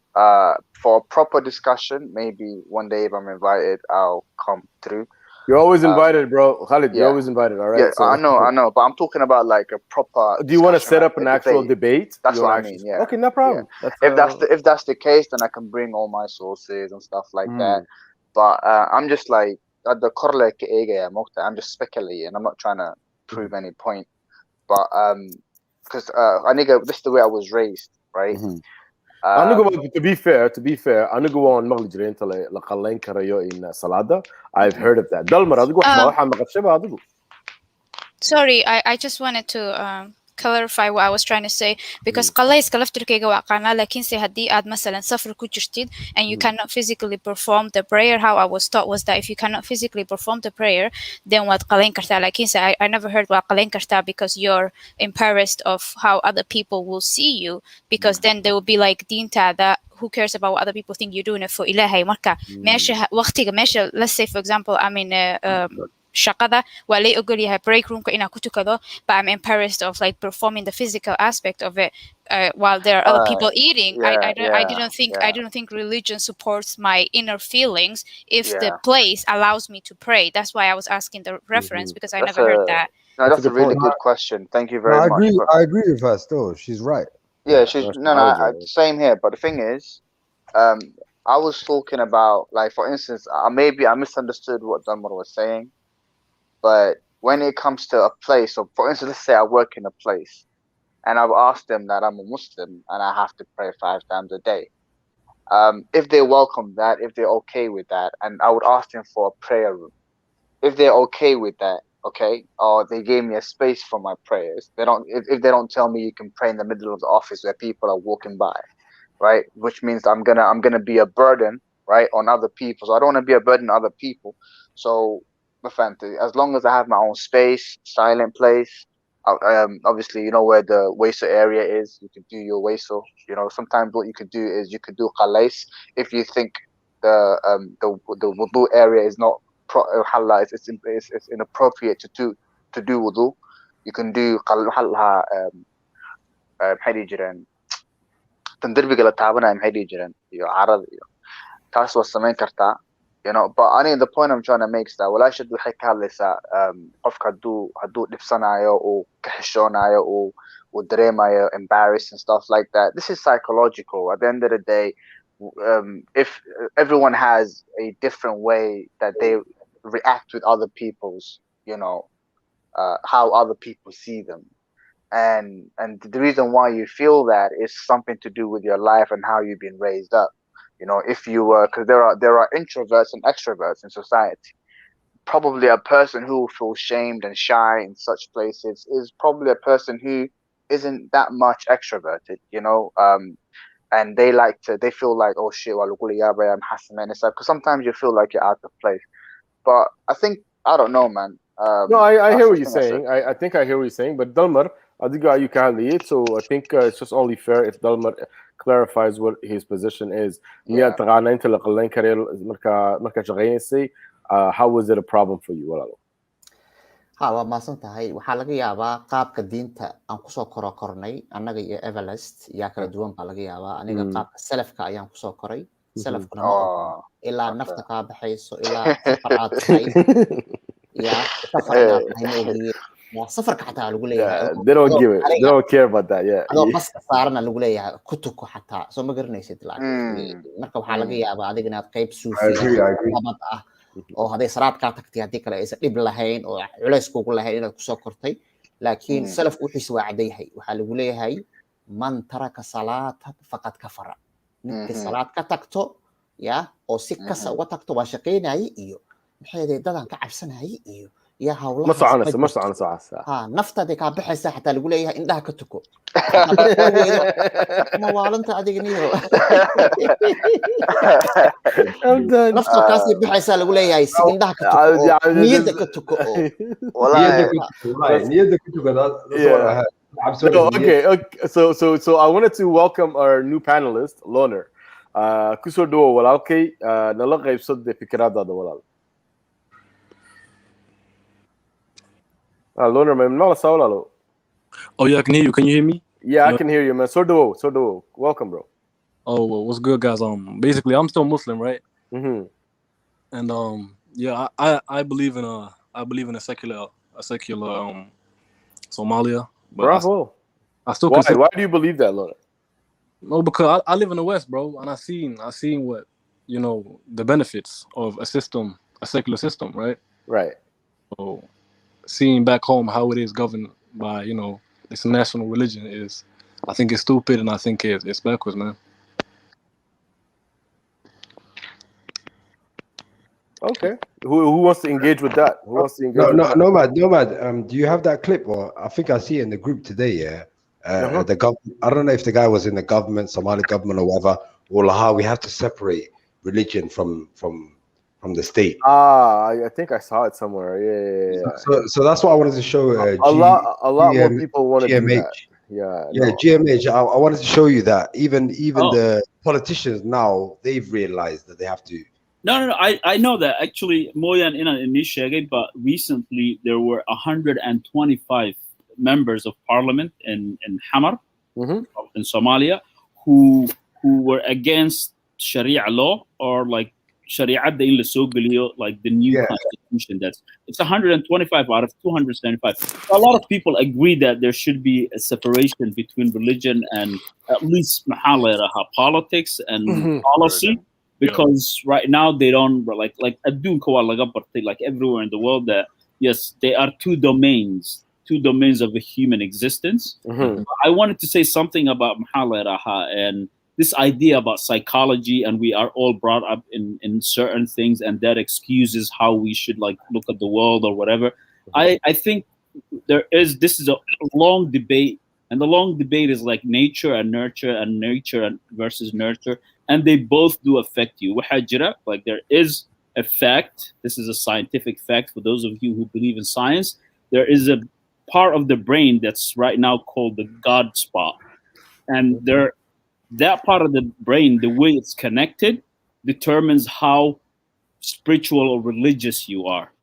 for proper discussion, maybe one day if I'm invited, I'll come through. You're always invited, bro. Khalid, you're always invited, all right? Yeah, so, I know, but I'm talking about like a proper. Do you want to set up an actual debate? That's what I mean. Yeah. Okay, no problem. Yeah. If that's the case, then I can bring all my sources and stuff like that. But I'm just like the I'm just speculating. I'm not trying to prove any point. But because this is the way I was raised, right? To be fair, anigu waan maqli jiray inta la qalayn karayo in salada. I've heard of that. Dalmar, adigu waxa maqashaba adigu. Sorry, I just wanted to clarify what I was trying to say because qalayska laftirkayga waa aqaanaa laakiin se haddii aad masalan safar ku jirtid and you cannot physically perform the prayer, how I was taught was that if you cannot physically perform the prayer then waad qalayn kartaa laakiin se I never heard waad qalayn kartaa because you're embarrassed of how other people will see you because then they will be like diintaada who cares about what other people think you're doing it for ilaahay marka meesha waqtiga meesha let's say for example I'm in shaqada waa lay ogol yahay break roomka inaan ku tukado but I'm embarrassed of like performing the physical aspect of it while there are other people eating. I didn't think religion supports my inner feelings if the place allows me to pray. That's why I was asking the reference because I never heard that. No, that's a really good question. Thank you very much. I agree with her still. She's right. Yeah, same here. But the thing is, I was talking about, like, for instance, maybe I misunderstood what Dalmar was saying. But when it comes to a place, so for instance, let's say I work in a place and I've asked them that I'm a Muslim and I have to pray 5 times a day. If they welcome that, if they're okay with that, and I would ask them for a prayer room. If they're okay with that, okay, or they gave me a space for my prayers, if they don't tell me you can pray in the middle of the office where people are walking by, right? Which means I'm gonna be a burden, right, on other people. So I don't want to be a burden on other people. So as long as I have my own space, silent place, obviously you know where the waso area is, you can do your waso. You know, sometimes what you could do is you could do qalais if you think the wudu area is not it's inappropriate to do wudu. You can do tandirbiga la taabanaya maxay dhihi jireen iyo carada iyo taas waa samayn kartaa. You know, but I mean, the point I'm trying to make is that walaashad waxay ka hadlaysaa qofka hadduu dhibsanayo oo ka xishoonayo oo dareemayo embarrassed and stuff like that. This is psychological. At the end of the day, if everyone has a different way that they react with other people's, you know, how other people see them. And the reason why you feel that is something to do with your life and how you've been raised up. You know, if you were, because there are introverts and extroverts in society. Probably a person who feels shamed and shy in such places is probably a person who isn't that much extroverted. You know, and they feel like, oh shit, I'm Hassan, because sometimes you feel like you're out of place. But I think I don't know, man. No, I hear what you're saying. I think I hear what you're saying. But Dalmar, I think you can lead. So I think it's just only fair if Dalmar clarifies what his position is. How was it a problem for you? waa maasan tahay waxaa laga yaabaa qaabka diinta aan kusoo kornay annaga iyo Everest yaa kala duwan baa laga yaabaa aniga qaabka salafka ayaan kusoo koray salafkuna ilaa nafta ka baxayso ilaa safaraad tahay yaa safaraad tahay safarka xataa lagu leeyahay they don't care about that. adoo baska saarana lagu leeyahay kutuko xataa soo ma garanaysid laakiin marka waxaa laga yaabaa adiga inaad qayb suufiyaad ah oo haday salaad ka tagtay hadii kale aysan dhib lahayn oo culays kugu lahayn inaad ku soo kortay laakiin salafku wuxuu waa cadeeyay waxa lagu leeyahay man taraka salata faqad kafara ninka salaad ka tagto ya oo si kasta uga tagto waa shaqeynay iyo maxay dadan ka cabsanay iyo يا هؤلاء ما صعنص نفط هذيك بحسها حتى نقول إياها إنها كتكو ما والنت أديك نيرو نفط كاسي بحسها نقول إياها إنها كتكو نيد كتكو والله نيد كتكو Okay. So I wanted to welcome our new panelist, Loner. Kusoo dhawo walaalkay nala qaybsada fikradaada walaal. Loner, man, oh yeah, I can hear you. Can you hear me? Yeah, I can hear you, man. So do. Welcome, bro. Oh, well, what's good, guys? Basically, I'm still Muslim, right? Mm-hmm. And yeah, I believe in a secular Somalia. Bravo. I still why do you believe that, Loner? No, because I live in the West, bro, and I seen what, you know, the benefits of a secular system, right? Right. So seeing back home how it is governed by, you know, this national religion I think it's stupid, and I think it's backwards, man. Okay. Who wants to engage with that? Who wants to engage with that? Nomad. Do you have that clip? Or I think I see it in the group today. Yeah. The government. I don't know if the guy was in the government, Somali government or whatever, or how we have to separate religion from the state. I think I saw it somewhere. Yeah. So that's what I wanted to show. A lot more people want to do that. Yeah. GMH. I wanted to show you that even the politicians now, they've realized that they have to. No. I know that actually. Moyan in initiated, but recently there were 125 members of parliament in Hamar, in Somalia, who were against Sharia law, or like Sharia in like the new constitution. It's 125 out of 275. A lot of people agree that there should be a separation between religion and at least politics and policy. Because right now they don't like like everywhere in the world that yes, they are two domains of a human existence. I wanted to say something about and this idea about psychology, and we are all brought up in certain things, and that excuses how we should like look at the world or whatever. I think this is a long debate, and the long debate is like nature and nurture, and nature versus nurture. And they both do affect you. Like there is a fact, this is a scientific fact for those of you who believe in science, there is a part of the brain that's right now called the God spot. And that part of the brain, the way it's connected, determines how spiritual or religious you are.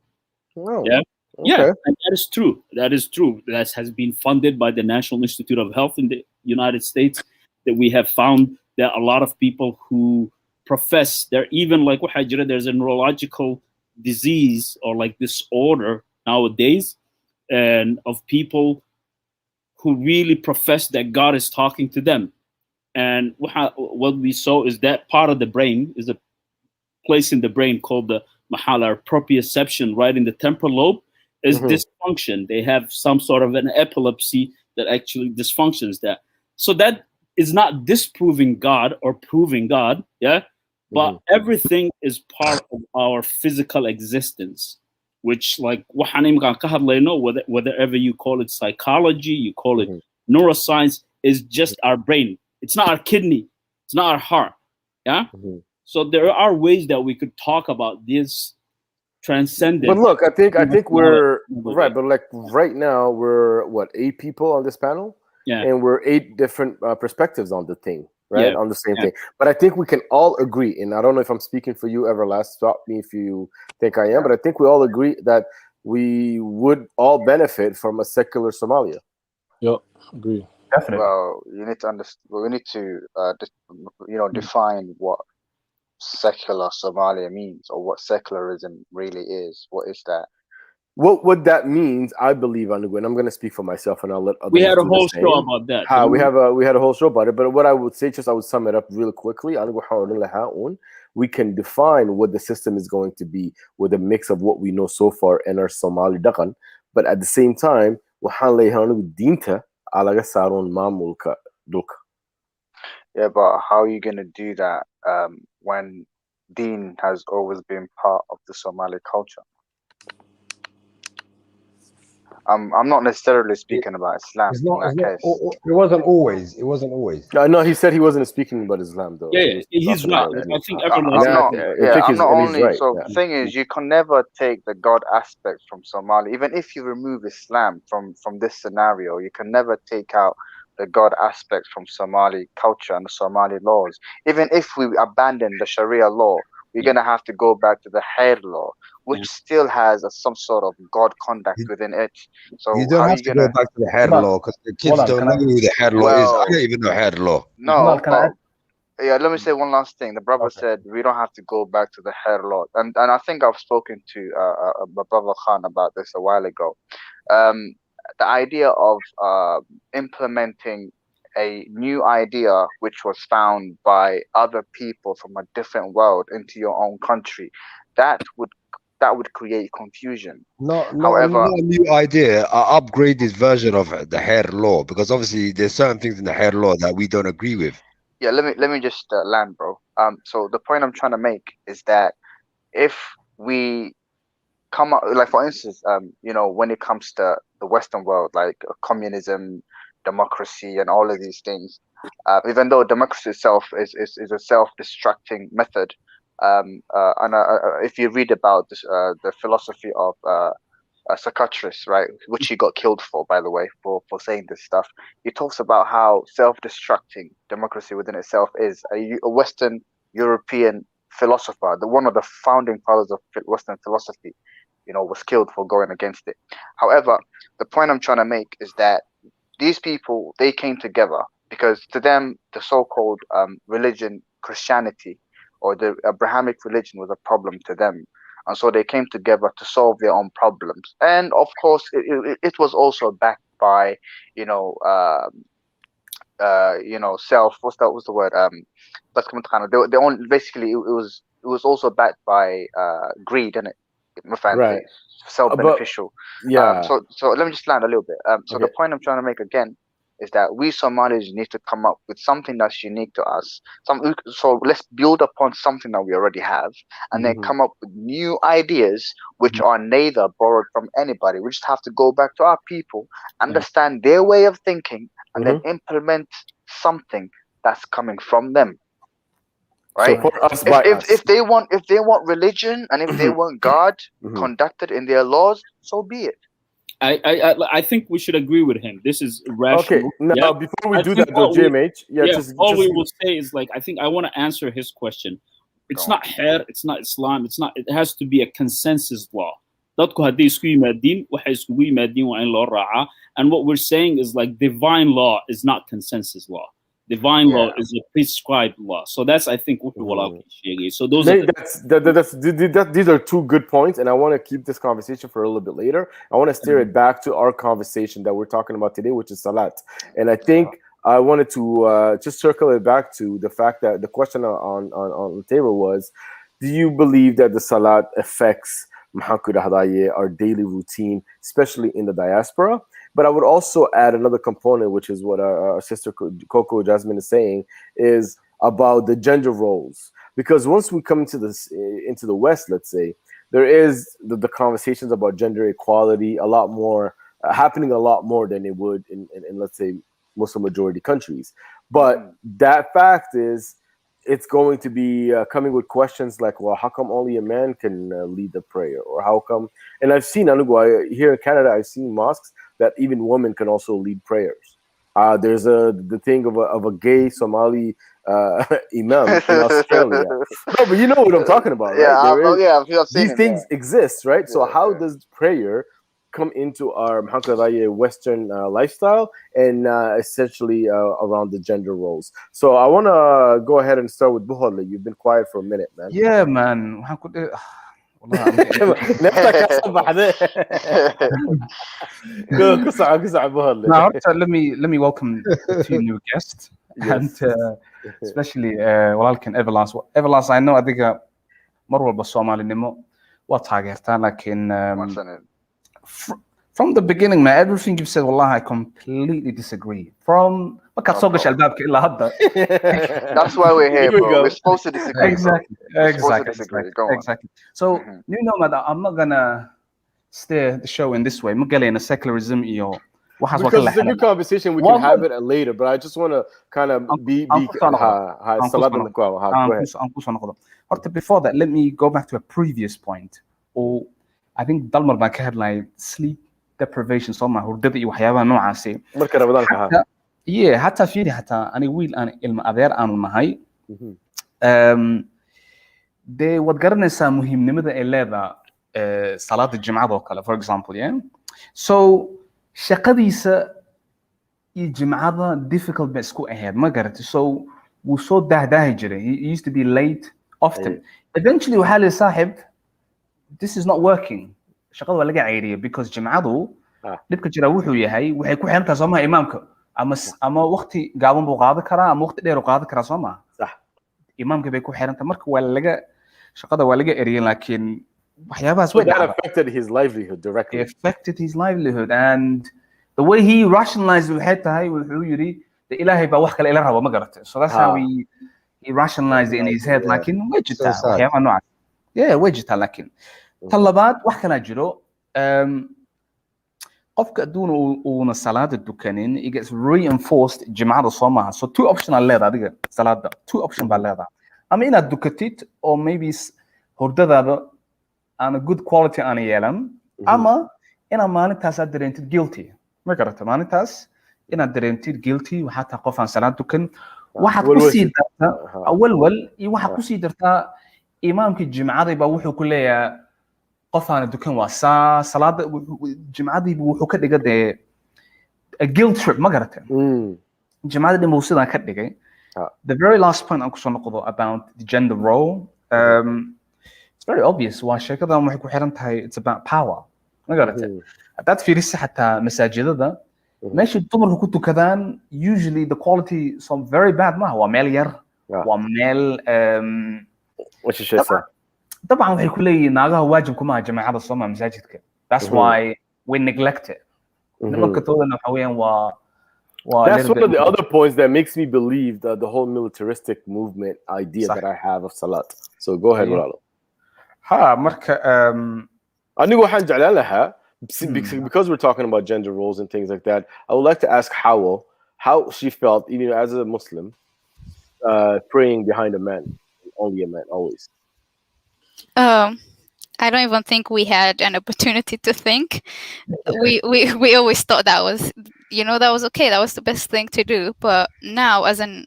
Oh, yeah. Okay. Yeah, and that is true. That is true. That has been funded by the National Institute of Health in the United States, that we have found that a lot of people who profess, they're even like there's a neurological disease or like disorder nowadays, and of people who really profess that God is talking to them. And what we saw is that part of the brain is a place in the brain called the mahala, proprioception, right in the temporal lobe, is dysfunction. They have some sort of an epilepsy that actually dysfunctions that. So that is not disproving God or proving God, yeah, but everything is part of our physical existence, which like whatever you call it, psychology, you call it neuroscience, is just our brain. It's not our kidney, it's not our heart, yeah. So there are ways that we could talk about this transcendent. But look, I think we're right. But like right now, we're 8 people on this panel. Yeah. And we're 8 different perspectives on the thing, right? On the same thing. But I think we can all agree, and I don't know if I'm speaking for you, Everlast, stop me if you think I am, but I think we all agree that we would all benefit from a secular Somalia. Yep, agree. Definitely. Well, you need to understand. We need to, define what secular Somalia means, or what secularism really is. What is that? What that means, I believe, Anugu, and I'm going to speak for myself, and I'll let others. We had a whole show about that. We had a whole show about it. But what I would say, I would sum it up really quickly. We can define what the system is going to be with a mix of what we know so far in our Somali dhaqan, but at the same time, Yeah, but how are you going to do that when Deen has always been part of the Somali culture? I'm not necessarily speaking about Islam in that case. It wasn't always. No, he said he wasn't speaking about Islam, though. Yeah, he's right. I think everyone. I'm not only. Right. So the thing is, you can never take the God aspect from Somali. Even if you remove Islam from this scenario, you can never take out the God aspects from Somali culture and the Somali laws. Even if we abandon the Sharia law, we're going to have to go back to the Khair law, which still has some sort of God conduct within it. So you don't have to go back to the Khair law, because the kids don't know who the Khair law is. I don't even know Khair law. No, yeah, let me say one last thing. The brother said we don't have to go back to the Khair law. And I think I've spoken to Brother Khan about this a while ago. The idea of implementing a new idea which was found by other people from a different world into your own country, that would create confusion. However, not a new idea, an upgraded version of the Khair law, because obviously there's certain things in the Khair law that we don't agree with. Yeah, let me just land, bro. So the point I'm trying to make is that if we come up, like for instance, when it comes to the Western world, like communism, democracy, and all of these things, even though democracy itself is a self-destructing method, if you read about this, the philosophy of Socrates, right, which he got killed for, by the way, for saying this stuff, he talks about how self-destructing democracy within itself is. A Western European philosopher, one of the founding fathers of Western philosophy, was killed for going against it. However, the point I'm trying to make is that these people, they came together because to them, the so-called religion, Christianity, or the Abrahamic religion was a problem to them. And so they came together to solve their own problems. And of course, it was also backed by, self. What's the word? They only, basically it was also backed by greed, innit? Right. Self-beneficial. Yeah. So let me just land a little bit. So Okay. the point I'm trying to make again is that we Somalis need to come up with something that's unique to us. So let's build upon something that we already have, and then come up with new ideas which are neither borrowed from anybody. We just have to go back to our people, understand their way of thinking, and then implement something that's coming from them. Right? So for us, by us. If they want religion and if they want God conducted in their laws, so be it. I think we should agree with him. This is rational. Okay. Now, before we do that, though, JMH, all we will say is, like, I want to answer his question. It's not hair, it's not Islam, it has to be a consensus law. Dadku hadday isku yimaadiin, waxay iskugu yimaadiin waa in loo raacaa. And what we're saying is, like, divine law is not consensus law. Divine law is a prescribed law. So that's, I think, what we'll So those these are two good points, and I want to keep this conversation for a little bit later. I want to steer it back to our conversation that we're talking about today, which is Salat. And I think I wanted to just circle it back to the fact that the question on the table was, do you believe that the Salat affects our daily routine, especially in the diaspora? But I would also add another component, which is what our sister Coco Jasmine is saying, is about the gender roles. Because once we come into the West, let's say, there is the conversations about gender equality a lot more happening a lot more than it would in let's say Muslim majority countries. But that fact is, it's going to be coming with questions like, well, how come only a man can lead the prayer? Or how come? And I've seen, here in Canada, I've seen mosques that even women can also lead prayers. There's the thing of a gay Somali imam in Australia. No, but you know what I'm talking about, right? I've seen these things exist, right? So how does prayer come into our Western lifestyle and essentially around the gender roles? So I want to go ahead and start with Buhole. You've been quiet for a minute, man. Yeah, man. Now, let me welcome the two new guests, and especially walaalkan Everlast. Everlast, I know adiga mar walba Soomaalinimo waa taageertaan, laakiin from the beginning, man, everything you've said, wallah, I completely disagree. From that's why we're here, bro. We're supposed to disagree. Exactly. So, you know, I'm not gonna steer the show in this way. In a secularism, because it's a good conversation. We can have it later, but I just want to kind of be Salat on the call. Go ahead. Before that, let me go back to a previous point. Or I think Dalmar baan ka hadlay sleep deprivation, sooma hurdada iyo waxyaabaha noocaasi marka Ramadaanka ahaa. Hatta fiiri, hatta ani wiil aan ilma adeer aanu nahay, dee waad garanaysaa muhiimnimada ay leedahay salaada jimcada oo kale, for example, so shaqadiisa iyo jimcada difficult ba isku ahayd, ma garatay? So wuu soo dahdaahi jiray. He used to be late often. Eventually waxaa la saaxib, this is not working. Shaqada waa laga ceyriyay because jimcadu dhibka jira wuxuu yahay waxay ku xiran tahay Soomaa imaamka ama waqti gaaban buu qaadi karaa ama waqti dheer uu qaadi karaa, Soomaa sax imaamka bay ku xiran tahay. Marka shaqada waa laga eriyay, laakiin waxyaabahaas way affected his livelihood directly. It affected his livelihood, and the way he rationalized waxay tahay wuxuu yiri de Ilaahay baa wax kale ila rabo, ma garatay? So that's how he rationalized it in his head, laakiin way jirtaa waxyaabaha noocaas. yeah way jirtaa laakiin tan labaad wax kala jiro qofka aduun uuna salaada dukanin it gets reinforced jimcada soo maaha so two option aan leedahay adiga salaada two option baa leedahay ama inaad dukatid oo maybe hordadaada aan good quality aan yeelan ama inaad maalintaas aad dareentid guilty ma garata maalintaas inaad dareentid guilty waxaa tahay qof aan salaad dukan waxaad ku sii dartaa walwal iyo waxaad ku sii dartaa imaamkii jimcaday baa wuxuu ku leeyahay qof aan dukan waa salaada jimcadii wuxuu ka dhigay de a guilt trip ma garata jimcadii dhan buu sidaan ka dhigay the very last point aan kusoo noqdo about the gender role it's very obvious waa sheekadan waxay ku xiran tahay it's about power ma garata haddaad fiirisa xataa masaajidada meesha dumarku ku tukadaan usually the quality some very bad maaha waa meel yar waa meel طبعا waxay ku leeyihiin naagaha waajib kuma aha jamaacada Soomaaliya masaajidka that's why we neglect it nimanka toodana waxa weeyaan waa that's one of the other points that makes me believe that the whole militaristic movement idea that I have of Salat so go ahead Ralo ha marka anigu waxaan jeclaan lahaa because we're talking about gender roles and things like that I would like to ask how she felt even as a Muslim praying behind a man only a man always I don't even think we had an opportunity to think. We always thought that was, that was okay. That was the best thing to do. But now, as an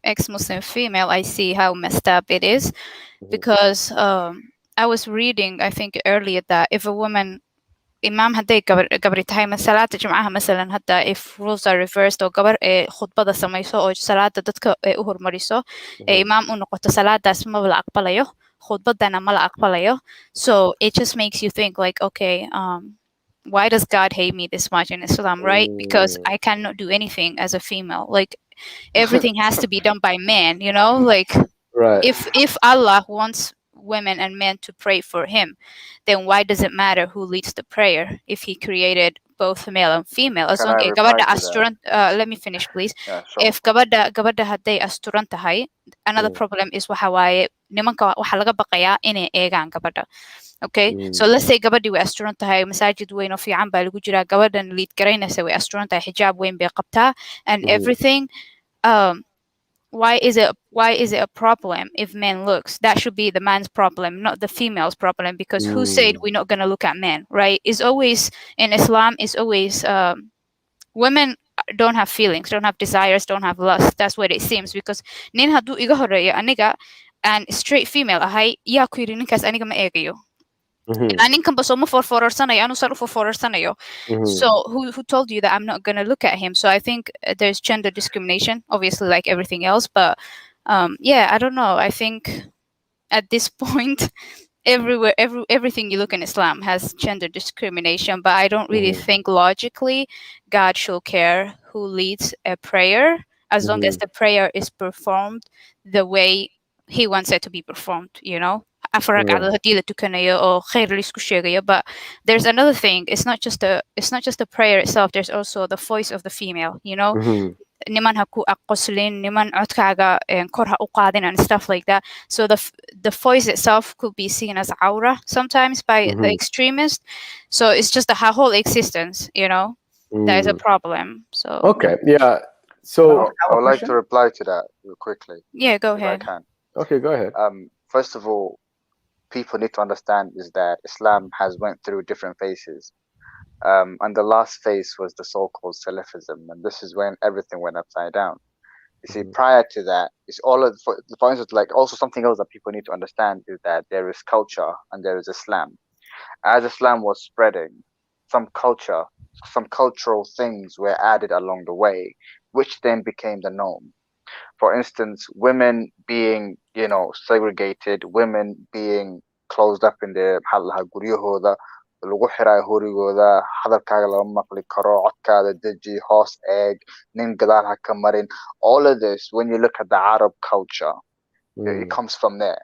ex-Muslim female, I see how messed up it is, because I was reading, I think earlier, that if a woman imam hadday gabari tahay salaada jimcaha masalan hadda if rules are reversed oo gabar ee khudbada samayso oo salaada dadka u hormariso ee imam u noqoto salaadaas ma la aqbalayo khudbadana ma la aqbalayo so it just makes you think like okay why does God hate me this much in Islam right because I cannot do anything as a female like everything has to be done by men like right if Allah wants women and men to pray for him then why does it matter who leads the prayer if he created both male and female as long as gabadha asturan let me finish please if gabadha hadday asturan tahay another problem is waxa waaye nimanka waxa laga baqayaa inay eegaan gabadha okay so let's say gabadhi way asturan tahay masaajid weyn oo fiican baa lagu jiraa gabadhan lead garaynaysa way asturan tahay xijaab weyn bay qabtaa and everything why is it a problem if men looks that should be the man's problem not the female's problem because who said we're not going to look at men right is always in Islam is always women don't have feelings don't have desires don't have lust that's what it seems because nin hadu iga horeeyo aniga and straight female ahay yaa ku yiri ninkaas aniga ma eegayo ninkan baso ma forforarsanayo anu sar u forforarsanayo so who told you that I'm not going to look at him so I think there's gender discrimination obviously like everything else but yeah I don't know I think at this point everywhere everything you look in Islam has gender discrimination but I don't really think logically God should care who leads a prayer as long as the prayer is performed the way he wants it to be performed afar ragcadood hadii la tukanayo oo khayr la isku sheegayo but there's another thing it's not just the prayer itself there's also the voice of the female niman ha ku aqoslin niman codkaaga kor ha u qaadin and stuff like that so the voice itself could be seen as aura sometimes by the extremist so it's just the whole existence that is a problem so okay yeah so I would like to reply to that real quickly yeah go ahead I can. Okay go ahead first of all people need to understand is that Islam has went through different phases and the last phase was the so-called Salafism and this is when everything went upside down you see prior to that it's all of the points of like also something else that people need to understand is that there is culture and there is Islam as Islam was spreading some cultural things were added along the way which then became the norm for instance women being segregated women being closed up in their guryahooda lagu xiray horigooda hadalkaaga lama maqli karo codkaada deji hoos eeg nin gadaal ha ka marin all of this when you look at the Arab culture it comes from there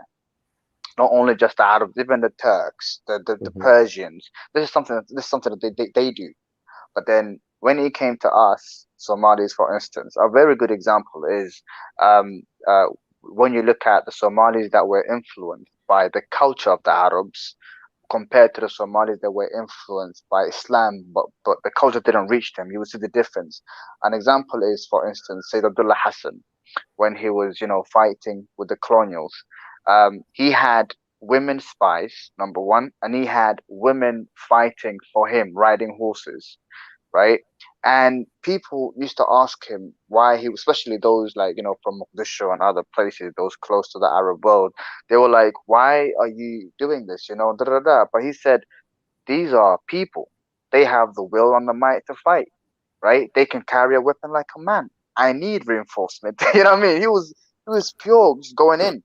not only just the Arabs even the Turks the Persians this is something that they do but then when it came to us Somalis for instance a very good example is when you look at the Somalis that were influenced by the culture of the Arabs compared to the Somalis that were influenced by Islam, but the culture didn't reach them. You would see the difference. An example is, for instance, Sayyid Abdullah Hassan, when he was, fighting with the colonials. He had women spies, number one, and he had women fighting for him, riding horses, right? And people used to ask him why he, especially those like, from Mogadishu and other places, those close to the Arab world, they were like, why are you doing this? But he said, these are people. They have the will and the might to fight, right? They can carry a weapon like a man. I need reinforcement. You know what I mean? He was pure, just going in.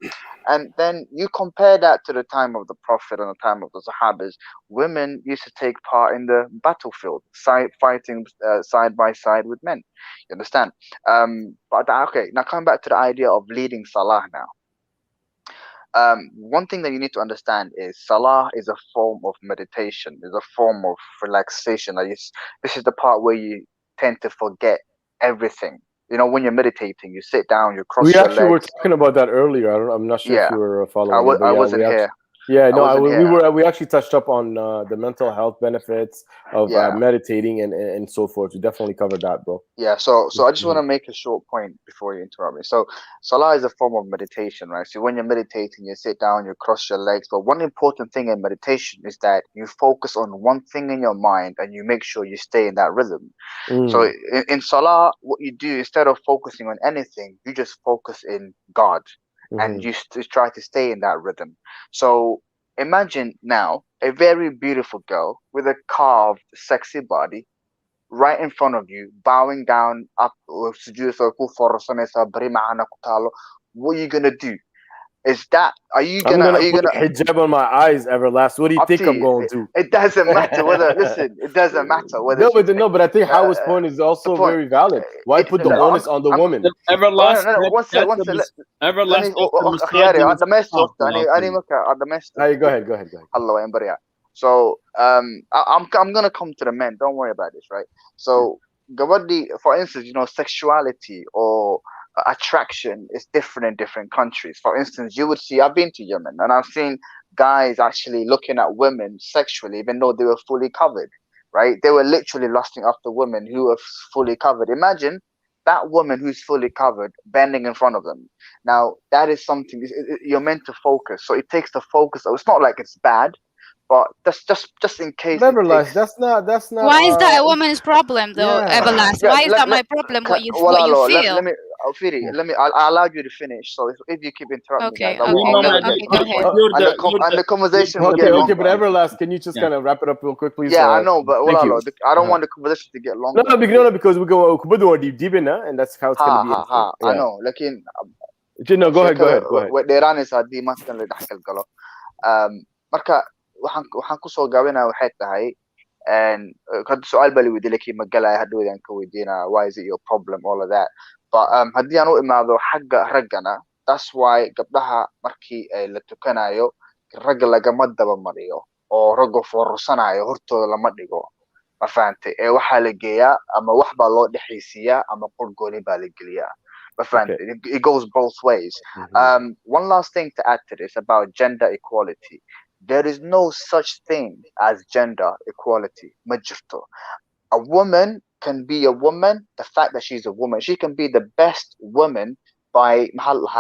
And then you compare that to the time of the Prophet and the time of the Sahabas. Women used to take part in the battlefield, fighting side by side with men. You understand? But okay, now coming back to the idea of leading Salah now. One thing that you need to understand is Salah is a form of meditation, is a form of relaxation. This is the part where you tend to forget everything. When you're meditating, you sit down, you cross your legs. We actually were talking about that earlier. I'm not sure if you were following. I wasn't here. Yeah, no, we actually touched up on the mental health benefits of meditating and so forth. We definitely covered that, bro. Yeah, so I just want to make a short point before you interrupt me. So Salah is a form of meditation, right? So when you're meditating, you sit down, you cross your legs. But one important thing in meditation is that you focus on one thing in your mind and you make sure you stay in that rhythm. So in Salah, what you do, instead of focusing on anything, you just focus in God. And you try to stay in that rhythm. So imagine now a very beautiful girl with a carved, sexy body right in front of you, bowing down up. What are you gonna do? Are you gonna put hijab on my eyes, Everlast? What do you think I'm going to do? It doesn't matter whether it doesn't matter whether but I think Howard's point is also very valid. Why put the onus on the woman? Everlast. Everlast. Go ahead. So I'm gonna come to the men. Don't worry about this, right? So for instance, sexuality or attraction is different in different countries. For instance, you would see, I've been to Yemen and I've seen guys actually looking at women sexually, even though they were fully covered, right? They were literally lusting after women who were fully covered. Imagine that woman who's fully covered bending in front of them. Now, that is something you're meant to focus. So it takes the focus. It's not like it's bad, but just in case. Everlast, that's not. Why is that a woman's problem, though, Everlast? Why is that my problem? What you feel? Let me. I'll allow you to finish. So if you keep interrupting, okay, guys, go ahead. And the conversation will okay. get longer. But Everlast, can you just kind of wrap it up real quick, please? Yeah, I know, but I don't want the conversation to get longer. No, because we go deep in, and that's how it's gonna be. I know. Lakin. No, go ahead. Marka waxaan kusoo gaabinaya waxay tahay hadda su-aal baa liweydiye lakin magalaya hadhowdaan ka weydiinaya why is it your problem, all of that. But haddii aan u imaado xagga raggana, that's why gabdhaha markii la tukanayo ragga lagama daba mariyo oo ragga foorrsanayo hortooda lama dhigo, ma fahantay? Waxaa la geeyaa ama wax baa loo dhexaysiiyaa ama qurgooni baa la geliyaa. It goes both ways. One last thing to add to this about gender equality. There is no such thing as gender equality. Majorto. A woman can be a woman. The fact that she's a woman, she can be the best woman by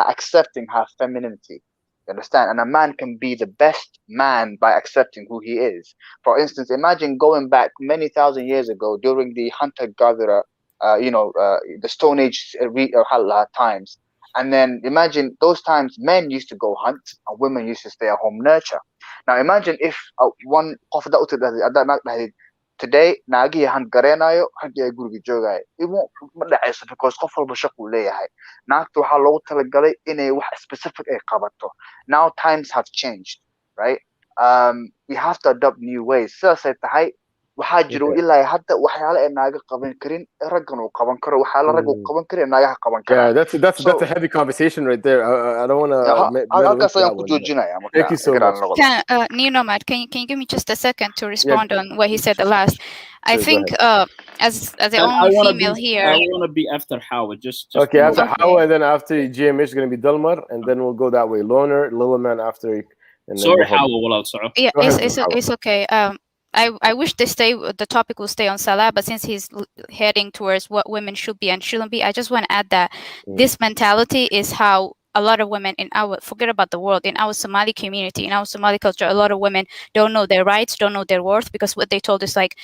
accepting her femininity. You understand? And a man can be the best man by accepting who he is. For instance, imagine going back many thousand years ago during the hunter-gatherer, the Stone Age times. And then imagine those times men used to go hunt and women used to stay at home nurture. Now imagine if one of the today naagi hunt gareenayo ragii guriga joogay. It won't dhacayso because qof walba shaqo uu leeyahay. Naagta waxaa loogu talagalay inay wax specific ay qabato. Now times have changed, right? We have to adopt new ways. Sidaasay tahay waxaa jiro ilaa hadda waxyaalo ay naaga qaban karin raggan uu qaban karo, waxyaalo rag uu qaban karin naagaha qaban karaan. Yeah, that's a heavy conversation right there. I don't want to. Halkaas ayaan ku joojinaya. Thank you so much. Neonomad, can you give me just a second to respond on what he said the last? I think as the only female here. I want to be after Howard. Just okay, after Howard, and then after GMH is going to be Delmar, and then we'll go that way. Loner, Lil Man after Sorry, how well, sorry. Yeah, it's okay. I wish the topic will stay on Salah, but since he's heading towards what women should be and shouldn't be, I just want to add that this mentality is how a lot of women forget about the world, in our Somali community, in our Somali culture, a lot of women don't know their rights, don't know their worth, because what they told is like,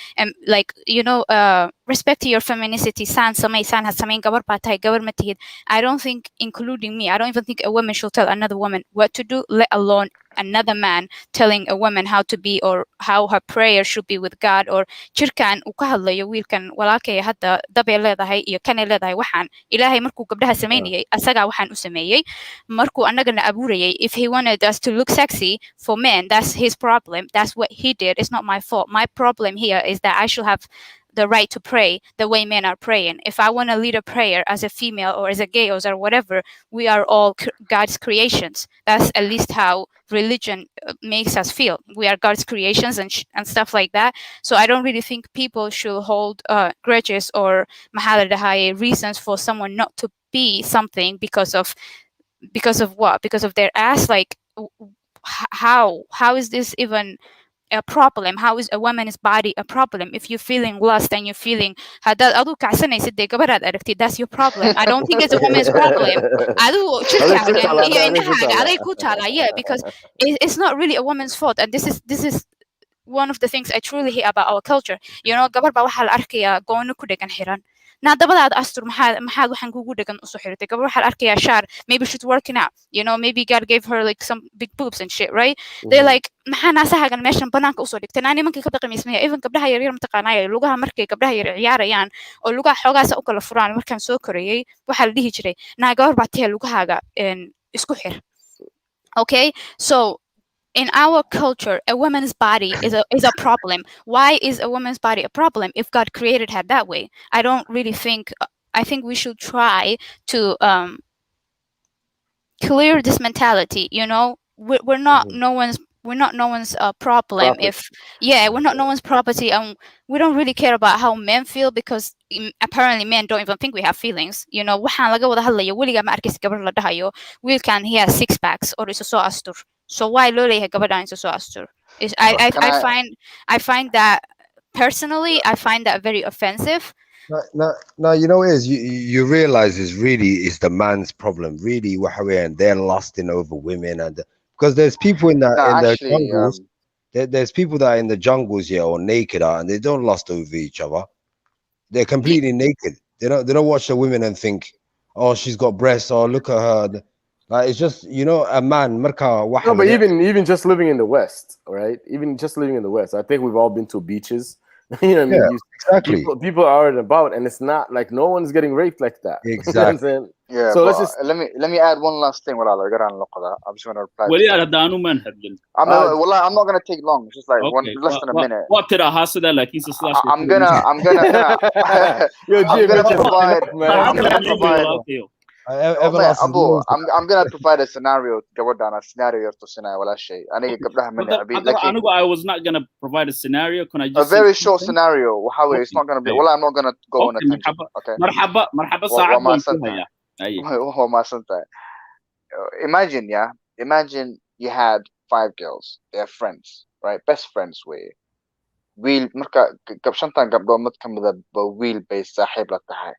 respect your femininity, san samay, san hasamayn, gabar baa tahay, gabar ma tihid. I don't think, including me, I don't even think a woman should tell another woman what to do, let alone another man telling a woman how to be or how her prayer should be with God, or jirkan uu ka hadlayo wiilkan walaalkay hadda dabay leedahay iyo kanay leedahay waxaan ilaahay markuu gabdhaha sameynayay asagaa waxaan u sameeyey markuu annagana abuurayay. If he wanted us to look sexy for men, that's his problem, that's what he did, it's not my fault. My problem here is that I should have the right to pray the way men are praying. If I want to lead a prayer as a female or as a gay or whatever, we are all God's creations. That's at least how religion makes us feel. We are God's creations and stuff like that. So I don't really think people should hold grudges or reasons for someone not to be something because of what? Because of their ass? Like, how is this even a problem? How is a woman's body a problem? If you're feeling lust and you're feeling that's your problem. I don't think it's a woman's problem. Yeah, because it's not really a woman's fault, and this is one of the things I truly hate about our culture. Gabar baa waxaa la arkayaa goono ku dhegan xiran. Dabadaada astur maxaad waxaan kugu dhegan usoo xiratay. Gabar waxaa la arkayaa shaar, maybe she's working out, maybe God gave her like some big boobs and shit, right? They're like, maxaa naasahagan meeshan banaanka usoo dhigtay. Naa nimankii ka dhaqamiismaya, even gabdhaha yaryar mataqaanaya, lugaha markay gabdhaha yar ciyaarayaan oo lugaha xoogaasa u kala furaan. Markaan soo korayay waxaa la dhihi jiray, naa gabar baa tee lugahaaga isku xir. Okay, so in our culture, a woman's body is a problem. Why is a woman's body a problem if God created her that way? I don't really think. I think we should try to clear this mentality. We're not no one's problem. We're not no one's property, and we don't really care about how men feel, because apparently men don't even think we have feelings. Waxaan laga wada hadlayo weligaa ma arkaysa gabar la dhahayo wiilkan he has 6 packs or isu soo astur. So why loo leeyahay gabadhan isu soo astur? I find that personally, I find that very offensive. No, you know what it is? You realize is the man's problem. Really, and they're lusting over women, and because there's people in the jungles. There's people that are in the jungles here or naked and they don't lust over each other. They're completely naked. They don't watch the women and think, oh, she's got breasts, or look at her. Like, it's just, a man. No, but even just living in the West, right? Even just living in the West, I think we've all been to beaches. You know what I mean? Exactly. People are out and about, and it's not like no one's getting raped like that. Exactly. You know yeah. So let's just let me add one last thing. I'm just gonna reply. I'm not gonna take long. It's just like less than a minute. What did I say that? Like I'm gonna provide a scenario. I was not gonna provide a scenario. Can I just a very short scenario? How it's not gonna be. Well, I'm not gonna go on a tangent. Okay. Imagine you had 5 girls. They're friends, right? Best friends way. Wheel marka gabshantan gabdho mid kamida ba wheel based saaxiib la tahay.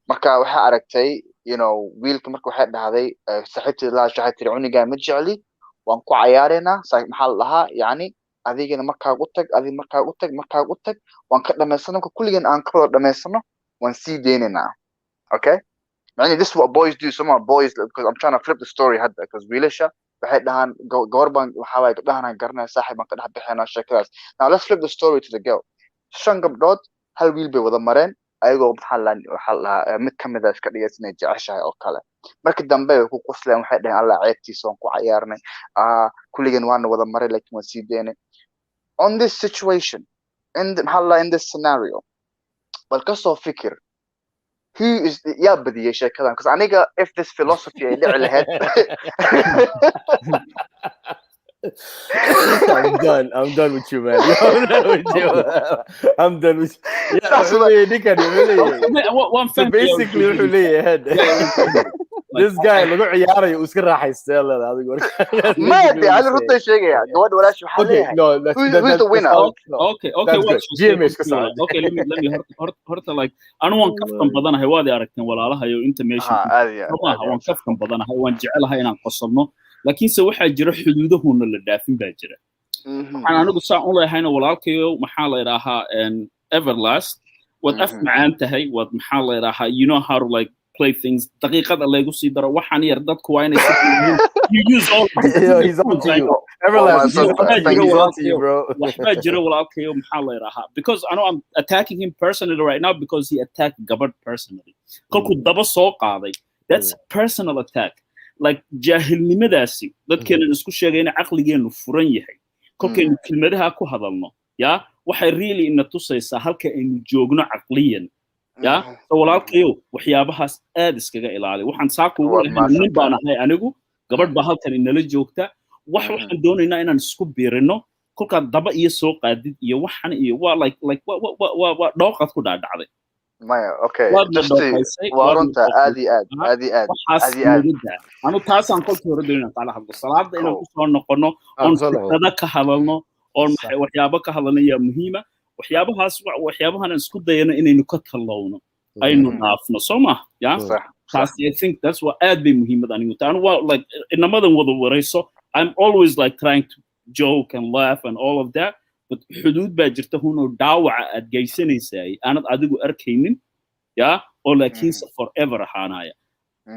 Marka waxa aragtay, wiilka marka waxa dhahday saaxiibtii la shaxay cuniga ma jecli waan ku ciyaareena maxaa la lahaa yani adigina markaa u tag waan ka dhameysano kulligan aan ka wada dhameysano waan sii deynayna. Okay, this is what boys do. Some boys, because I'm trying to flip the story hadda, because wiilasha waxay dhahan goorban waxa way gabdhahan garanay saaxiib aan ka dhax bixina sheekadaas. Now let's flip the story to the girl. 5 gabdhood hal wiil bay wada mareen ayagoo mid kamid ah iska dhigaysanay jeceshahay oo kale. Markii dambe way ku qosleen waxay dhahan alla ceebtiisa aan ku ciyaarnay kulligan waan wada maray laakiin waan sii deynay. On this situation, in this scenario, bal ka soo fikir, who is yaa badiyay sheekadan? Because aniga if this philosophy ay dhici lahayd I'm done with you, man. I'm done with you. Yeah, one so basically, this guy lagu ciyaarayo uu iska raaxaystay la adigu ma de aan runta sheegaya gabadh walaash waxa leeyahay no who's the winner okay okay let me horta like anu waan kaftan badanahay waad aragteen walaalahayo information waan kaftan badanahay waan jecelahay inaan qosobno laakiin se waxa jira xuduudahuna la dhaafin baa jira waxaan anigu saa u leehayna walaalkayo maxaa la yiraahaa everlast wad af macaan tahay wad maxaa la yiraahaa you know how to like play things daqiiqada lagu sii daro waxaan yar dadku waa inay you use all he's on to you everlast he's on to you bro waxba jira walaalkayo maxaa la yiraahaa because I know I'm attacking him personally right now because he attacked gabadh personally kolku daba soo qaaday that's personal attack like jahilnimadaasi dadkeena isku sheegay in aqligeenu furan yahay kolkaynu kelmadaha ku hadalno ya waxay really ina tusaysaa halka aynu joogno aqliyan ya so walaalkayo waxyaabahaas aad iskaga ilaali waxaan saako ugu leeyahay nin baan ahay anigu gabadh baa halkan inala joogta waxaan doonaynaa inaan isku biirino kolka daba iyo soo qaadid iyo waxan iyo waa like waa dhooqad ku dhaadhacday maya okay just warunta aadi anu taasaan kolkii hore doonayna kala hadlo salaada inaan ku soo noqono oon fikrada ka hadalno oon waxyaabo ka hadalno yaa muhiima waxyaabahan isku dayano inaynu ka talowno aynu dhaafno soo ma ya taas I think that's what aad bay muhiimad anigu taan waa like inamadan wada warayso I'm always like trying to joke and laugh and all of that but xuduud baa jirta huno dhaawaca aad geysanaysay aanad adigu arkaynin ya oo laakiin forever ahaanaya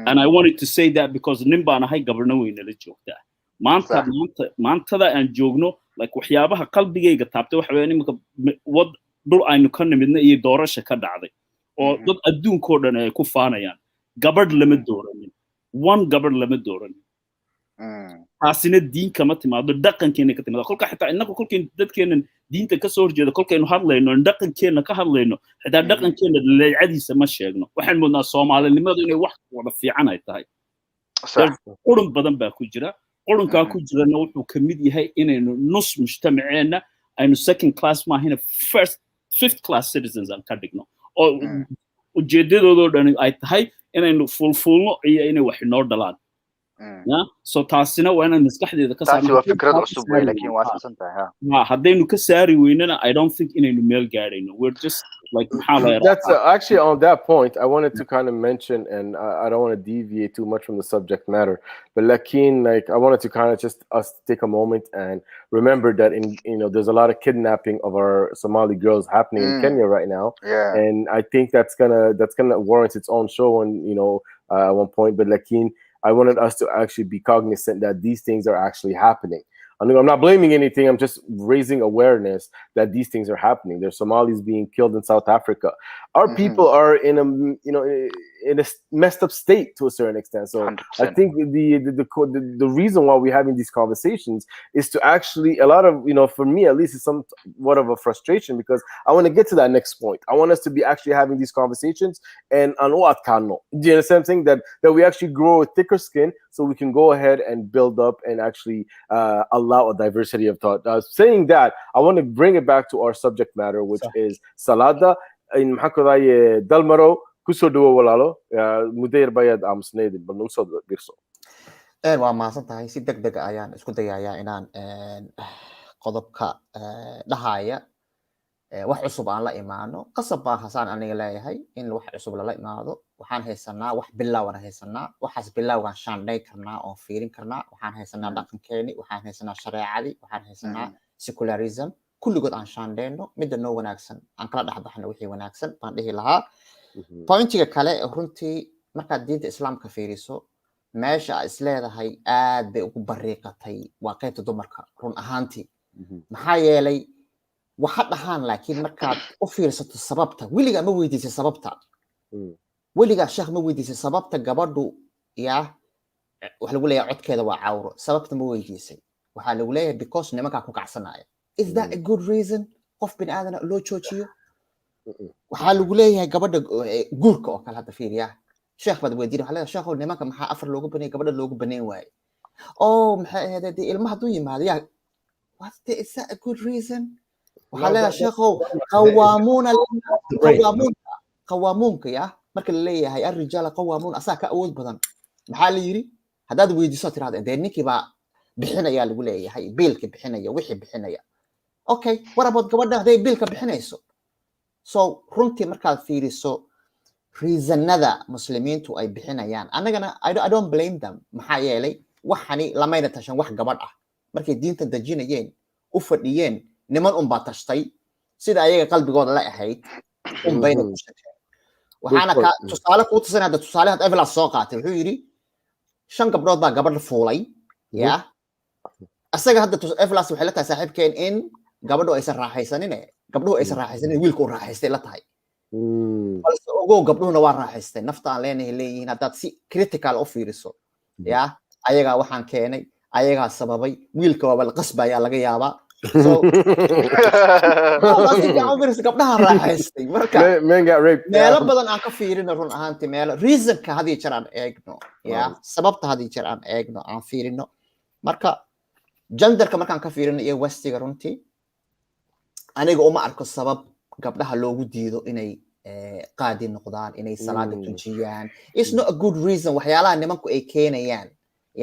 and I wanted to say that because nin baan ahay gabadhna weyna la joogtaa maantada aan joogno like waxyaabaha qalbigayga taabtay waxa weeye nimanka wad dhul aynu ka nimidna iyo doorasho ka dhacday oo dad adduunkoo dhan ay ku faanayaan gabadh lama dooranin gabadh lama dooranin taasina diin kama timaado dhaqankeena ka timaado kolka xitaa inagu kolkeen dadkeenan diinta ka soo horjeeda kolkaynu hadlayno dhaqankeena ka hadlayno xitaa dhaqankeena leecadiisa ma sheegno waxaan moodnaa Soomaalinimadu inay wax wada fiican ay tahay qurun badan baa ku jira qurunkaa ku jirana wuxuu ka mid yahay inaynu nus mujtamaceena aynu second class maahina fifth class citizens aan ka dhigno oo ujeedadoodoo dhan ay tahay inaynu fulfulno iyo inay wax inoo dhalaan so taasina waa inaan maskaxdeeda ka saarno fikrad cusub way laakiin waa sasantahay haddaynu ka saari weynana I don't think inaynu meel gaarayno we're just like that's actually on that point I wanted to kind of mention and I don't want to deviate too much from the subject matter but like I wanted to kind of just us take a moment and remember that there's a lot of kidnapping of our Somali girls happening in Kenya right now and I think that's gonna warrant its own show and at one point but I wanted us to actually be cognizant that these things are actually happening. I'm not blaming anything. I'm just raising awareness that these things are happening. There's Somalis being killed in South Africa. Our people are in a messed up state to a certain extent. So 100%. I think the reason why we're having these conversations is to actually a lot of for me at least it's somewhat of a frustration because I want to get to that next point. I want us to be actually having these conversations and do you understand I'm saying that we actually grow a thicker skin so we can go ahead and build up and actually allow a diversity of thought. Saying that, I want to bring it back to our subject matter, which is Salada in Mahakuraye Dalmaro, Kusoduo Walalo, Mudair Bayad Amsned, Banuso Birso. waa maasan tahay si degdeg ayaan isku dayayaa inaan qodobka dhahaya wax cusub aan la imaano qasab baa hasaan aniga leeyahay in wax cusub lala imaado waxaan haysanaa wax bilaawan haysanaa waxaas bilaawan shaandhay karnaa oo fiirin karnaa waxaan haysanaa dhaqankeeni waxaan haysanaa shareecadi waxaan haysanaa secularism kulligood aan shaandhayno midda noo wanaagsan aan kala dhaxbaxno wixii wanaagsan baan dhihi lahaa pointiga kale runtii markaad diinta islaamka fiiriso meesha is leedahay aad bay ugu bariiqatay waa qaybta dumarka run ahaantii maxaa yeelay waxa dhahaan laakiin markaad u fiirsato sababta weligaa ma weydiisay sababta weligaa sheekh ma weydiisay sababta gabadhu waxa lagu leeyahay codkeeda waa cawro sababta ma weydiisay waxaa lagu leeyahay because nimankaa ku kacsanaya is that a good reason qof bini aadana loo joojiyo waxaa lagu leeyahay gabadha guurka oo kale hadda fiiriyaa sheekh baad weydiin waxaa leeyahay sheekhow nimanka maxaa afar loogu baneeyay gabadha loogu baneyn waaye maxay ahayd ilmaha hadduu yimaado is that a good reason waxaa leeyahay sheekhow qawaamuunka marka la leeyahay arrijaala qawaamuun asaa ka awood badan maxaa la yiri haddaad weydiiso tiraahdo dee ninkii baa bixinayaa lagu leeyahay biilka bixinaya wixii bixinaya okay what about gabadha hadday biilka bixinayso so runtii markaad fiiriso reasonada muslimiintu ay bixinayaan annagana I don't blame them maxaa yeelay waxani lamayna tashan wax gabadh ah markay diinta dejinayeen u fadhiyeen niman unbaa tashtay sida ayaga qalbigooda la ahayd unbayna ku shaqeen waxaana ka tusaale kuu tusan hadda tusaale had Evelas soo qaatay wuxuu yidhi 5 gabdhood baa gabadha fuulay ya asaga hadda Evelas waxay la tahay saaxiibkeen in gabadhu aysan raaxaysanin gabdhuhu aysan raaxaysanin wiilku uu raaxaystay la tahay balse ogow gabdhuhuna waa raaxaystay nafta aan leeyihiin haddaad si critical u fiiriso ya ayagaa waxaan keenay ayagaa sababay wiilka waaba la qasbayaa laga yaabaa gabdhaha raaxaystay marka meelo badan aan ka fiirino run ahaantii meelo reasonka hadii jeer aan eegno ya sababta hadii jeer aan eegno aan fiirino marka genderka markaan ka fiirino iyo westiga runtii aniga uma arko sabab gabdhaha loogu diido inay qaadi noqdaan inay salaada tujiyaan it's not a good reason waxyaalaha nimanku ay keenayaan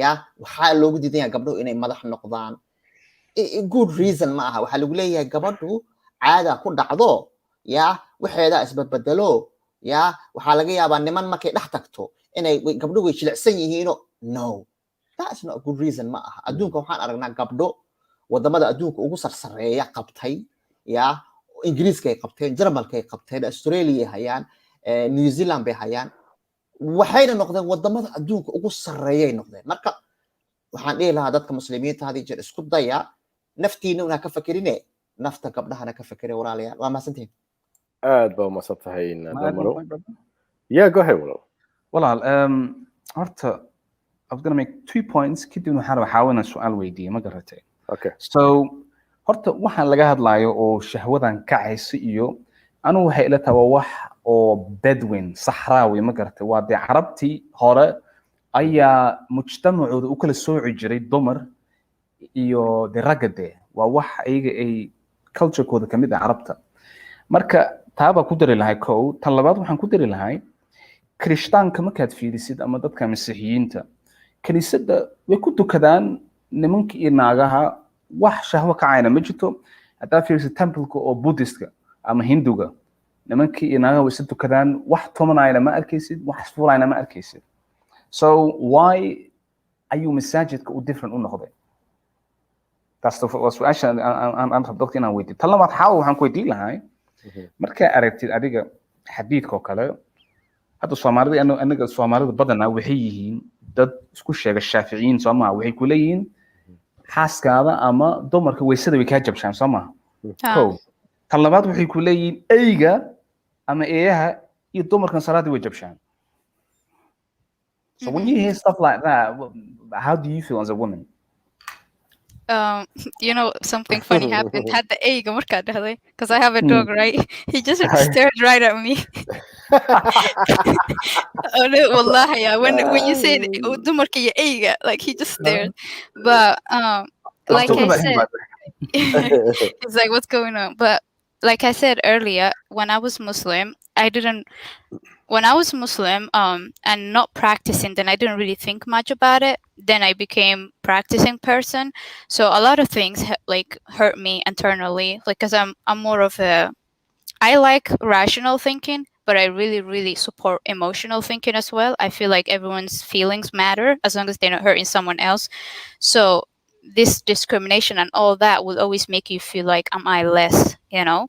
ya waxaa loogu diidaya gabdhuhu inay madax noqdaan good reason ma aha waxaa lagu leeyahay gabadhu caada ku dhacdo ya waxeeda isbadbedelo ya waxaa laga yaabaa niman markay dhex tagto inay gabdhuhu way jilicsan yihiino no that's not a good reason ma aha adduunka waxaan aragnaa gabdho wadamada adduunka ugu sarsareeya qabtay ya ingiriiska ay qabteen jarmalka ay qabteen australia hayaan new zealand bay hayaan waxayna noqdeen wadamada adduunka ugu sarreeyay noqdeen marka waxaan dhihi lahaa dadka muslimiinta hadii jeer isku daya naftiina una ka fakerine nafta gabdhahana ka fakere walaalayaal waa mahadsantihiin aad baa umahadsan tahay damaro yeah go ahead walaal horta I'm gonna make 2 points kadibna waxaan rabaa xaawina su'aal weydiiye ma garatay okay so horta waxaan laga hadlayo oo shahwadan kacaysa iyo anu waxay ila tahay wax oo bedouin sahraawi ma garatay waa de carabtii hore ayaa mujtamacooda u kala sooci jiray dumar iyo de ragade waa wax ayaga ay culturekooda kamid ah carabta marka taaba ku dari lahay kow tan labaad waxaan ku dari lahay krishtaanka markaad fiirisid ama dadka masiixiyiinta kaniisada way ku tukadaan nimanka iyo naagaha wax shahwo kacayna ma jirto haddaad fiirisid templeka oo buddhistka ama hinduga nimankii iyo naagaha way isa tukadaan wax tumanayna ma arkaysid wax isfuulayna ma arkaysid so why ayuu masaajidka u different u noqday taas waa su-aasha aan rab dadka inaan weydiiyo tan labaad xaawo waxaan ku weydiin lahay markaa aragtid adiga xadiidka oo kale hadda soomaalida anaga soomaalida badanaa waxay yihiin dad isku sheega shaaficiyiin soo maha waxay ku leeyihiin xaaskaada ama dumarka weysada way kaa jabshaan soo maha kow tan labaad waxay ku leeyihiin eyga ama eeyaha iyo dumarkan salaadii way jabshaan so when you hear stuff like that how do you feel as a woman you know, something funny happened. Had the egg, because I have a dog, right? He just stared right at me. Oh no, wallahi, yeah. When you said egg, like he just stared. But like I said, it's like what's going on? But like I said earlier, when I was Muslim, when I was Muslim and not practicing, then I didn't really think much about it. Then I became practicing person. So a lot of things like hurt me internally, like because I'm more of I like rational thinking, but I really, really support emotional thinking as well. I feel like everyone's feelings matter as long as they're not hurting someone else. So this discrimination and all that will always make you feel like, am I less, you know?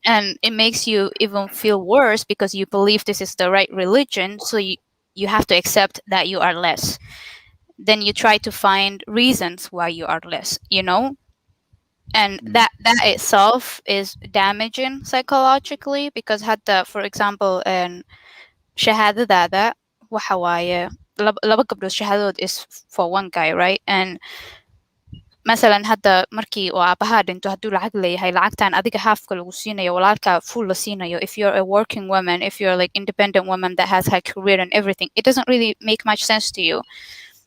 And it makes you even feel worse because you believe this is the right religion. So you have to accept that you are less. Then you try to find reasons why you are less, you know? And that itself is damaging psychologically because for example, shahadada waxa waaye laba gabdhood shahadood is for one guy, right? And مثلا hadda markii oo aabaha dhinto hadduu lacag leeyahay lacagtan adiga halfka lagu siinayo walaalka full la siinayo. If you're a working woman, if you're like independent woman that has her career and everything, it doesn't really make much sense to you.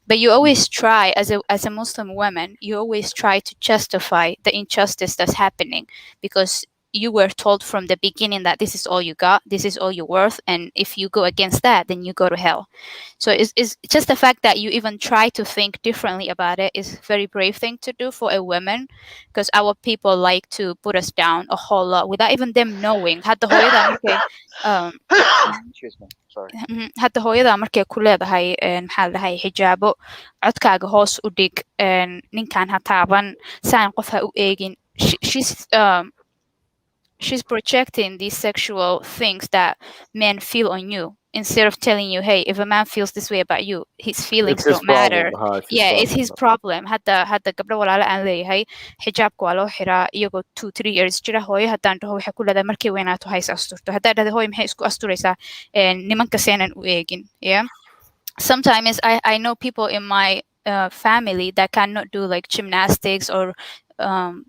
But you always try, as a Muslim woman, you always try to justify the injustice that's happening because you were told from the beginning that this is all you got, this is all you're worth, and if you go against that, then you go to hell. So it's just the fact that you even try to think differently about it is a very brave thing to do for a woman, because our people like to put us down a whole lot without even them knowing. Excuse me, sorry. hadda hooyada markay ku leedahay maxaa la dhahay xijaabo codkaaga hoos u dhig ninkan ha taaban saan qof ha u eegin she's projecting these sexual things that men feel on you instead of telling you, hey, if a man feels this way about you, his feelings don't matter. It's his problem. Hadda gabdho walaalo aan leeyahay xijaabka waa loo xiraa iyagoo 2-3 years jira. Hooyo haddaan dhaho waxay ku leedahay markay weynaato ha is asturto. Haddaa dhahda hooyo maxay isku asturaysaa nimanka seenan u eegin. Yeah. Sometimes I know people in my family that cannot do like gymnastics or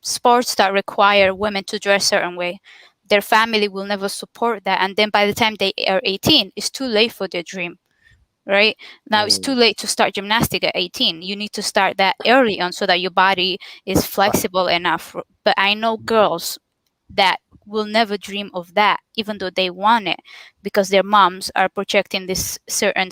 sports that require women to dress a certain way. Their family will never support that, and then by the time they are 18, it's too late for their dream. Right now, it's too late to start gymnastics at 18. You need to start that early on so that your body is flexible enough. But I know girls that will never dream of that, even though they want it, because their moms are projecting this certain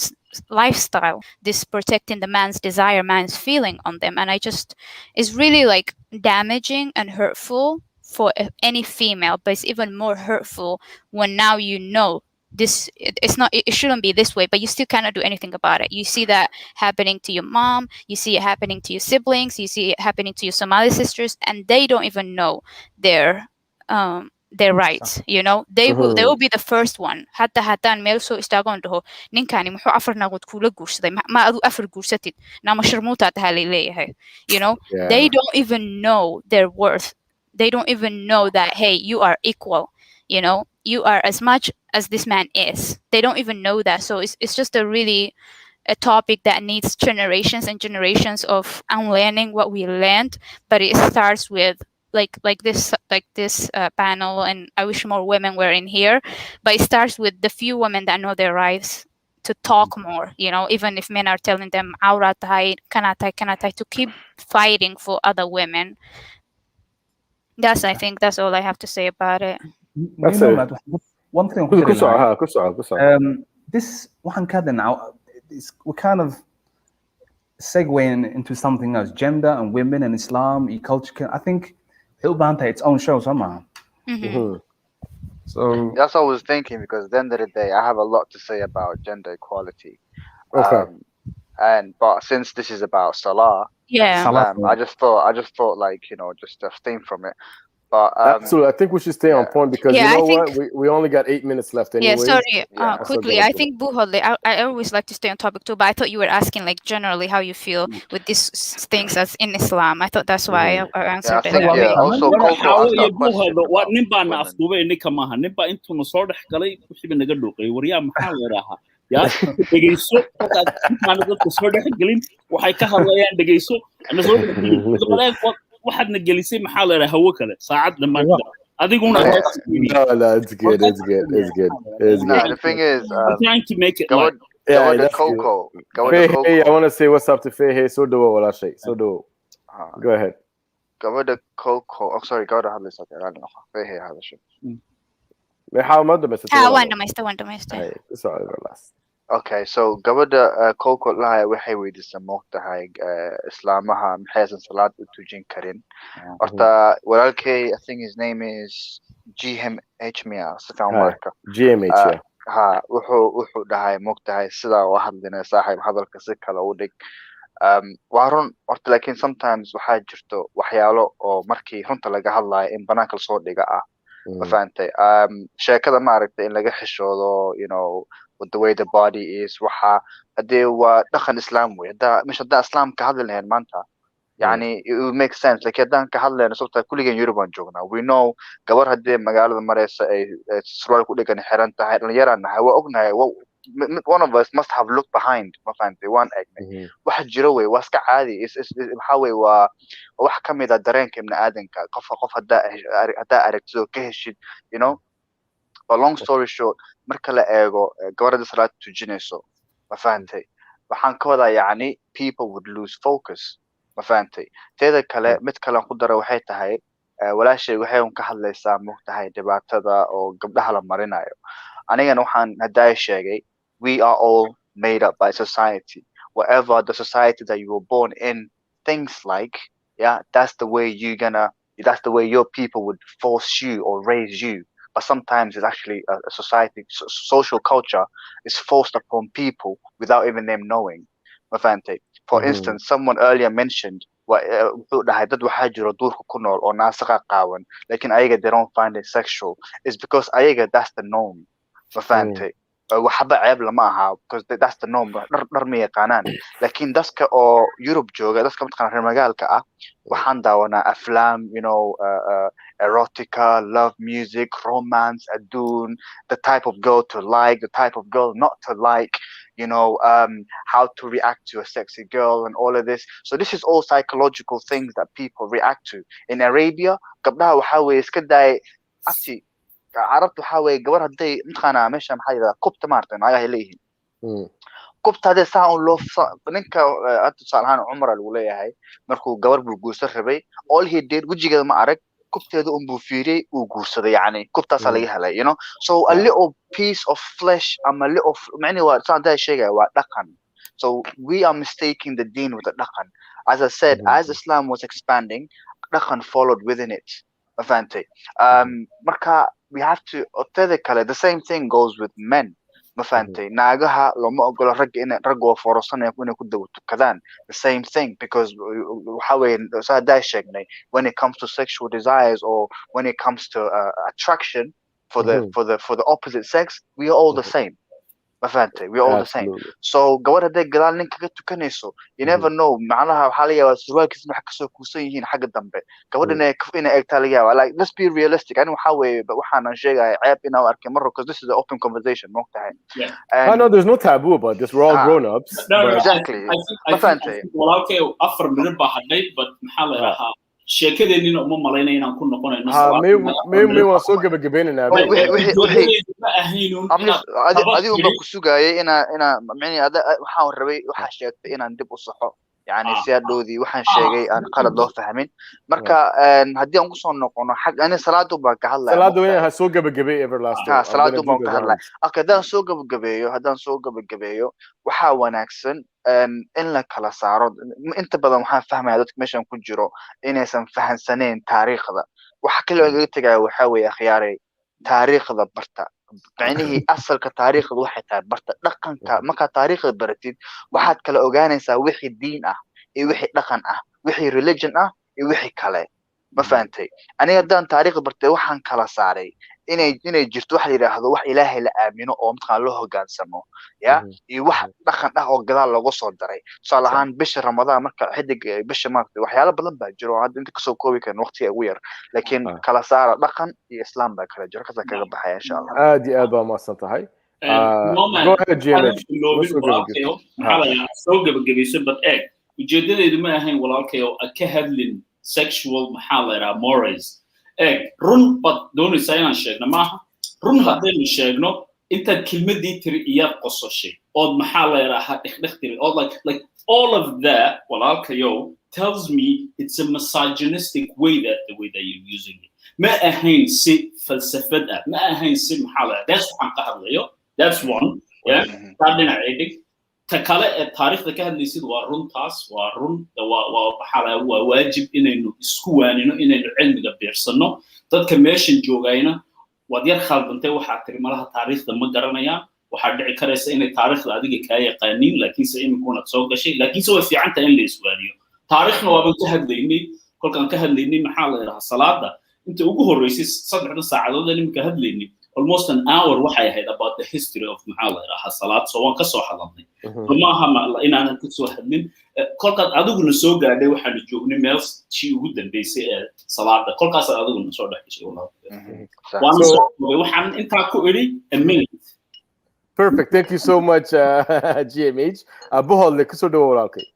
lifestyle, this protecting the man's desire, man's feeling on them. And it's really like damaging and hurtful for any female, but it's even more hurtful when now you know this, it shouldn't be this way, but you still cannot do anything about it. You see that happening to your mom, you see it happening to your siblings, you see it happening to your Somali sisters, and they don't even know their rights. You know, they will be the first one. Hatta haddaan meel soo istaagoon dhaho ninkani muxuu 4 nagood kula guursaday ma adu 4 guursatid nama sharmuutaa tahaa lay leeyahay. You know, they don't even know their worth. They don't even know that, hey, you are equal. You know, you are as much as this man is. They don't even know that. So it's just a topic that needs generations and generations of unlearning what we learned. But it starts with like this panel, and I wish more women were in here. But it starts with the few women that know their rights to talk more. You know, even if men are telling them "Aura tahay, kana tahay," to keep fighting for other women. I think that's all I have to say about it. That's one thing. This one now, we're kind of segueing into something else: gender and women and Islam, culture. I think it'll be its own show somehow. So that's what I was thinking, because at the end of the day, I have a lot to say about gender equality. But since this is about Salah, I just thought like, you know, just abstain from it. But absolutely, I think we should stay on point, because you know what, we only got 8 minutes left anyway. Quickly, I think Buhodle, I always like to stay on topic too, but I thought you were asking like generally how you feel with these things as in Islam. I thought that's why I answered it. Also, waxaadna gelisay maxaa la yiraahdaa hawo kale saacad dhamaan adiguna no, it's good. The thing is, I'm trying to make it like the Coco. Hey, I want to say what's up to Faye. Hey, so do wala shay. So do. Go ahead. Go the Coco. Oh, sorry. Go to have this. Okay, I don't know. Faye, hey, have this. How much the message? One domestic. Hey, it's all last. Okay, so gabadha Coco lahay waxay weydiisay moogtahay islaamaha maxaysan salaad u tujin karin. Horta walaalkay, I think his name is GMH Mia sifaan marka. GMH. Wuxuu dhahay moogtahay sida oo hadlina saaxiib hadalka si kale u dhig. Waa run horta, laakiin sometimes waxaa jirto waxyaalo oo markii runta laga hadlayo in banaanka la soo dhiga ah. Ma fahantay? Sheekada ma aragtay in laga xishoodo, you know, with the way the body is, waxa hadee waa dhaqan Islam way. Hadda Islam ka hadli lahayn maanta, yani it would make sense. Like haddaan ka hadlayno sababta kulligeen Europe aan joognaa. We know gabar hadee magaalada mareysa ay surwaal ku dhigan xiran tahay, dhalinyaraan nahay, waa ognahay. One of us must have looked behind. Ma fahantay? Waan eegnay. Waxa jiro way, waa iska caadi. Waxa way waa wax ka mid ah dareenka ibn aadanka. Qof haddaa aragtido ka heshid, you know. But long story short, marka la eego gabadha salaad tujinayso, ma fahantay? Waxaan ka wadaa yani people would lose focus. Ma fahantay? Teeda kale mid kale ku dara waxay tahay walaashay waxay un ka hadlaysaa mugtahay dhibaatada oo gabdhaha la marinayo anigana waxaan haddaa sheegay we are all made up by society whatever the society that you were born in things like that's the way that's the way your people would force you or raise you but sometimes it's actually a society social culture is forced upon people without even them knowing for instance someone earlier mentioned wuxuu dhahay dad waxaa jiro duurka ku nool oo naasaqa qaawan lakin ayaga they don't find it sexual is because ayaga that's the norm waxba ceeb lama aha because that's the norm dhar ma yaqaanaan lakin dadka oo Europe jooga dadka mataqaan reer magaalka ah waxaan daawanaa aflaam erotica love music romance adun the type of girl to like the type of girl not to like how to react to a sexy girl and all of this. So this is all psychological things that people react to. In Arabia, gabdhaha waxa way iska day ati carabtu waxa way gabar haday intana meesha maxay yiraahdaa kubta maartan ayaga leeyihiin kubta hada saa oo loo ninka aad salahan Umar lagu leeyahay markuu gabar buu guursan rabay all he did wajigeeda ma arag kubteeda buu fiiriyay uu guursaday yani kubtaas laga helay so a little piece of flesh am a little many waa saada sheegay waa dhaqan so we are mistaking the deen with the dhaqan as I said as Islam was expanding dhaqan followed within it marka we have to authentically the same thing goes with men naagaha lama ogolo rag oo forosanaya inay ku dawtukadaan the same thing because waxa way saada sheegnay when it comes to sexual desires or when it comes to attraction for the opposite sex we are all the same we are all the same so gabar haday gadaal nin kaga tukanayso you never know macnaha waxa la yaabaa surwaalkiisna wax ka soo kuusan yihiin xagga dambe gabadhana inay eegtaa laga yaabaa like let's be realistic ani waxa way waxaan sheegay ceeb inaan arkay marro because this is an open conversation ma tahay no there's no taboo about this we're all grown ups exactly walaalkay afar minute baa hadhay but maxaa la yiraahdaa sheekadeenina uma malaynay inaan ku noqonayno me waan soo gabagabeynaa adigu ma ku sugayay ina macni waxaan rabay waxa sheegtay inaan dib u saxo yani siyaadowdi waxaan sheegay aan qalad loo fahmin marka hadii aan ku soo noqono xaq ani salaadu baa ka hadlay salaadu way soo gabagabay everlasting salaadu baa ka hadlay akadaan soo gabagabeeyo waxa wanaagsan in la kala saaro inta badan waxaan fahmayaa dadka meeshan ku jiro inaysan fahansaneen taariikhda waxa kale oo laga tagay waxa way akhyaaray taariikhda barta macnaheedu asalka taariikhda waxay tahay barta dhaqanka marka taariikhda baratid waxaad kala ogaanaysaa wixii diin ah iyo wixii dhaqan ah wixii religion ah iyo wixii kale ma fahantay aniga hadaan taariikhda bartay waxaan kala saaray inay jirto wax la yiraahdo wax ilaahay la aamino oo midkaan loo hogaansamo iyo wax dhaqan ah oo gadaal lagu soo daray salahan bisha ramadaan marka xidig bisha maartay waxyaalo badan baa jiro hadda inta kasoo koobi karno waqtiga ugu yar laakiin kala saara dhaqan iyo islaam baa kala jiro kaza kaga baxaya insha Allah aad iyo aad baa maasan tahay go ahead GMH soo gabagabayso but ujeedadeedu ma ahayn walaalkay oo ka hadlin sexual maxaa la yiraahdaa mores run bad doonaysaa inaan sheegno maaha run haddaynu sheegno intaad kelmadii tiri iyaad qososhay ood maxaa la yiraahdaa dhexdhextiri ood like all of that walaalkayo tells me it's a misogynistic way that you're using it ma ahayn si falsafad ah ma ahayn si maxaa la that's waxaan ka hadlayo that's one taadina eedig ta kale ee taariikhda ka hadlaysid waa runtaas waa run waa waajib inaynu isku waanino inaynu cilmiga beersano dadka meeshan joogayna waad yar khaldantay waxaa tiri malaha taariikhda ma garanayaan waxaa dhici karaysa inay taariikhda adiga kaa yaqaaniin laakiinse iminkuna soo gashay laakiinse way fiican tahay in la iswaaniyo taariikhna waaban ka hadlaynay kolkaan ka hadlaynay maxaa la yidhahaa salaada inta ugu horreysay 3 saacadood iminka hadlaynay almost an hour waxay ahayd about the history of maxaa la yiraahdaa salaad soo waan ka soo hadalnay maaha inaan ka soo hadlin kolkaad adiguna soo gaadhay waxaan joognay meel tii ugu dambeysay ee salaada kolkaas adiguna soo dhaxishay waxaan intaa ku iri perfect thank you so much GMH bohol ka soo dhawo walaalkay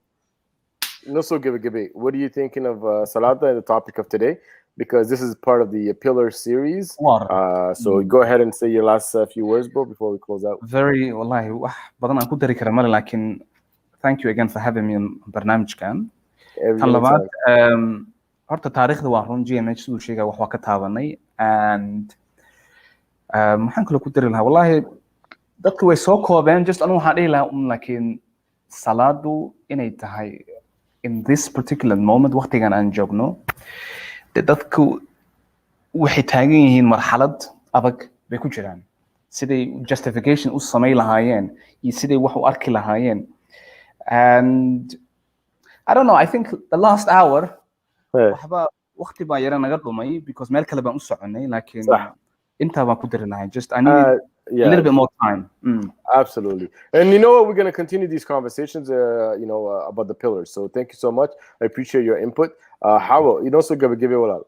no so gabagabay what are you thinking of salada and the topic of today because this is part of the pillar series so go ahead and say your last few words bro before we close out very wallahi wax badan aan ku dari karaa mal laakiin thank you again for having me on barnaamijkan talabaad horta taariikhda waa run GMH siduu sheegay wax waa ka taabanay and maxaan kale ku dari lahaa wallahi dadku way soo koobeen just anu waxaan dhihi lahaa laakiin salaadu inay tahay in this particular moment waqtigan aan joogno dee dadku waxay taagan yihiin marxalad adag bay ku jiraan siday justification u samay lahaayeen iyo siday wax u arki lahaayeen and I don't know I think the last hour waxba waqti baa yara naga dhumay because meel kale baan u soconay laakiin intaa baan ku dari lahay just I need a little bit more time. Absolutely. And you know what, we're going to continue these conversations about the pillars. So thank you so much. I appreciate your input. Hawa, you know, so give it all.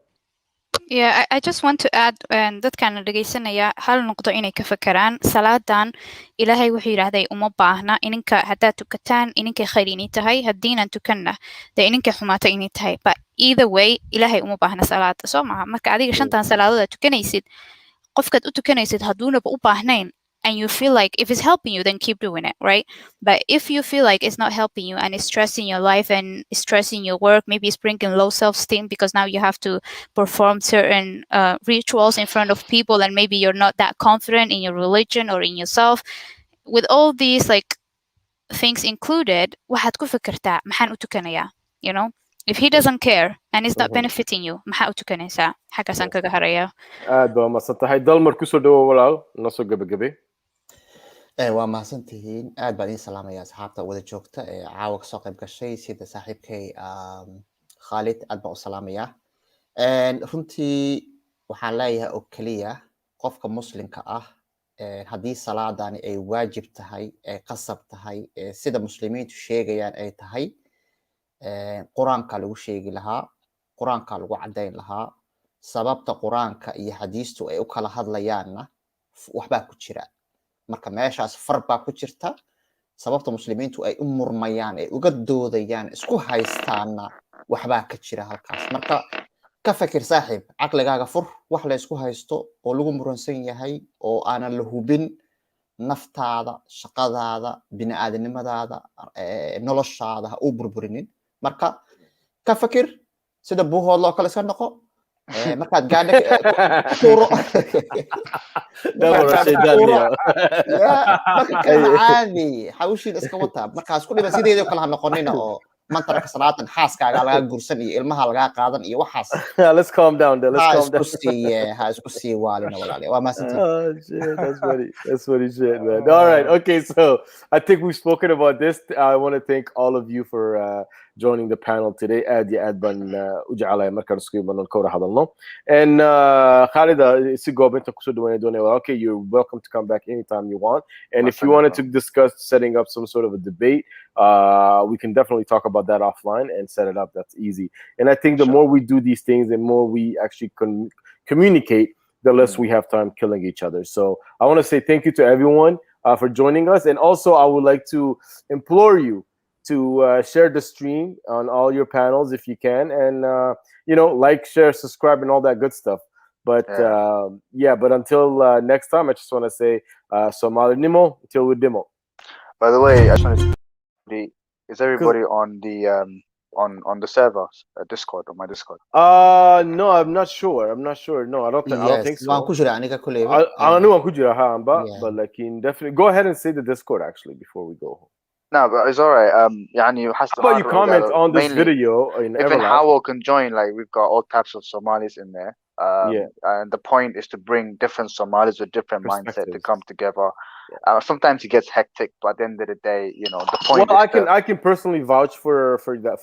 Yeah, I just want to add dadkan dhageysanaya hal noqdo inay ka fakaraan salaadan ilaahay wuxuu yiraahday uma baahna ininka hadaa tukataan ininka khayrini tahay hadiinan tukanna de ininka xumaata inay tahay but either way ilaahay uma baahna salaada soo maaha marka adiga shantan salaadood tukanaysid qofkaad u tukanaysid haduuna u baahnayn and you feel like if it's helping you then keep doing it, right? But if you feel like it's not helping you and it's stressing your life and it's stressing your work, maybe it's bringing low self-esteem because now you have to perform certain rituals in front of people and maybe you're not that confident in your religion or in yourself. With all these like things included, waxaad ku fikirtaa maxaan u tukanayaa, you know? If he doesn't care and it's not benefiting you, maxaa u tukanaysaa? Xaggaasaan kaga harayaa. Aad baa mahadsantahay. Dalmar kusoo dhawow walaal, noo soo gabagabay. waa mahadsantihiin aad baan idin salaamaya asxaabta wada joogta ee caawa kasoo qayb gashay sida saaxiibkay Khalid aad baan u salaamaya runtii waxaan leeyahay oo kaliya qofka muslimka ah haddii salaadani ay waajib tahay ay qasab tahay sida muslimiintu sheegayaan ay tahay quraanka lagu sheegi lahaa quraanka lagu cadeyn lahaa sababta quraanka iyo xadiistu ay u kala hadlayaanna waxbaa ku jira marka meeshaas far baa ku jirta sababta muslimiintu ay u murmayaan ay uga doodayaan isku haystaana waxbaa ka jira halkaas marka ka fakir saaxiib aqligaaga fur wax la isku haysto oo lagu muransan yahay oo aanan la hubin naftaada shaqadaada bini'aadanimadaada noloshaada ha u burburinin marka ka fakir sida buuhood loo kala iska noqo markaad gaadho kuro caadi hawshiin iska wata markaas ku dhiban sideedoo kale ha noqonina oo mantarka salaatan xaaskaaga laga gursan iyo ilmaha laga qaadan iyo waxaas let's calm down ha isku sii waalina walaalayaal waa maasantiin oh shit that's funny shit man all right okay so I think we've spoken about this I want to thank all of you for joining the panel today aad iyo aad baan u jecelahay markaan isku imaano ka wada hadalno and Khalid si goobinta kusoo dhawaanay doonaya okay you're welcome to come back anytime you want and if you wanted to discuss setting up some sort of a debate we can definitely talk about that offline and set it up that's easy and I think the more we do these things the more we actually communicate the less we have time killing each other so I want to say thank you to everyone for joining us and also I would like to implore you to share the stream on all your panels if you can and like share subscribe and all that good stuff but but until next time I just want to say Somali Nimo until we demo. By the way, I just want to is everybody on the on the server Discord on my Discord? No, I'm not sure. No, I don't think so. I know but like definitely go ahead and say the Discord actually before we go home. No, but it's all right. How about you comment on this video? Even Howell can join. Like we've got all types of Somalis in there. And the point is to bring different Somalis with different mindset to come together. Sometimes it gets hectic, but at the end of the day, the point. Well, I can personally vouch for that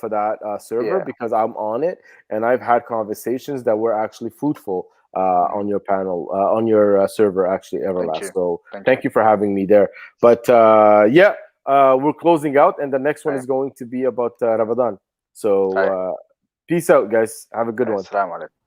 server because I'm on it, and I've had conversations that were actually fruitful on your panel, on your server, actually, Everlast. So thank you for having me there. But we're closing out, and the next one is going to be about Ramadan. So peace out, guys. Have a good one. Assalamu alaikum.